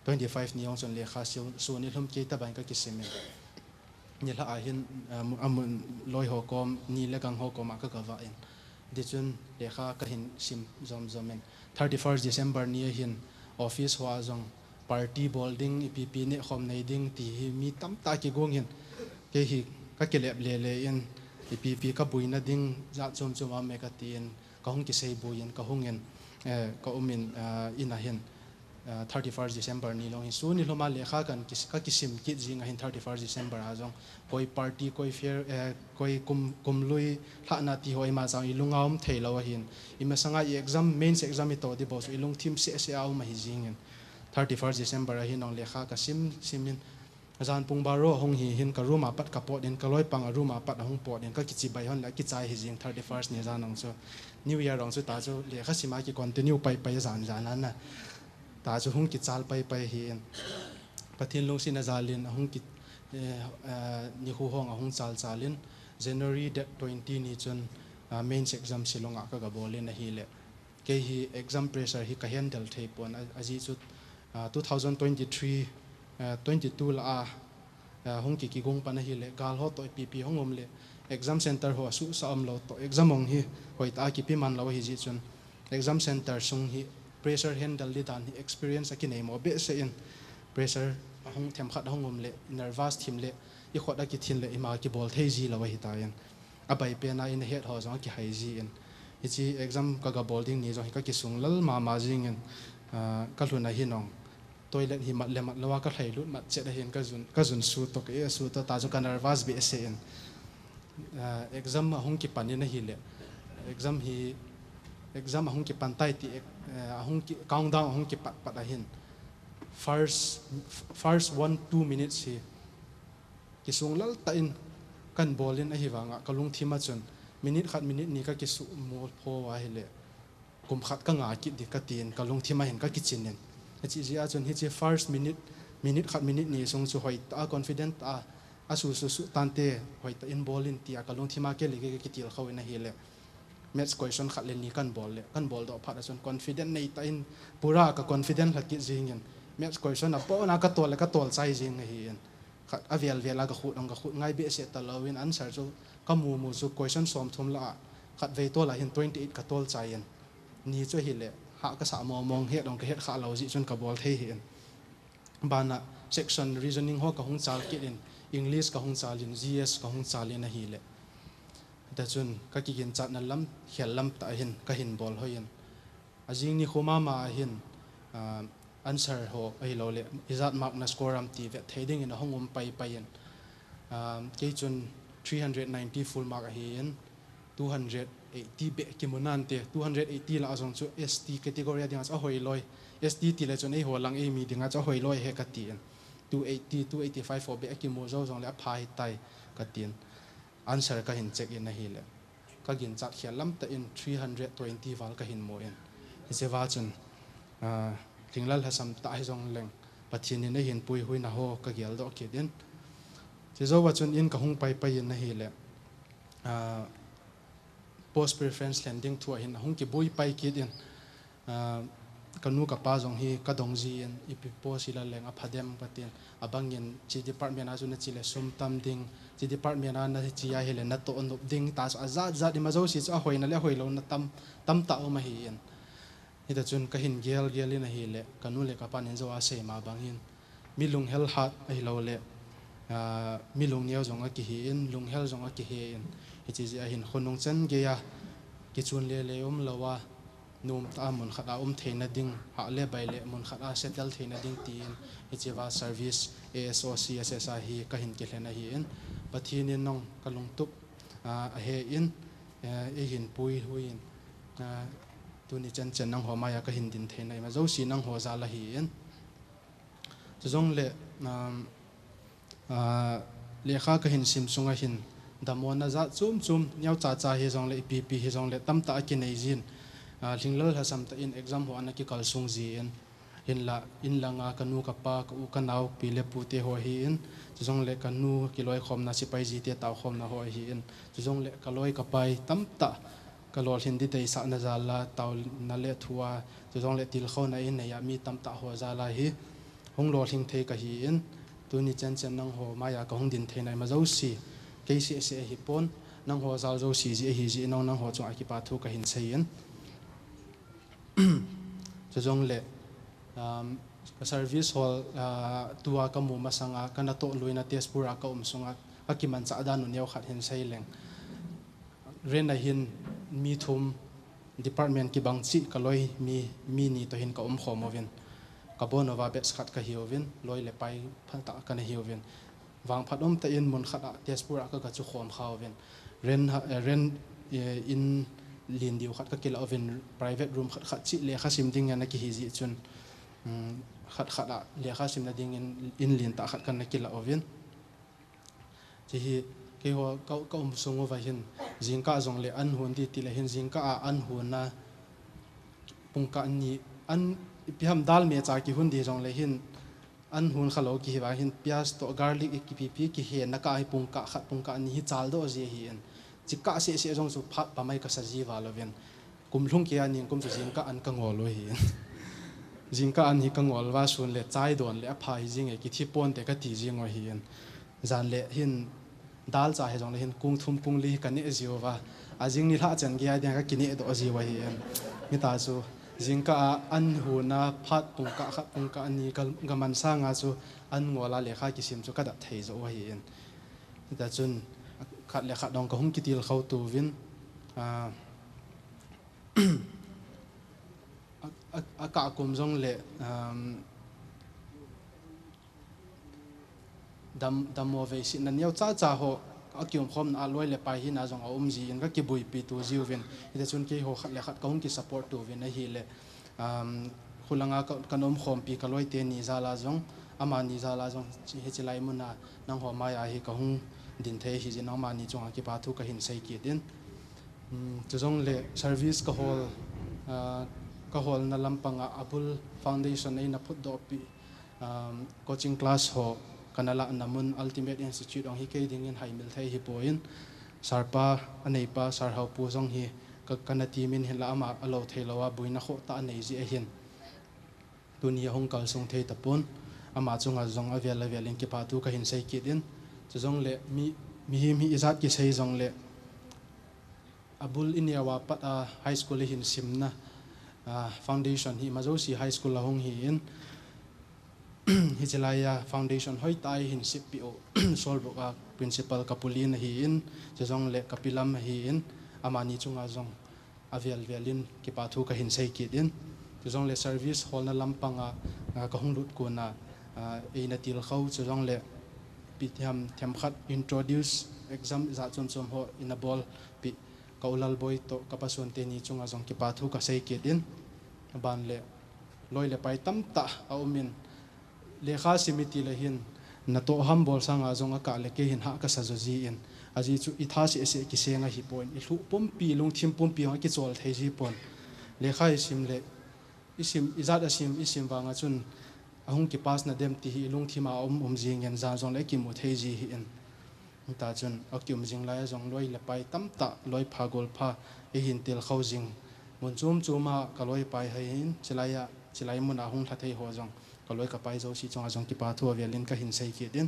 25 ni ong chon le kha su ni hlum ke ta ban ka kisime ni la a hin amun loi ho kom ni le gang ho kom ka ka va in de chun le kha ka hin sim zom men 31st December ni hin office wa jong party building ipp ne khom nei ding ti hi mi tam ta ki gong hin ke hi ka ke le in ipp ka buina ding za chom me ka ti in ka hong ki sei buin ka hongin ka umin ina hin 31st December ni long su ni loma le kha kan ka kisim ki jing hin 31st December a jong koi party koi fair koi kum lui hla na ti hoi ma jang ilungaum theilo hin ima sanga exam mains exam to di bos ilung thim se au ma hi jing 31st December a hin ong le kha ka simin zan pung baro hong hi hin ka ruma pat ka pot din ka loi pang ruma pat hong pot din ka kichi bai hon la ki chai hi jing 31st ni zan ong so new year ong so ta chu le kha sima ki continue pai zan na ta chu hung ki chal pai hi in pathin long sin azalin hung ki ni hu hong hung chalin January 20 ni chun mains exam silonga ka ga bolin hi le ke hi exam pressure hi ka handle thei pon aji chu 2023 22 la hong ki gong pa na hi le gal ho to pp hongom le exam center ho su sa am lo to exam ong hi hoi ta ki pi man lo hi ji chun exam center sung hi pressure handle li dan hi experience aki nei mo be se in pressure hong them khat hongom le nervous thim le i khot aki thin le ima ki bol thei ji lo hi ta yan abai pe na in head ho jong ki hai ji in ichi exam ka bolding ni jo hi ka ki sung lal ma jing in ka lu na hi nong toilet hi mat le mat lawa ka thlai lut mat che da hin ka jun su to ke su ta ju ka nervous be se in exam hong ki pani na hi le exam hi exam ahung ki pantai ti ahung ki countdown ahung ki pat ahin first 1-2 minutes hi kisung lal ta in kan bolin a hiwanga kalung thima chun minute ni ka kisu mol pho wa hele kum khat ka nga ki di ka tin kalung thima hin ka kichinen chi ji a chun hi chi first minute ni sung chu hoi ta confident a su tante hoi ta in bolin ti a kalung thima ke le ke kitil khaw na hele match question khat le ni kan bol do phat chun confident nei ta in pura ka confident khat ki jingin match question a po na ka tol chai jing hi en khat avial vela ka khut ngai be se ta lowin answer chu kamu chu question som thum la khat ve to la hin 28 ka tol chai en ni chu hi le ha ka sa mong he dong ka het kha lo ji chun ka bol the hi en bana section reasoning ho ka hung chal ki in english ka hung chal in gs ka hung chal in a hi le da chun ka ki gin chat na lam khel lam ta hin ka hin bol ho yin ajing ni khoma ma hin answer ho ai lo le izat mark na score am ti ve thading in a hongum pai yen ke chun 390 full mark hi in 280 be kimunan te 280 la azong chu st category ading a hoi loi st ti le chun ei ho lang ei mi dinga cha hoi loi he ka ti 280 285 for be ki mo zo zong le phai tai ka tin answer ka hin check in a hi le ka gin chat khialam ta in 320 wal ka hin mo in se wa chun tinglal hasam ta hi zong leng pathin in a hin pui hui na ho ka gial do ki din che zo wa chun in ka hung pai in na hi le post preference landing thu hin hung ki bui pai ki din kanu ka pa zong hi ka dong ji en ipi po sila leng a phadem patin abangin chi department azu na chile sum tam ding chi department na chi ya hele na to on ding ta za di ma zo si cha hoi na le hoi lo na tam ta o ma hi en ita chun ka hin gel in a hi le kanu le ka panin zo a se ma bangin milung hel hat ai lo le milung niaw zong a ki hi in lung hel zong a ki hi in ichi ji a hin khonong chen ge ya ki chun le lawa num ta mun khata theina ding ha le bai le mun khata settle theina ding tin ichi wa service aso cssa hi ka hin ke hlena hi in pathin in nong kalung tup a he in e hin pui huin tu ni chen nang ho ma ya ka hin din theina ma zo si nang ho za la hi in zong le lekha ka hin sim sunga hin damona za chum nyau cha hi zong le pp hi zong le tam ta ki nei jin linglal hasam ta in exam ho anaki kal sung ji in langa kanu ka pa ka u ka naw pi le pu te ho hi in zong le kanu ki loi khom na sipai ji te taw khom na ho hi in zong le ka loi ka pai tam ta ka lol hin di te sa na za la taw na le thuwa zong le til kho na in ne ya mi tam ta ho za la hi hong lol hing the ka hi in tu ni chen nang ho ma ya ka hong din the nai ma zo si ke se hi pon nang ho zal zo si ji hi ji nang ho chu a ki pa thu ka hin sei in zong le service hall tua ka mu masanga kana to luina tespura ka sunga akiman cha da nu neu khat hin sei leng ren a hin mi thum department ki bang chi ka loi mi ni to hin ka khomovin ka bonova bets khat ka hiovin loi le pai phanta ka na hiovin wang phatom ta in mun khata tespura ka chu khom khawin ren in lin diu khat ka kila oven private room khat chi le kha sim ding na ki hi ji chun khat le kha sim na ding in lin ta khat kan na kila oven chi hi ke ho ka sung wa hin jingka zong le an hun di ti le hin jingka an hun na pungka ni an piham dal me cha ki hun di zong le hin an hun khalo ki wa hin pias to garlic ki ki he na ka pungka ni hi chal do je hi en chika se jong su phat pa mai ka sa ji wa loven kum lung ki ani kum su jing ka an ka ngol lo hi jing ka an hi ka ngol wa sun le chai don le pha hi jing e ki thi pon te ka ti jing o hi en zan le hin dal cha he jong le hin kung thum kung li ka ne jiwa wa a jing ni la chan gi ai ka ki ne do ji wa hi en mi ta su jing ka an hu na phat pung ka ani ka man sa nga chu an ngola le kha ki sim chu ka da thei zo wa hi en ta chun khat le khat dong ka hum kitil khau tu vin aka kum jong le dam mo ve si nan yau cha ho akyum khom na loi le pai hi na jong a ji in ka ki bui pi tu ziu ven ite chun ki ho khat le khat kaung ki support tu ven a hi le khulanga kanom khom pi ka loi te ni za la jong ama ni za la jong he chilai mun na nang ho ma ya hi ka hung din the hi jin ma ni chong ki pa thu ka hin sei ki din chu jong le service ka hol na lampanga abul foundation ei na phut do pi coaching class ho kanala namun ultimate institute ong hi ke ding in hai mil thei hi poin sarpa anei pa sar hau pu jong hi ka kanati min hin la ama alo thei lawa buina kho ta nei ji a hin dunia hong kal sung thei tapon ama chunga jong avel avel in ki pa tu ka hin sei ki din chu jong le mi izat ki sei jong le abul inia wa pat high school hin simna foundation hi mazo si high school la hong hi in Hijilaya Foundation hoi tai hin CPO solboka principal kapulin hi in jong le kapilam hi in amani chunga jong avial velin ki pathu ka hin sei ki din jong le service hall na lampanga ka hunglut ko na eina til khau jong le pithiam them khat introduce exam za chon chom ho in a ball pi kaulal boy to kapason te ni chunga jong ki pathu ka sei ki din ban le loi le pai tam ta aumin lekha simiti le hin na to ham bol sanga zonga ka le ke hin ha ka sa zo ji in aji chu itha si ese ki senga hi point i thu pom pi lung thim pom pi ha ki chol thei ji pon lekha isim le isim izat asim isim wanga chun ahung ki pas na dem ti hi lung thima jing yan za zong le ki mu thei ji hi in ta chun akyum jing la zong loi le pai tam ta loi pha gol pha e hin tel khau jing mun chum chuma ka loi pai hai hin chilai mun ahung thathei ho jong kaloi ka pai zo si chong ajong ki pa thu avelin ka hin sei ki din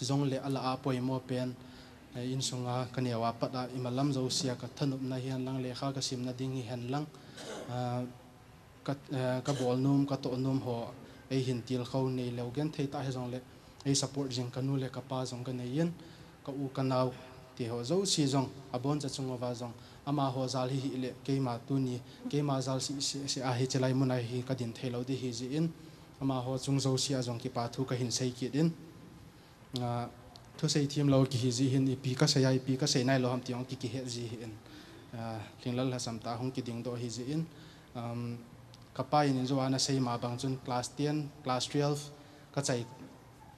jong le ala a poi mo pen in sunga kaniawa pada imalam zo sia ka thanup na hian lang le kha ka sim na ding hi han lang ka bol num ka to num ho ei hin til khau nei lo gen thei ta he jong le ei support jing kanu le ka pa jong ka nei yen ka u kanau ti ho zo si jong abon cha chung wa jong ama ho zal hi le keima tu ni keima zal si a hi chelai mun ai hi ka din thelo di hi ji in ama ho chung zo sia jong ki pa thu ka hin sei ki din thu sei thiam lo ki hi ji hin pi ka sei ai pi ka sei nai lo ham ti ong ki he ji in thinglal ha sam ta hong ki ding do hi ji in kapai in zo ana sei ma bang chun class 10 class 12 ka chai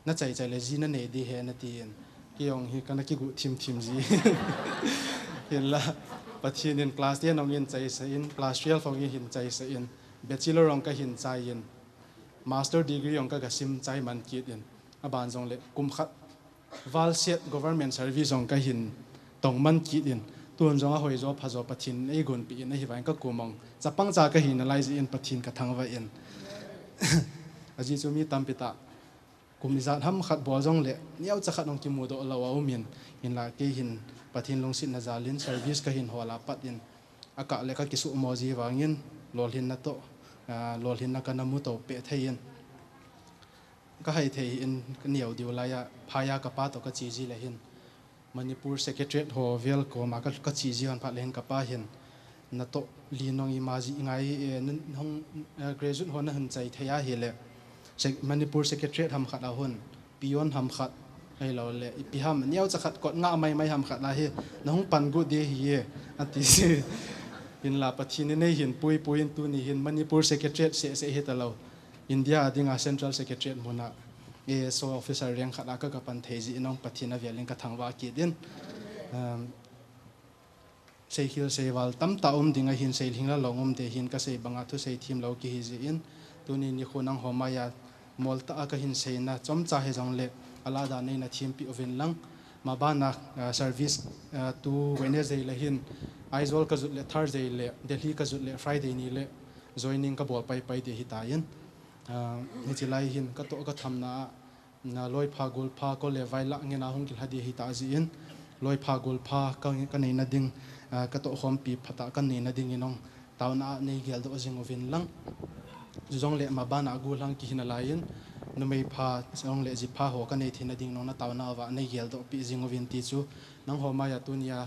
na chai le ji na ne di he na ti in ki ong hi kana ki gu thim ji hilla pathin in class 10 ong in chai sa in class 12 ong hin chai sa in bachelor ong ka hin chai in master degree ong ka sim chai man ki in aban jong le kum khat val set government service ong ka hin tong man ki in tuan jong a hoi zo pha zo pathin ei gun pi in hi wain ka kumong chapang cha ka hin lai ji in pathin ka thangwa in aji chu mi tampita kumizat ham khat bo jong le niau cha khat ong ki mu do lawa umin in la ke hin pathin lungsit na zalin service ka hin hola pat in aka le ka kisu moji wangin lol hin na to lol hin na kana mu to pe thein ka hai thei in niau diu la ya phaya ka pa to ka chi ji le hin manipur secretariat ho vel ko ma ka chi ji han pha len ka pa hin na to li nong i ma ji ngai hong graduate ho na han chai theya hi le manipur secretariat ham khat a hun pion ham khat ai lo le pi ham niau cha khat kot nga mai ham khat la hi na hung pan gu de hi ati se in la pathin nei hin pui in tu ni hin manipur secretariat se he ta lo india adinga central secretariat mona so officer reng khat ka ka pan thei ji inong pathina velin ka thangwa ki din sei hil sei wal tam ta dinga hin sei hingla longom de hin ka sei banga thu sei thim lo ki hi ji in tuni ni khunang homaya molta ka hin sei na chom cha he jong le ala da nei na thim pi oven lang ma ba na service to wednesday le hin aizol ka zut le thursday le delhi ka zut le friday ni le joining ka bol pai de hi ta yin ni chilai hin ka to ka thamna na loi pha gol pha ko le vai la ngena hung ki hadi hi ta ji in loi pha gol pha ka nei na ding ka to khom pi phata ka nei na ding inong tauna nei gel do jing ovin lang jong le ma ba na gu lang ki hin la yin no mei pha jong le ji pha ho ka nei thina ding no na tauna wa nei gel do pi jing ovin ti chu nang ho ma ya tunia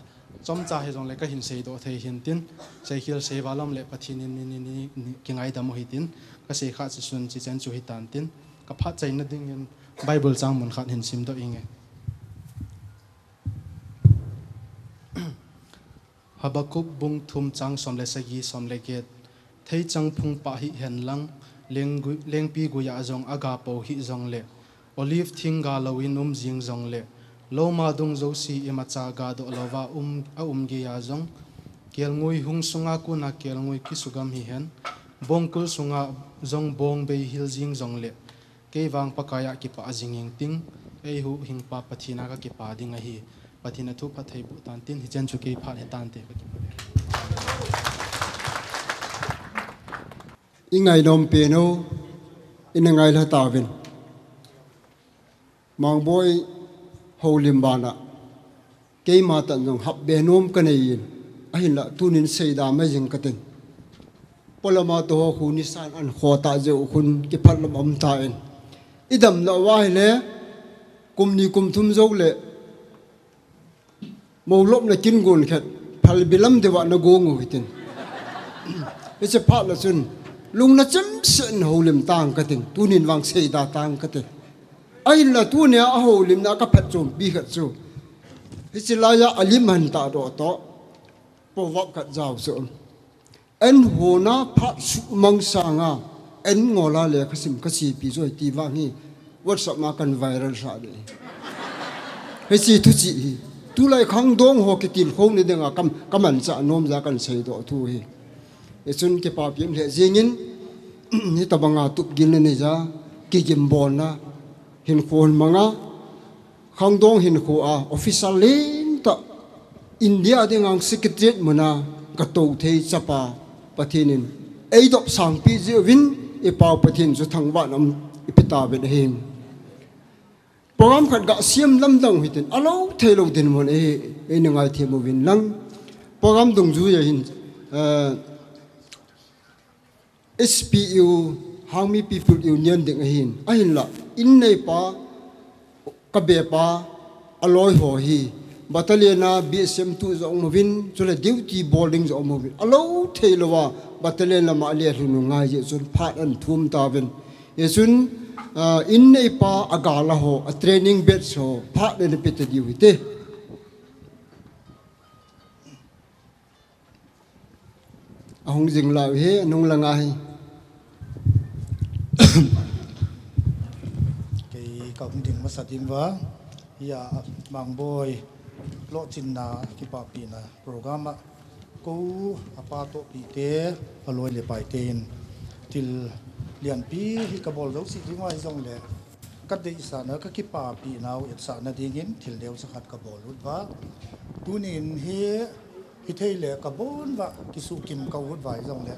chom cha he jong le ka hin sei do thei hin tin sei hil sei walom le pathin ni ki ngai da mo hi tin ka sei kha chi sun chi chen chu hi tan tin ka pha chai na ding in bible chang mun khat hin sim do inge Habakuk bung thum chang som le sagi som le get thei chang phung pa hi hen lang leng pi guya zong aga po hi zong le olive thinga lowin jing zong le lo ma dung zo si emacha ga do lova ge ya zong kel ngui hung sunga ku na kel ngui ki sugam hi hen bongkul sunga zong bong be hil jing zong le ke wang pakaya ki pa jinging ting ei hu hing pa pathina ka ki pa ding a hi pathina thu pathai bu tan tin hi chen chu ke pha he tan te ingai nom pe no inangai la tawin mang boy holim bana ke ma tan jong hab be nom kanein ahin la tunin seida ma jing kating polama to khu ni san an khota je khun ki phalam am ta en idam la wa le kumni kum thum zo le mawlop na kin gun khat phal bilam dewa na go ngo hitin ese phat la chun lung na cham sen holim tang kating tunin wang seida tang kating ahin la tu ne a holim na ka phat chom bi khat chu hisilaya alim han ta do to po wap khat jaw so en hona phat su mang sanga en ngola le khasim kasi pi zoi ti wangi whatsapp ma kan viral sa de hesi tu chi tu lai khang dong ho ki tin khong ni denga kaman cha nom za kan sei do thu hi e chun ke pa pim le jingin ni tabanga tup gin ne ja ki gim bon na hin khon manga khang dong hin khu a official lin ta india dengang secretariat muna ka to thei chapa pathinin ei dop sang pi je win e pau pathin chu thangwa nam ipita be hing program khat ga siam lam dang hitin alo thelo din mon e nangai themo win lang program dong ju ya hin SPU how many people union ding hin ahin la in nei pa ka be pa aloi ho hi battaliona BSM 2 zo movin chule duty boarding zo movin alo theilowa battalion lama le hunu ngai je chun phat an thum tawen yesun in nei pa agala ho a training batch ho phat ne pete di wite ahong jing la he nong langa hi cái cậu cũng định mà sát định vào ya mang boy lo chin na ki pa pi na program a ko apa to pi te aloi le pai ten til lian pi hi ka bol do si dingwai zong le kat de isa na ka ki pa pi naw et sa na dingin til deu sa khat ka bol ut wa tunin hi hi thei le ka bon wa ki su kim ka ut vai zong le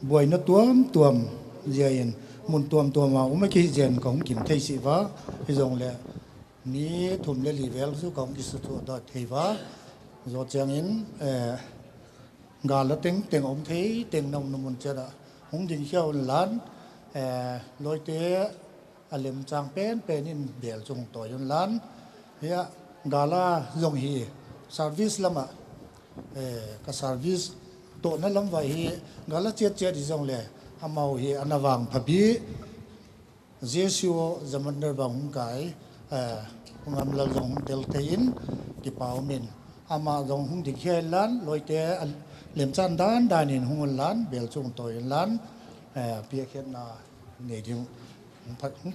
boy na tuam jiain mun tuam ma um ki jen kong kim thei si wa hi zong le ni thum le level su kong ki su thu da thei wa zo chang in ga la teng om thei teng nom nom mun cha da hong din hiao lan loi te alem chang pen in bel chung to yon lan ya gala zong hi service lama ka service to na lam vai hi gala che di zong le amau hi anawang phabi jesio zaman ner bang kai ngam la zong del tein ki pau min ama zong hung di khe lan loi te lem chan dan in hung lan bel chung to yon lan pia khet na nei ding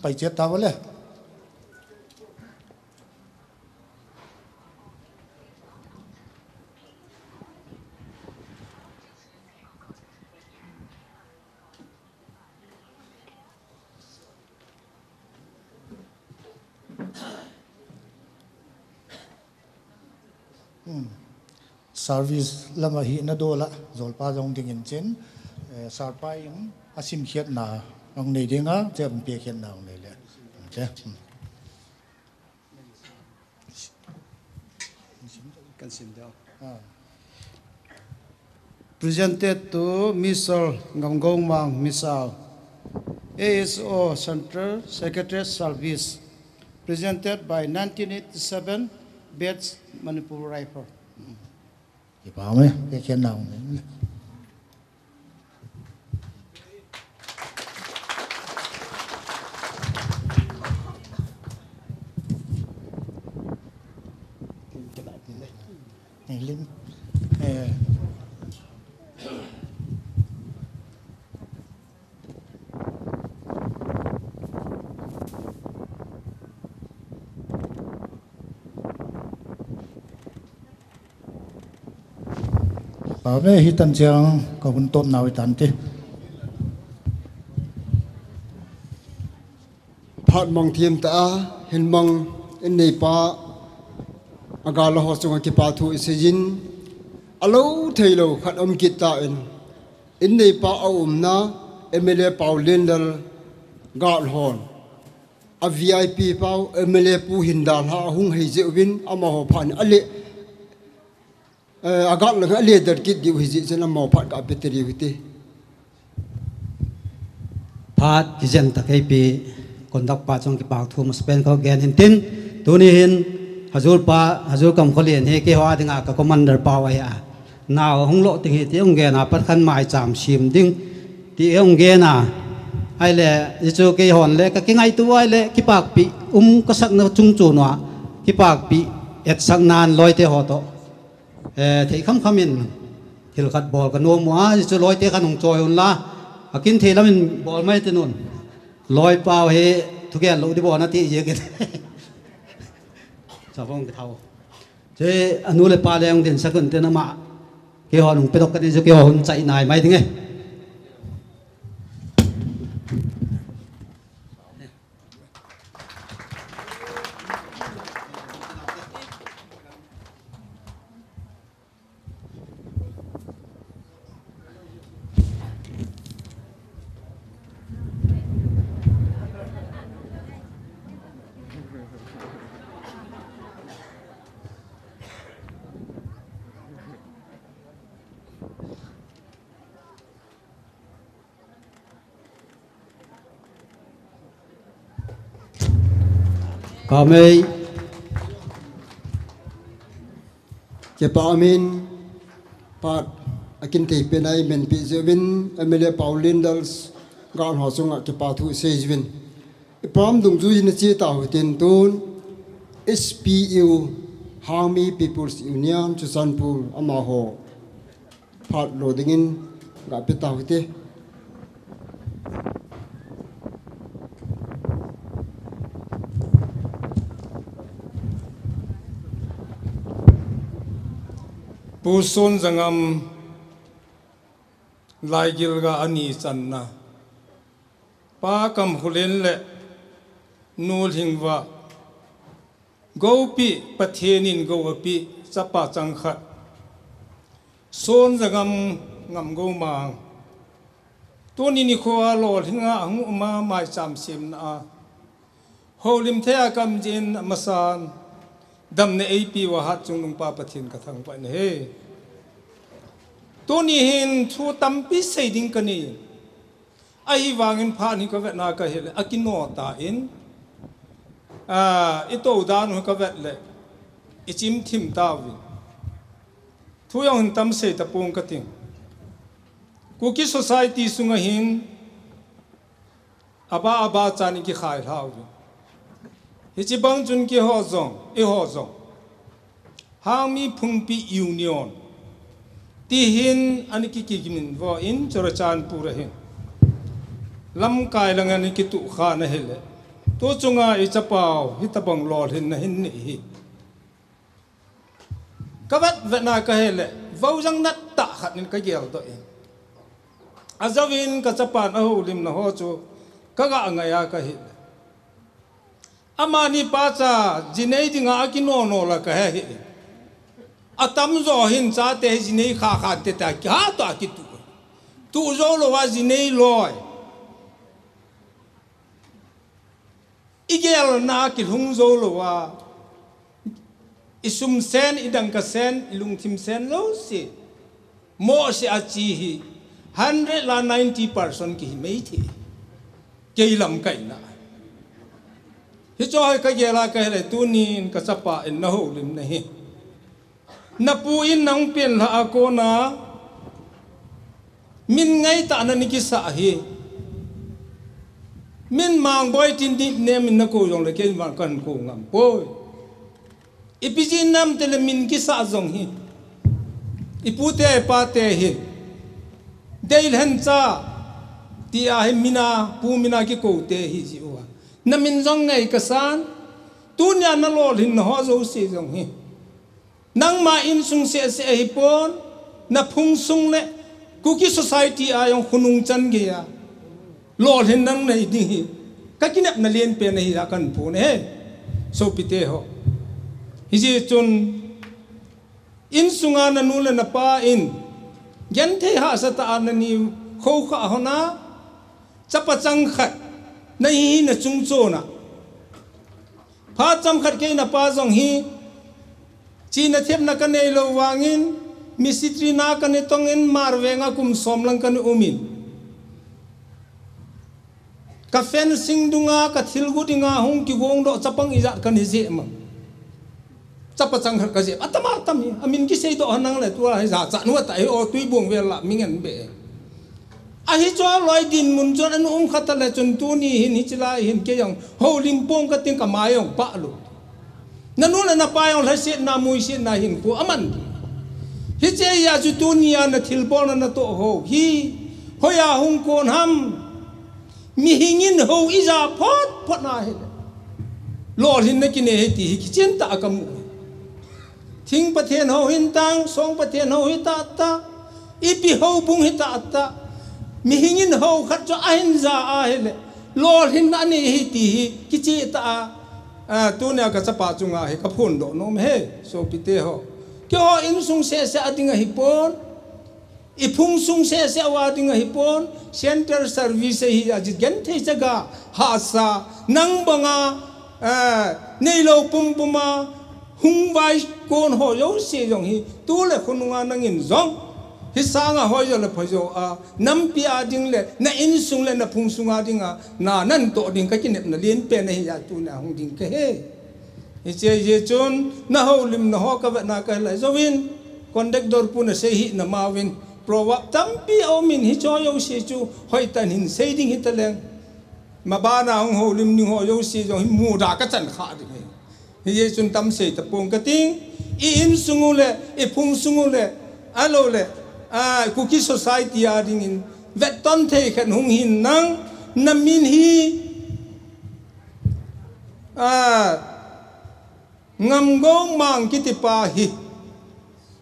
pai che ta wale service lama hi na dola zolpa jong ding in chen sarpa in asim khiat na ong nei dinga che pe khiat na ong nei le che presented to Mr. Ngamgong Mang Misal, ASO Central Secretary Service, presented by 1987 Batch Manipur Rifle. ki pa me pe khiat na ong nei này lim bảo vệ hi tân giang có vấn tôn nào tán thế phát mong thiêm ta hình mong in này pa agar lo hosong ki pa thu isijin alo thailo khat kita in này pa na MLA Paulin dal gal hon a VIP pau MLA pu hindal ha hung hei zewin ama ho phan ale agat lang ale dar kit di hiji chen ama phat ka petri wite phat kijen takai pi kondak pa chong ki pa thu ma spen ko gen hin tin tuni hin hazur kam kholien he ke hoa dinga ka commander pa wa ya naw hung lo ting hi ti ong gen a pat khan mai cham sim ding ti ong gen a ai le chu ke hon le ka ki ngai tu ai le ki pak pi ka sak na chung chu no ki pak pi et sang nan loi te ho to thei kham khamin thil khat bol ka no mo a chu loi te kan ong choi on la akin thei lamin bol mai te nun loi pau he thu gen lo di bo na ti ye ke sa phong ke thau che anu le pa le ong den sakun te na ma ke hon ong pe dok ka ni chu ke hon chai nai mai ding e Kami Kepa amin Pat akin te penai men pi zewin MLA Paulin dals gan hosung kepa thu sejwin ipam dung ju in chi ta tin tun SPU Harmi People's Union Chusanpur amaho Pat loadingin ga peta hote Puson zangam lai gilga ani channa pa kam hulen le nul hingwa gopi pathenin gopi chapa changkhat son zangam ngam go mang tuni ni khoa lol hinga angu ma mai cham sim na holim thea kam jin masan dam ne ap wa hat chung nung pa pathin ka thang pa ne he tuni hin thu tampi seiding kani ai wangin pha ni ka vet na ka hele akino ta in ito dan ka vet le ichim thim ta wi thu yang tam se ta pung ka ting kuki society sunga hin aba chani ki khai hawi hichi bang chun ki ho zong hami phungpi union ti hin ani ki min vo in chorachan pura hin lam kai lang ani ki tu kha na hele to chunga I chapao hitabang lol hin na hin ni hi kabat vena ka hele vo jang nat ta khat nin ka gel to in azawin ka chapan a ho lim na ho chu kaga angaya ka hi amani pacha jinei dinga akino no la ka he atam zo hin cha te jinei kha kha te ta kya to ki tu zo lo wa jinei loi igel na ki hung zo lo wa isum sen idang ka sen ilung tim sen lo si mo si achi hi 100 la 90% ki mei thi ke lam kai na hi cho ka gela ka hele tunin ka chapa in na ho lim na hi na pu in nang pen la ko na min ngai ta na ni ki sa hi min mang boy tin di ne min na ko jong le ke man kan ko ngam boy ipijin nam tele min ki sa jong hi ipute pate hin deil han cha ti a hi mina pu mina ki ko te hi ji wa na min jong ngai ka san tu nya na lo hin ho zo si jong hi nang ma in sung se se hi pon na phung sung le kuki society a yong khunung chan ge ya lo hin nang nei ding hi ka kinap na len pe na hi ya kan pu ne so pite ho hi ji chun in sunga na nu le na pa in gen the ha sa ta na ni kho kha hona chapa chang khat nei na chung cho na pha cham khat ke na pa jong hi chi na thep na ka nei lo wangin misitri na ka ne tongin marwenga kum somlang kan umin ka fencing dunga ka thilgu dinga hung ki gong do chapang ija kan je ma chapa chang khat ka je atama tami amin ki sei do hanang le tua hai za cha nu ta o tui bung ve la mingen be a hi cho loi din mun chon an khat la chun tu ni hin hi chila hin ke yang ho lim pong ka ting ka ma yong pa lu nanu la na pa yong la se na mui se na hin pu aman hi che ya chu tu ni ya na thil pon na to ho hi ho ya hung kon ham mi hingin ho iza phot na he lor hin na ki ne ti hi chen ta kam thing pathen ho hin tang song pathen ho hi ta ta ipi ho bung hi ta ta mi hingin ho khat cho a hin za a hele lor hin na ni hi ti hi ki chi ta tu ne ka chapa chunga he ka phun do nom he so pite ho kyo in sung se se adinga hi pon ipung sung se se wa dinga hi pon center service hi ajit gen the jaga ha sa nang banga nei lo pum puma hung vai kon ho yo se jong hi tu le khununga nangin zong hi sanga ho yo le phojo a nam pi a ding le na in sung le na phung sunga dinga na nan to ding ka kinep na lien pe na hi ya tu na hung ding ke he hi che ye chon na ho lim na ho ka va na ka la zowin conductor pu na se hi na mawin provap tampi o min hi cho yo se chu hoi tan hin se ding hi taleng ma ba na hung ho lim ni ho yo se jo hi mu da ka chan kha ding hi ye chun tam se ta pong ka ting I in sungule e phung sungule alo le ku ki society a ding in vet ton the khan hung hin nang namin hi ngam go mang ki ti pa hi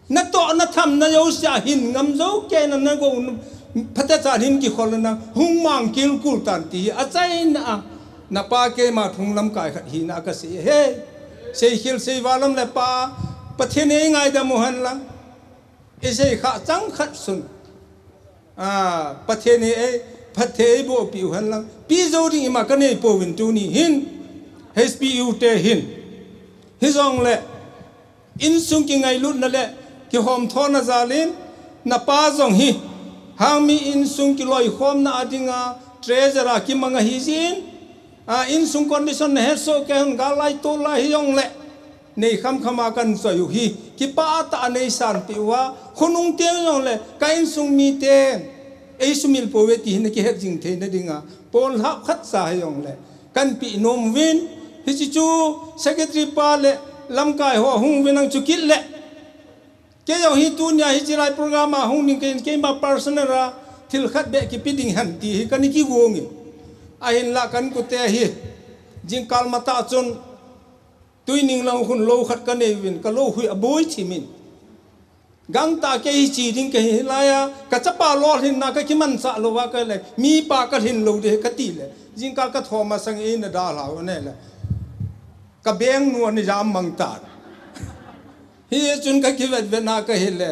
na to na tham na yo sha hin ngam zo ke na go phata cha hin ki khol na hung mang kil kul tan ti a chai na pa ke ma thung lam kai khat hi na ka se he se khil se walam le pa pathen ei ngai da mohan lang e se kha chang khat sun pathen ei phathe bo pi han lang pi zo ding ma ka nei po win tu ni hin hpu te hin hizong le in sung ki ngai lut na le ki hom thona zalin na pa zong hi hang mi in sung ki loi khom na adinga treasurer ki manga hi jin in sung condition he so ke han ga lai to la hi yong le nei kham khama kan so yu hi ki pa ta nei san pi wa khunung te yong le ka in sung mi te ei sumil po we ti ne ki het jing the na dinga pol ha khat sa yong le kan pi nom win hi chi chu secretary pa le lam kai ho hung winang chu kit le ke yo hi tu nya hi chirai program a hung ning ke ma personal ra thil khat be ki piding han ti hi kan ki gongi a hin la kan ku te hi jing kal mata chun tuining lo hun lo khat kan nei win ka lo hui a boi chi min gang ta ke hi chi ding ke hi la ya ka chapa lo hin na ka ki man sa lo wa ka le mi pa ka hin lo de ka ti le jing kal ka thoma sang e na da la ne le ka beng nu ni jam mang ta hi chun ka ki vet ve na ka hi le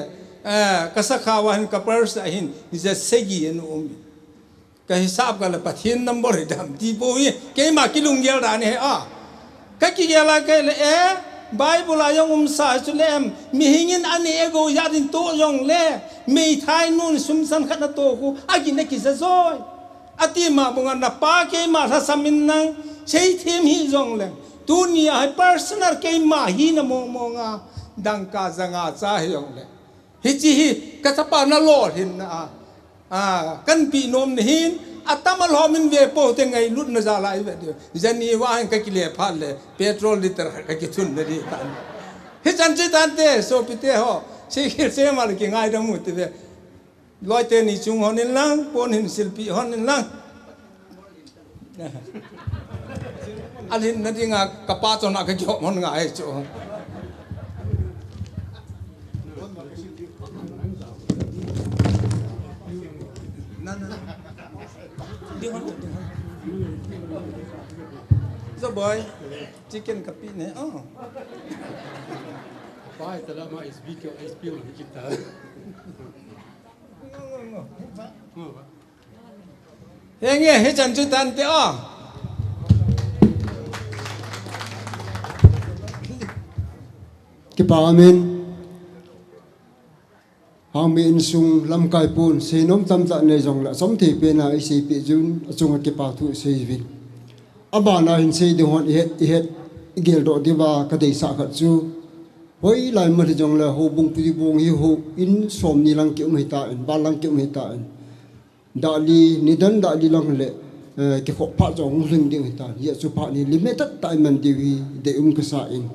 ka sa kha wa hin ka pers a hin is a segi en ka hisab ka le pathin number dam ti bo hi ke ma ki lung gel da ne ka ki gela ka le bible ayong sa chu lem mi hingin ani ego ya din to yong le mi thai nun sum san khat na to ku agi ne ki za zoi ati ma bunga na pa ke ma tha samin nang sei them hi jong le dunia hai personal ke ma hi na mo mo nga dang ka zanga cha hi yong le hi chi hi ka chapa na lo hin na kan pi nom ni hin atamal homin ve po te ngai lut na za lai ve de jani wa ka ki le phal le petrol liter ka ki thun na ri tan hi chan chi tan te so pi te ho Sikil se mal ki ngai da mu te ve loi te ni chung honin lang pon hin silpi honin lang alhin na dinga kapa to na ka jo mon ngai cho So boy, chicken kapi ne. Oh. Pai selama SPO kita. Yang ye he chan chu tan te oh. Kipa amin hang mi in sung lam kai pun se nom tam ta ne jong la som the pe na se pe jun chung kipa thu se vin aba na hin se de hon het gel do diwa ka dei sa khat chu hoi lai ma jong la ho bung pu bung hi ho in som ni lang kyum hita in ba lang kyum hita in da li ni dan da li lang le ke kho pa jong ring ding hita ye chu pa ni limited time man di wi de ka sa in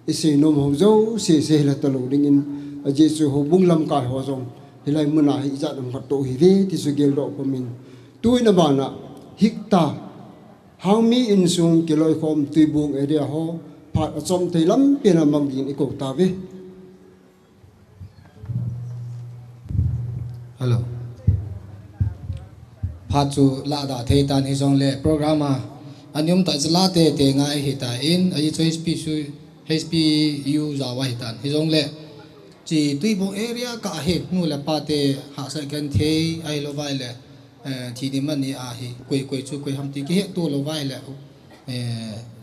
ise nom ho zo se la ta lo ding in a jesu ho bung lam kai ho jong hilai muna hi ja dam khat to hi ve ti su gel do ko min tu na ba na hikta how mi in sung kiloi khom tui bung area ho phat achom thei lam pena mang din iko ta ve hello phat chu la da thei tan hi jong le program a anyum ta jla te te ngai hi ta in ai cho HP u za wa hi tan hi jong le chỉ tùy bộ area cả hết nu là ba te hạ sẽ gần thế ai lo vai là thì đi mà ni à hi quay chú quay ham tí cái hết tu lo vai là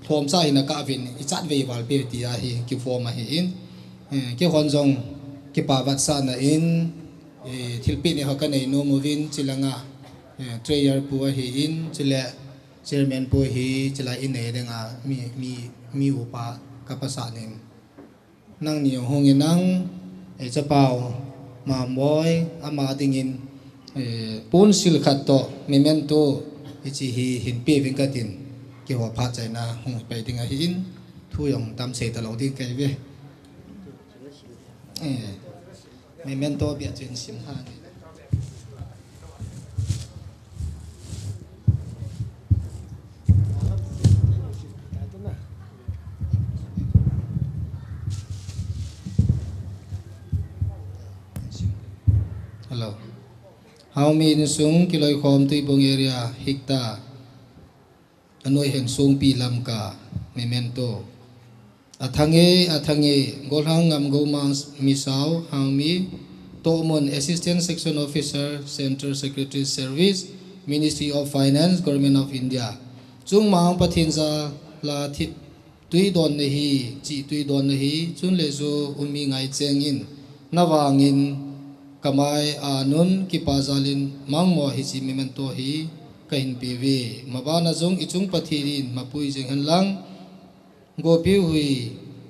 form sai là cả vin chát về vào bề thì à hi cái form mà hi in cái hòn rong cái bà vật sa là in thil pin này họ cái này no movin chỉ là ngà trayer pu hi in chỉ là chairman pu hi chỉ là in này đang à mi upa kapasa nem nang nhiều hong nangจะเป่ามาบอยอามาติงินปูนสิลขัดโตเมเมนโตอิจิฮีหินเปียวิงกัดินเกี่ยวกับพาใจนาหงไปติงหินทุยองตามเสตลอดที่ไกลเวเมเมนโตเบียจินสิมหานี่hello how mi in sung kiloi khom tui bong area hikta anoi hen sung pi lam ka memento athange golhang ngam go mang misau how mi to mon assistant section officer center secretary service ministry of finance government of india chung mang pathin za la thit tui don ne hi chi tui don ne hi chun le zo umi ngai cheng in nawangin kamai anun kipazalin mangmo hi chi memento hi kain pv mabana jong ichung pathirin mapui jenghan lang gopi hui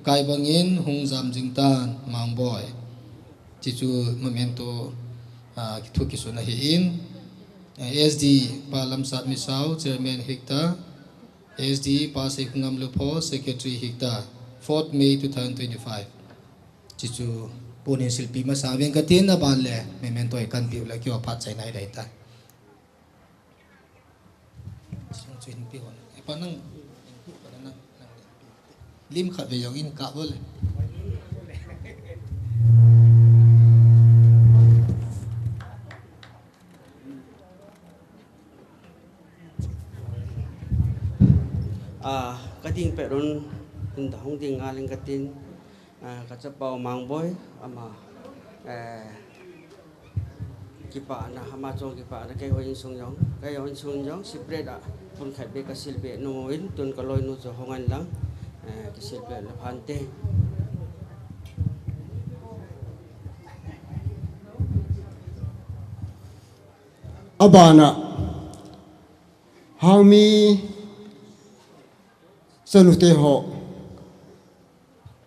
kai bangin hungjam jingtan mangboy chichu memento ki thuki suna hi in sd palam sat misau chairman hikta sd pasai khungam lupo secretary hikta 4th May 2025 chichu punin silpi ma saveng katin na ban le memento kan piu la kyo phat chai nai dai ta chin pi hon e panang lim khat ve yong in ka bol kating peron hinda hong ding aling katin kacapau mang boy ama kipa na hama chong kipa na kay hoin sung yong si breda pun khay be kasil be no win tun kaloy no so hongan lang kasil be la phante abana how mi sanute ho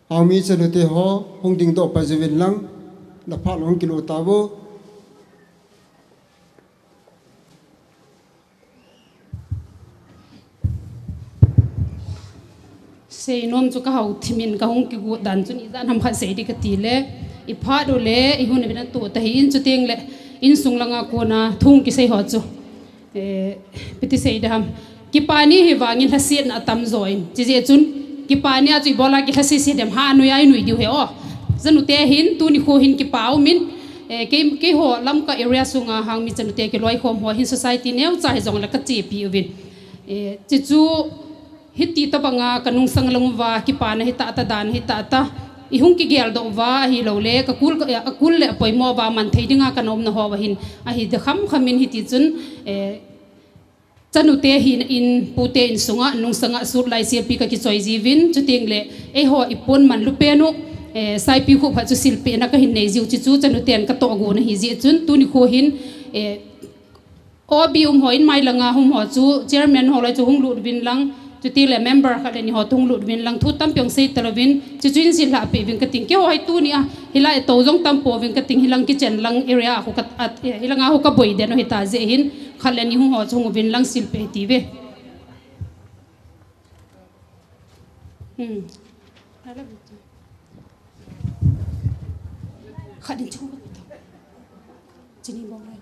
ami sanute ho hong ding do pa jevin lang la pha long kilo tabo sei nom chu ka hau thimin ka hong ki gu dan chun izan ham kha sei di ka ti le ipa do le ihun binan to ta hi in chu teng le in sung langa ko na thung ki sei ho chu piti sei dam ki pani hi wangin hasiat na tam zoin chi je chun ki pani a chui bola ki hasi si dem ha nu ai nui diu he o zanu te hin tu ni kho hin ki pau min ke ho lam ka area sunga hang mi chanu te ke loi khom ho hin society neu cha he jong la ka chi pi win chi chu hiti ta banga kanung sang lang wa ki pa na hita ta dan hita ta ihung ki gel do wa hi lo le ka kul le poi mo ba man thei dinga kanom na ho wa hin a hi de kham khamin hiti chun chanu te hin in pute in sunga nung sanga sur lai sia pi ka ki choi ji win chu ting le e ho ipon man lu pe no sai pi khu pha chu sil pe na ka hin nei jiu chi chu chanu ten ka to go na hi ji chun tu ni kho hin obi hoin mai langa hum ho chu chairman ho lai chu hung lut win lang chu ti le member kha le ni ho tung lut win lang thu tam pyong sei talovin chu chin sil la pe win ka ting ke hoi tu ni a hila to jong tam po win ka ting hilang ki chen lang area ho ka hilanga ho ka boi de no hita je hin kha le ni hum ho chung win lang sil pe ti ve kha din chu chini bong lai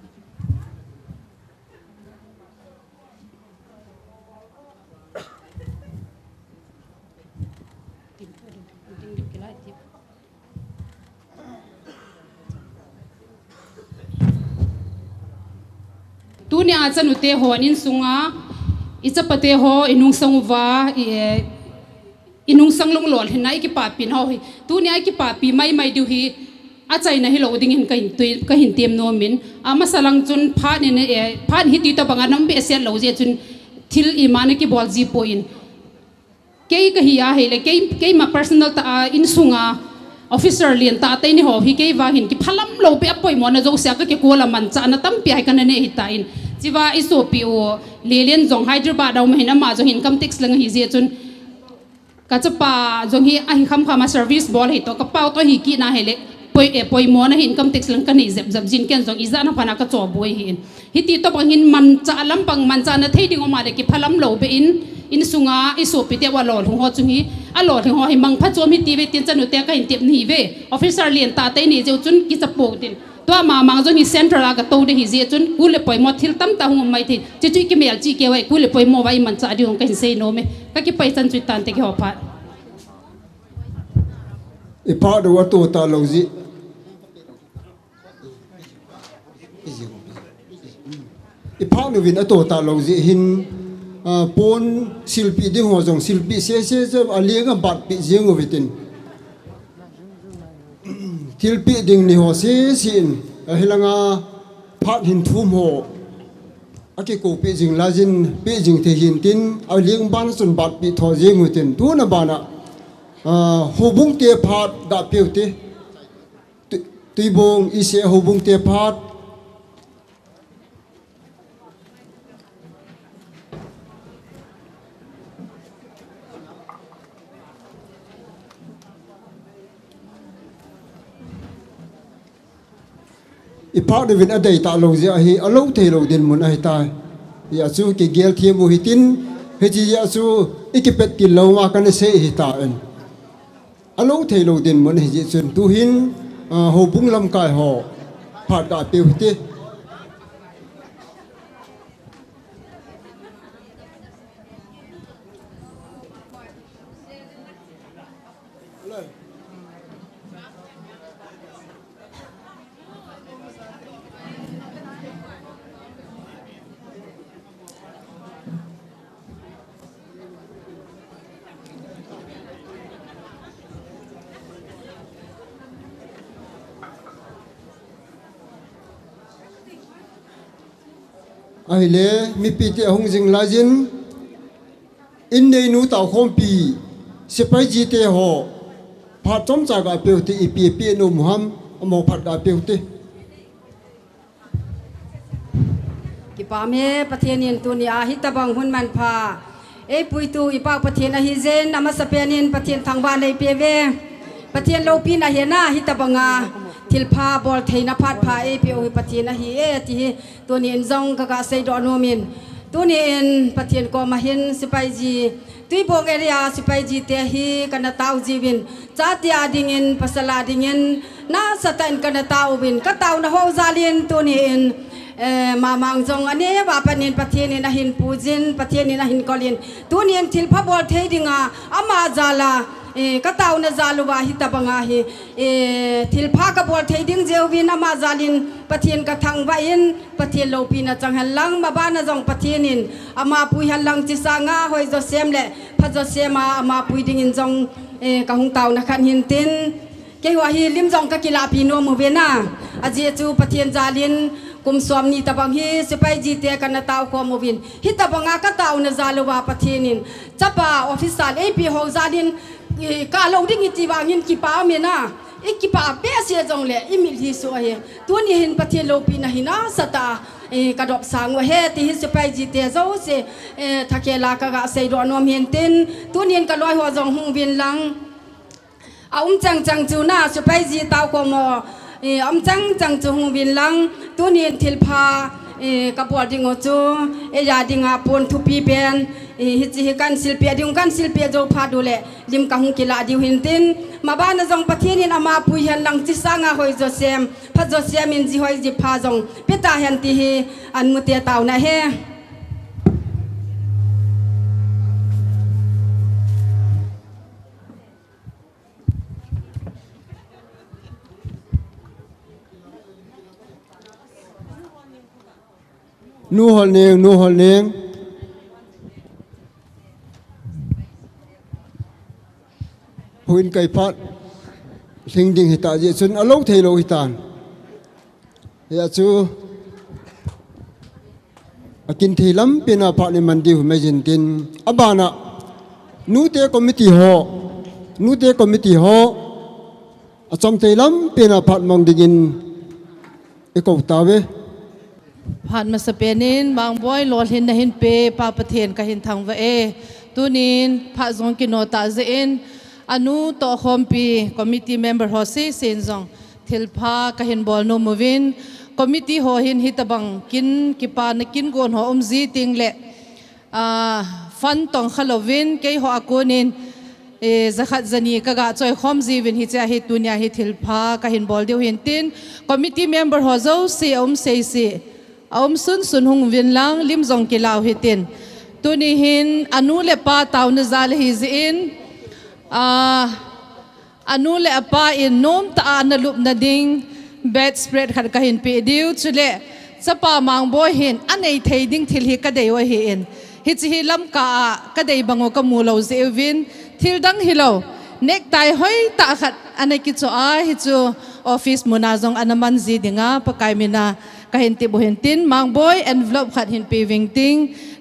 tu ni a chanu te ho nin sunga ichapate ho inung sangwa inung sanglong lol hinai ki pa pin ho tu ni ai ki pa pi mai mai du hi a chai na hi lo ding hin ka hin tem no min ama salang chun pha ni ne pha hi ti ta banga nam be se lo je chun thil i mane ki bol ji po in ke ka hi a hele ke ma personal ta in sunga officer lien ta tai ni ho hi ke wa hin ki phalam lo pe apoi mo na jo sia ka ke ko la man cha na tam pi ai kan ne hi ta in chiwa iso pi o lelen jong Hyderabad daw mahina ma jo hin kam tax lang hi je chun ka chapa jong hi a hi kham khama service bol hi to ka pau to hi ki na hele poi mo na hin kam tax lang kan hi zep jin ken jong iza na phana ka cho boi hin hi ti to bang hin man cha lam pang man cha na thei ding o ma le ki phalam lo be in sunga iso pi te wa lol ho chung hi a lol ho hi mang pha chom hi ti ve tin chanu te ka hin tep ni ve officer lien ta te ni je chun ki chapo tin to ma mang jo ni central ga to de hi je chun ku le poi mo thil tam ta hu mai thi chi chi ki mel chi ke wai ku le poi mo wai man cha di hong ka hin sei no me ka ki pai chan chu tan te ki ho pha ipa do wa to ta lo ji ipa no win a to ta lo ji hin pon silpi ding ho jong silpi se alianga bat pi jeng ovitin tilpi ding ni ho se sin hilanga phat hin thum ho ake ko pi jing lajin pi jing the hin tin aliang ban sun bat pi tho jeng ovitin tu na bana hobung te phat da peute tuibong ise hobung te phat ipa de vin adai ta lo ja hi alo thei lo din mun ai ta ya chu ki gel thiam bu hitin he ji ya chu ikipet ki lo ma kan se hi ta en alo thei lo din mun hi ji chun tu hin ho bung lam kai ho phat da pe hite ai le mi pi te hong jing la jin in nei nu tao khom pi se pai ji te ho phat chom cha ga pe te pi pi no muham mo phat ga pe te ki pa me pathianin tu ni a hi tabang hun man pha e pui tu ipa pathian a hi zen ama sapenin pathian thangba nei pe ve pathian lo pi na he na hi tabanga thil pha bol theina phat pha e pe o hi pathian a hi e ti tu ni en zong ka ka sei do no min tu ni en pathian ko ma hin sipai ji tui bong area sipai ji te hi kana tau jiwin chatia dingin pasala dingin na satan kana tau win ka tau na ho zalin tu ni in mamang jong ane wa panin pathian na hin pujin pathian na hin kolin tu ni thil pha bol thei dinga ama jala ka tau na zaluwa hi tabanga hi thil pha ka bol thei ding jewin ama zalin pathian ka thang wa in pathian lo pi na chang han lang ma ba na jong pathian in ama pui han lang chi sanga hoi jo sem le pha jo sema ama pui ding in jong ka hung tau na khan hin tin ke wa hi lim jong ka kila pi no mu ve na aji chu pathian zalin kum swam ni tabang hi sipai ji te kana tau ko movin hi tabanga ka tau na zaluwa pathinin chapa official ap ho zalin ka lo ding ti wangin ki pa me na ikipa be se jong le imil hi so he tuni hin pathin lo pi na hina sata ka dop sang wa he ti hi sipai ji te zo se thakela ka ga sei do nom hin tin tuni ka loi ho jong hung bin lang chang chang chu na sipai ji tau ko mo chang chu hung bin lang tuni thil pha ka por ding o chu ya dinga pon thu pi ben hi chi kan silpia ding kan silpia jo pha du le lim ka hung kila di hin tin ma ba na jong pathin in ama pui han lang chi sanga hoi jo sem pha jo sem in ji hoi ji pha jong peta han ti hi an mu te taw na he nu hol neng huin kai phat thing ding hita je chun alo thei lo hitan ya chu akin thei lam pina phat ni mandi hu majin tin abana nu te committee ho achom thei lam pina phat mong dingin eko tawe phat ma sapenin mang boy lol hin na hin pe pa pathian ka hin thang wa tunin pha zong ki no ta ze in anu to khompi committee member ho se sen jong thilpha ka hin bol no movin committee ho hin hitabang kin kipa na kin gon ho umzi ting le fan tong khalovin ke ho akonin zakhat zani kaga choi khom jiwin hi cha hi tunia hi thilpha ka hin bol deu hin tin committee member ho zo se se sun hung vin lang lim jong ki law hi tin tuni hin anu le pa taw na zal hi zin anu le apa in nom ta na lup na ding bed spread khat ka hin pe diu chule chapa mang bo hin anei thei ding thil hi ka dei wa hi in hi chi hi lam ka dei bango ka mu lo zevin thil dang hi lo nek tai hoi ta khat anei ki cho a hi chu office munazong anaman zi dinga pakai mina ka hin ti bo hin tin mang boy envelope khat hin pe wing ting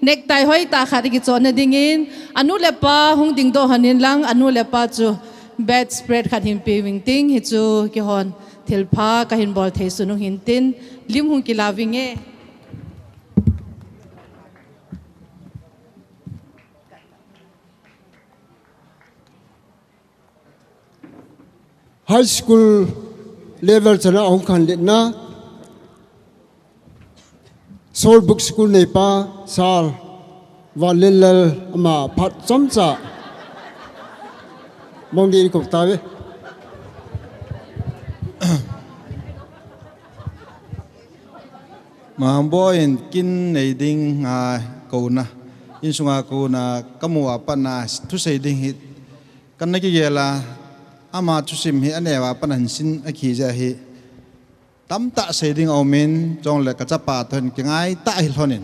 nek tai hoi ta khat ki cho na dingin anu le pa hung ding do hanin lang anu le pa chu bed spread khat hin pe wing ting hi chu ki hon thilpha ka hin bol thei sunu hin tin lim hung ki laving e high school level chana ong khan litna Soul Book School nei pa sal walilal ama phat chamcha mong di ko tawe Mambo in kin nei ding ko na in sunga ko na kamua pa na tu sei ding hit kan na ki yela ama tu sim hi anewa panan sin akhi ja hi tam ta sei ding aumin jong le ka chapa thon ki ngai ta hi honin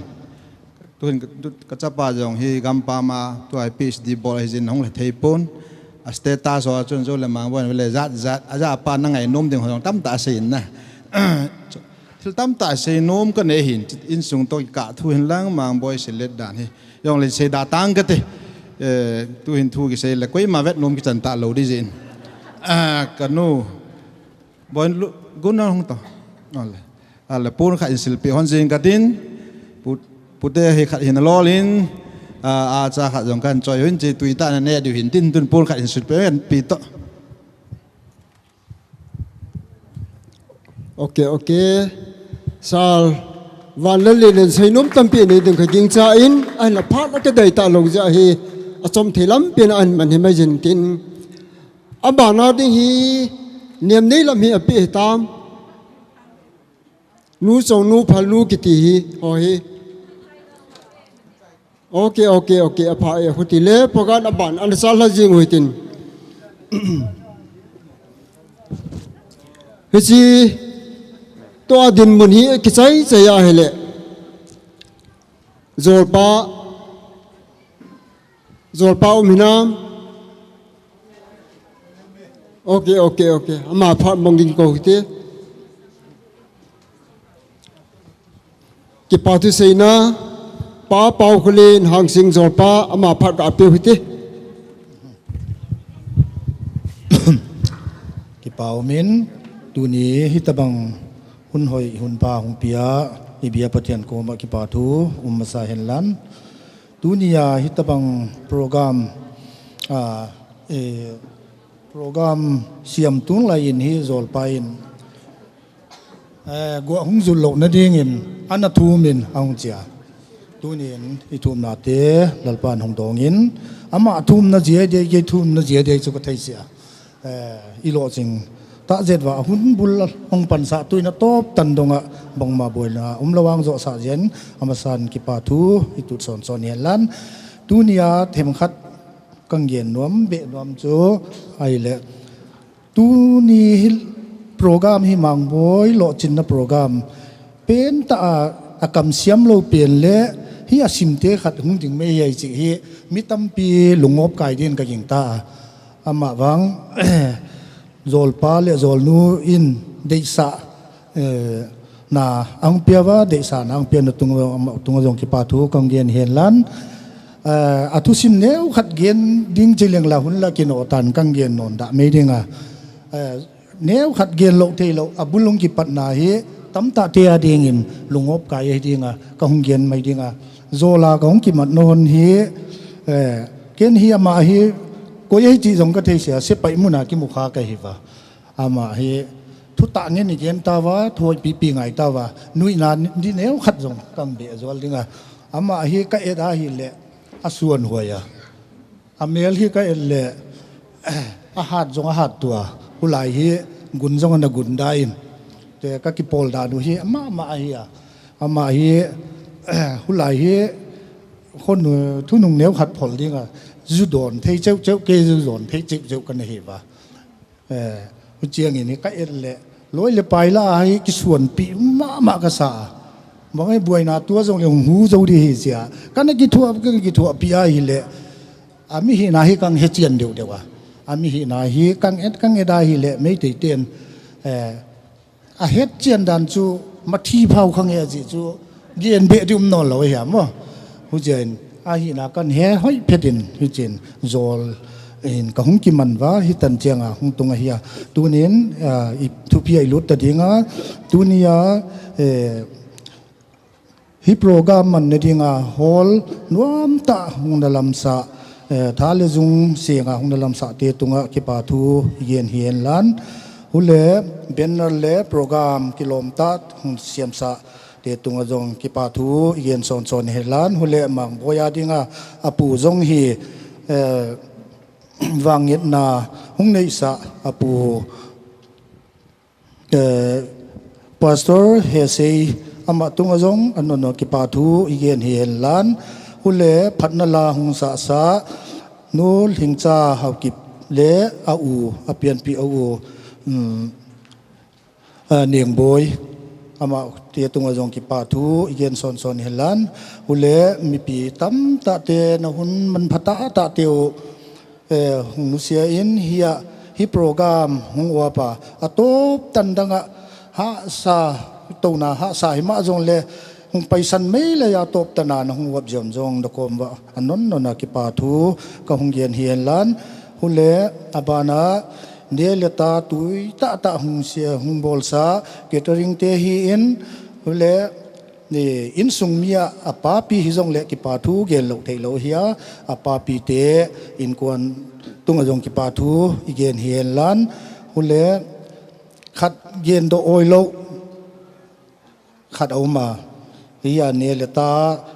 tun ka chapa jong hi gampa ma tu ai phd bol hi jin hong le thei pon asteta so chun zo le mang bon le zat aja pa na ngai nom ding hong tam ta sei na thil tam ta sei nom ka ne hin in sung to ka thu hin lang mang boy se let dan hi yong le sei da tang ka te tu hin thu ki sei le koi ma vet nom ki chan ta lo di jin kanu boy gun na hong to ala pun kha in silpi hon jing ka tin pute he khat hin lolin cha khat jong kan choi hin chi tuita na ne du hin tin tun pun khat in silpi en pi to okay sal van le le sei nom tam pi nei ding kha ging cha in ai la phat ka dai ta lo ja hi achom thelam pen an man hi mai jin tin abana ding hi niam nei lam hi api tam nu song nu phal nu ki ti hi ho hi okay apa e huti le pogan aban an sal la jing huitin hisi to din mun hi ki chai chaya hele zolpa uminam okay ama phat mongin ko hite ki patu seina pa pau khulin hang sing zolpa ama phat ka pe hite ki pau min tu ni hitabang hun hoi hun pa hung pia ni bia pathian ko ma ki pa thu masa henlan dunia hitabang program program siam tung lain hi zol pain go hung zul lo na ding in anathu min ang chia tunin itum na te lalpan hong dong in ama thum na je de ge thum na je de chu ka thai sia ilo jing ta zet wa hun bul hong pan sa tuina top tan donga bang ma boina lawang zo sa jen amasan ki pa thu itut son son lan dunia them khat kang yen nom be nom chu ai le tu ni program hi mang boy lo chin na program pen ta akam siam lo pen le hi asim te khat hung ding me yai chi hi mitam pi lungop kai din ka jing ta ama wang zol pa le zol nu in deisa na ang piawa deisa na ang pian tung jong ki pa thu kang gen hen lan atu sim neu khat gen ding chileng la hun la kino tan kang gen non da me dinga neu khat gen lo te lo abulung ki pat na hi tam ta te a ding in lungop kai hi dinga ka hung gen mai dinga zola ka hung ki mat non hi ken hi ama hi ko ye chi jong ka the sia se pai mu na ki mu kha ka hi wa ama hi thu ta nge ni gen ta wa thoi pi ngai ta wa nui na ni neu khat jong kang be zol dinga ama hi ka e da hi le asuan hoya amel hi ka le a hat jong a hat tua ulai hi gun jong na gun da in te ka ki pol da du hi ama hi ulai hi khon thu nung neu khat phol dinga zu don thei cheu ke zu don thei cheu kan hi wa u chiang ni ka et le loi le pai la hi ki suan pi ma ka sa mangai buai na tua jong le hu zo di hi sia kan ki thua pi a hi le ami hi na hi kang he chian deu dewa ami hi na hi kang e da hi le me te ten a het chian dan chu ma thi phau khang e ji chu gen be dum no lo hi mo hu jen a hi na kan he hoi phedin hu jen zol in ka hung ki man wa hi tan chianga hung tunga hi tunin i thu pi ai lut ta dinga tunia hi program man ne dinga hol nuam ta hung na lam sa thale jung senga hung na lam sa te tunga ki pa thu yen hian lan hule banner le program kilom ta hung siam sa te tunga jong ki pa thu yen son son helan hule mang boya dinga apu jong hi wangit na hung nei sa apu pastor he sei ama tunga jong anono ki pa thu yen hian lan hule phatna la hung sa sa nul hingcha hau kip le au apian pi au niang boy ama tia tunga jong ki pa thu yen son son helan hule mi pi tam ta te na hun man phata ta teu hung nu sia in hi program hung wa pa atop tan danga ha sa to na ha sa hi ma jong le hung paisan me le ya top tana na hung wap jom jong da kom wa anon no na ki pa thu ka hung yen hian lan hule abana ne le ta tui ta hung sia hung bol sa catering te hi in hule ni in sung mia apa pi hi jong le ki pa thu gel lo thei lo hia apa pi te in kon tunga jong ki pa thu igen hian lan hule khat gen do oi lo khat au ma hiya ne le ta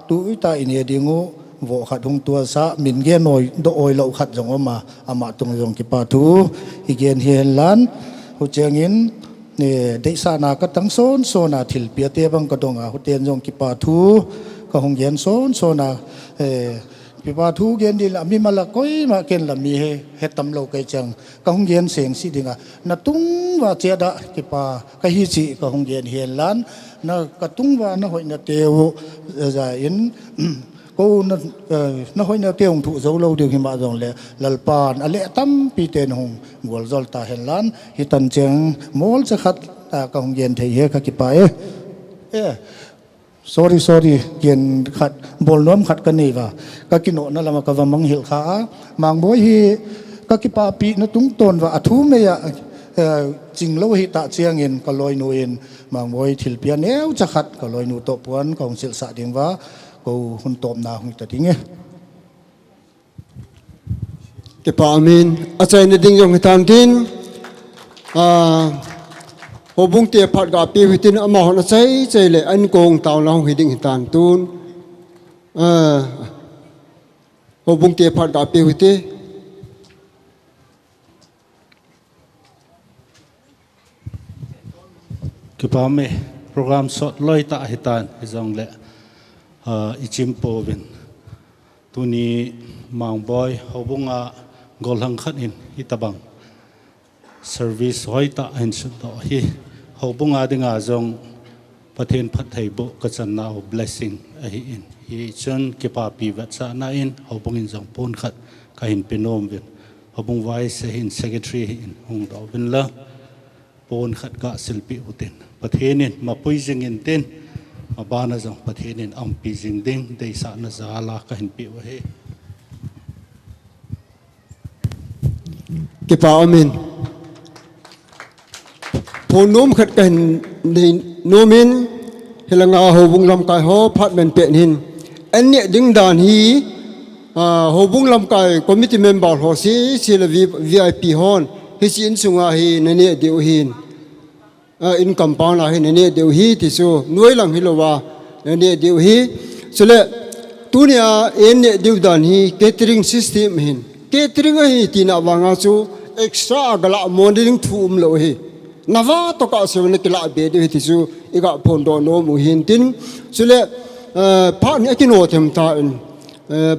tu ta ine dingu vô khát hung tua sa mình gen nồi độ oi lậu khát giống mà tung giống cái pa thu igen hiền lan hỗ trợ in nè để sa na cái tăng son na thil bia te bang cái dong hỗ trợ giống cái pa thu cái hung gen son na cái pa thu gen đi là mi mà là coi mà gen là mi hết tâm lâu cái chẳng cái hung gen sen si đi na tung và chia đã cái pa cái hi chỉ cái hung gen hiền lan na cái tung và nó hội na tiêu giải in cô nó hội na tiêu thụ dấu lâu điều khi mà dòng lệ lalpan ale tâm pi tên hùng gol zol ta hiền lan hi tan cheng mol cha khat ta ka hung gen thei he ka ki pa sorry gen khat bol nom khat ka nei wa ka ki no na lama ka wa mang hil kha mang boy hi ka ki pa pi na tung ton wa athu me ya jing lo hi ta chiang in ka loi nu in mang boy thil pia neu cha khat ka loi nu to puan kong sil sa ding wa ko hun tom na hung ta ding ke pa amin achai ne ding yong hitan tin hobung te phat ga pi hitin ama hon chai le an kong taw la hong hiding hitan tun hobung te phat ga pi hiti cái bao mê program sốt lôi tạ hitan dòng lệ ichim povin tuni mang boy hobunga golhang khan in hitabang service hoi ta hin su to hi hobunga dinga zong pathen phat thei bo ka chan na blessing a hi in hi chon ke pa pi wa cha na in hobung in zong pon khat ka hin penom vin hobung vice hin secretary in hung do vin la pon khat ka silpi utin pathenin mapui jing in ten mabana jong pathenin ampi jing ding dei sa na zala ka hin pi wa he ke pa amin ponum khat kan nei nomin helanga hobung lam kai ho phat men pe hin an ne ding dan hi hobung lam kai committee member ho si la VIP hon hi sin sunga hi ne deu hin in compound la hi ne deu hi ti so nuai lang hi lowa ne deu hi sule tunia en ne deu dan hi catering system hin catering hi tina wanga chu extra agala monitoring thum lo hi nawa to ka se ne kila be de ti su iga phon do no mu hin tin sule pha ne ki no them ta in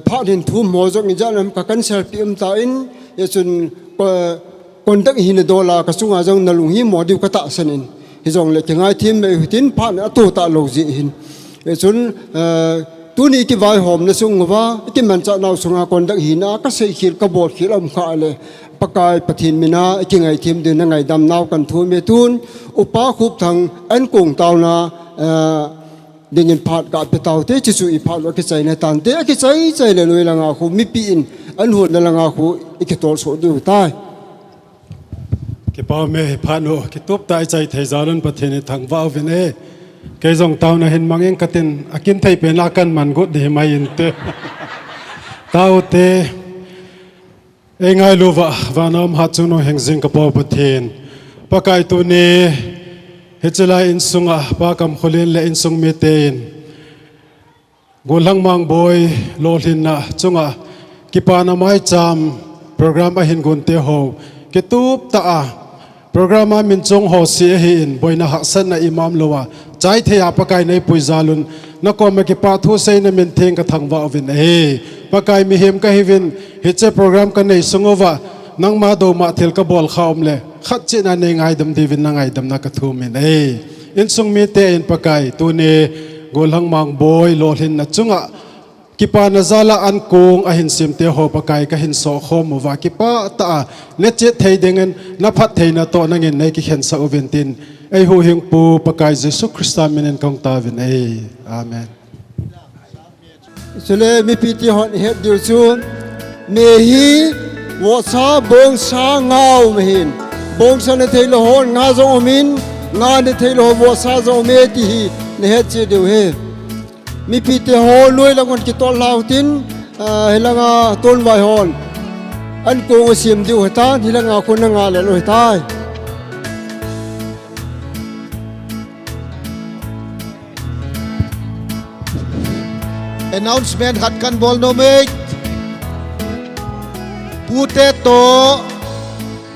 pha din thum mo jok ni janam ka kan sel pim ta in ye chun kontak hin dola ka sunga jong nalung hi mo diu ka ta sanin hi jong le kengai thim me tin pha na tu ta lo ji hin ye chun tu ni ki vai hom na sung wa ki man cha naw sunga kontak hi na ka sei khil ka bol khil am kha le pakai pathin mina ki ngai thim de na ngai dam naw kan thu me tun upa khup thang an kong taw na dingin phat ka pe taw te chi su i phat lo ki chai na tan te ki chai le loi langa khu mi pi in an hu na langa khu ikitol so du tai cái bao mê phan ô cái top tại chạy thấy giáo luận bát thiên thằng vào về nè cái dòng tàu này hình mang cái tin akin thấy bên akan man gốt để mai in te tàu te ngay lu và nam hát chung nó hình Singapore bát thiên pakai tu nè hết lại in sunga pa kam kholin le in sung mi ten golang mang boy lolhin na chunga kipana mai cham program a hin gun te ho cái tup ta program min chong ho si hin boina haksan na imam lowa chai thea pakai nei puizalun na ko ma ki pa thu sei na min theng ka thangwa vin e pakai mi hem ka hivin hiche program ka nei sungowa nang ma do ma thel ka bol khawm le khat che na nei ngai dam divin na ngai dam na ka thu min e in sung mi te in pakai tu ne golang mang boy lolhin na chunga kipa na zala an kong a hin sim te ho pakai ka hin so khom wa kipa ta ne che thei dingen na phat thei na to nangin nei ki khen sa oventin ei hu hing pu pakai jesu christa menen kong ta vin ei amen sule mi piti hon het dir chu me hi wo sa bong sa ngau me hin bong sa ne thei lo hon nga zo min nga ne thei lo wo sa zo me ti hi ne het che de he mi pite ho loi langon ki tol lau tin hilanga ton vai hon an ko sim diu hata hilanga ko na nga le loi tai announcement khat kan bol no me pute to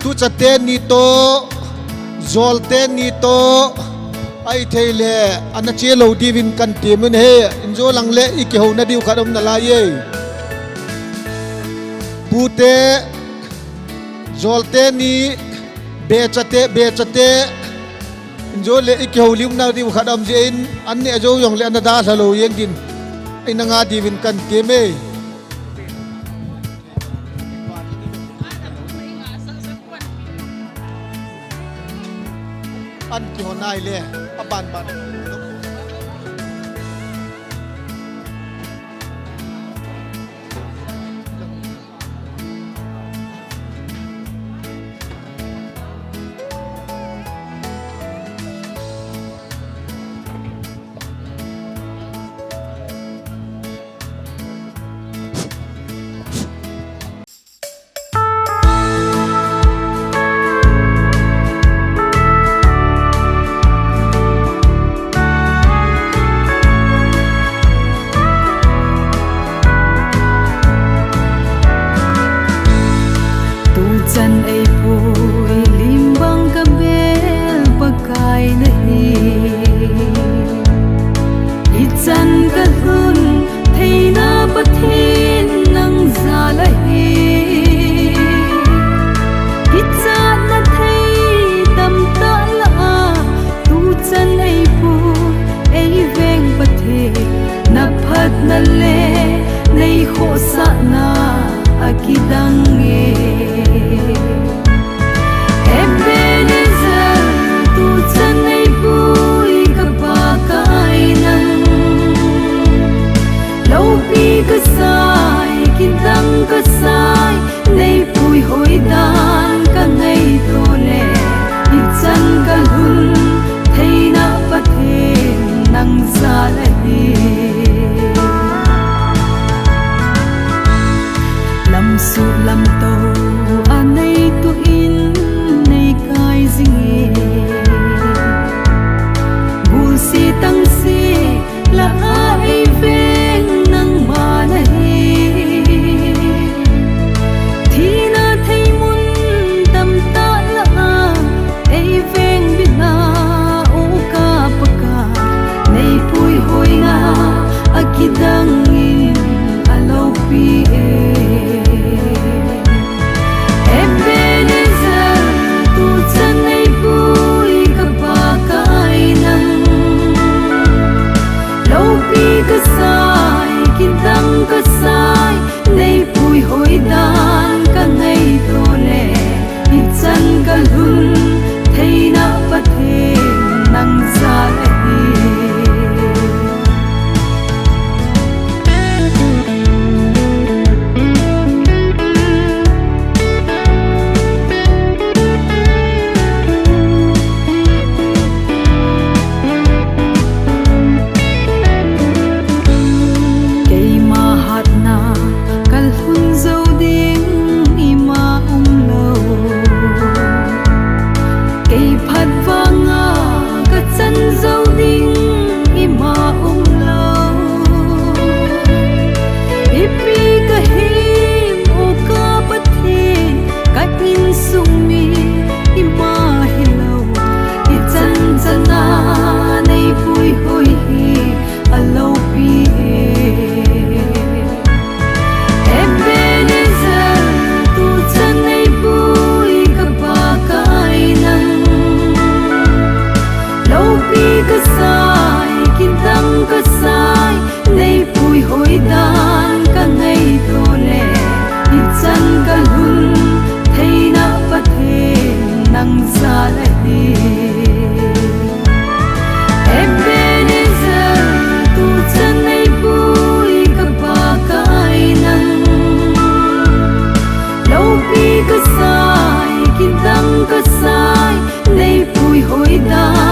tu chate ni to zolte ni to ai theile ana che lo divin kan timun he injo langle ikho na diu khadom na la ye pute zolte ni becate injo le ikho lium na diu khadom je in an ne jo yong le na da thalo yeng din ai na nga divin kan teme an ki honai le aban ban ka sai nei pui hoi da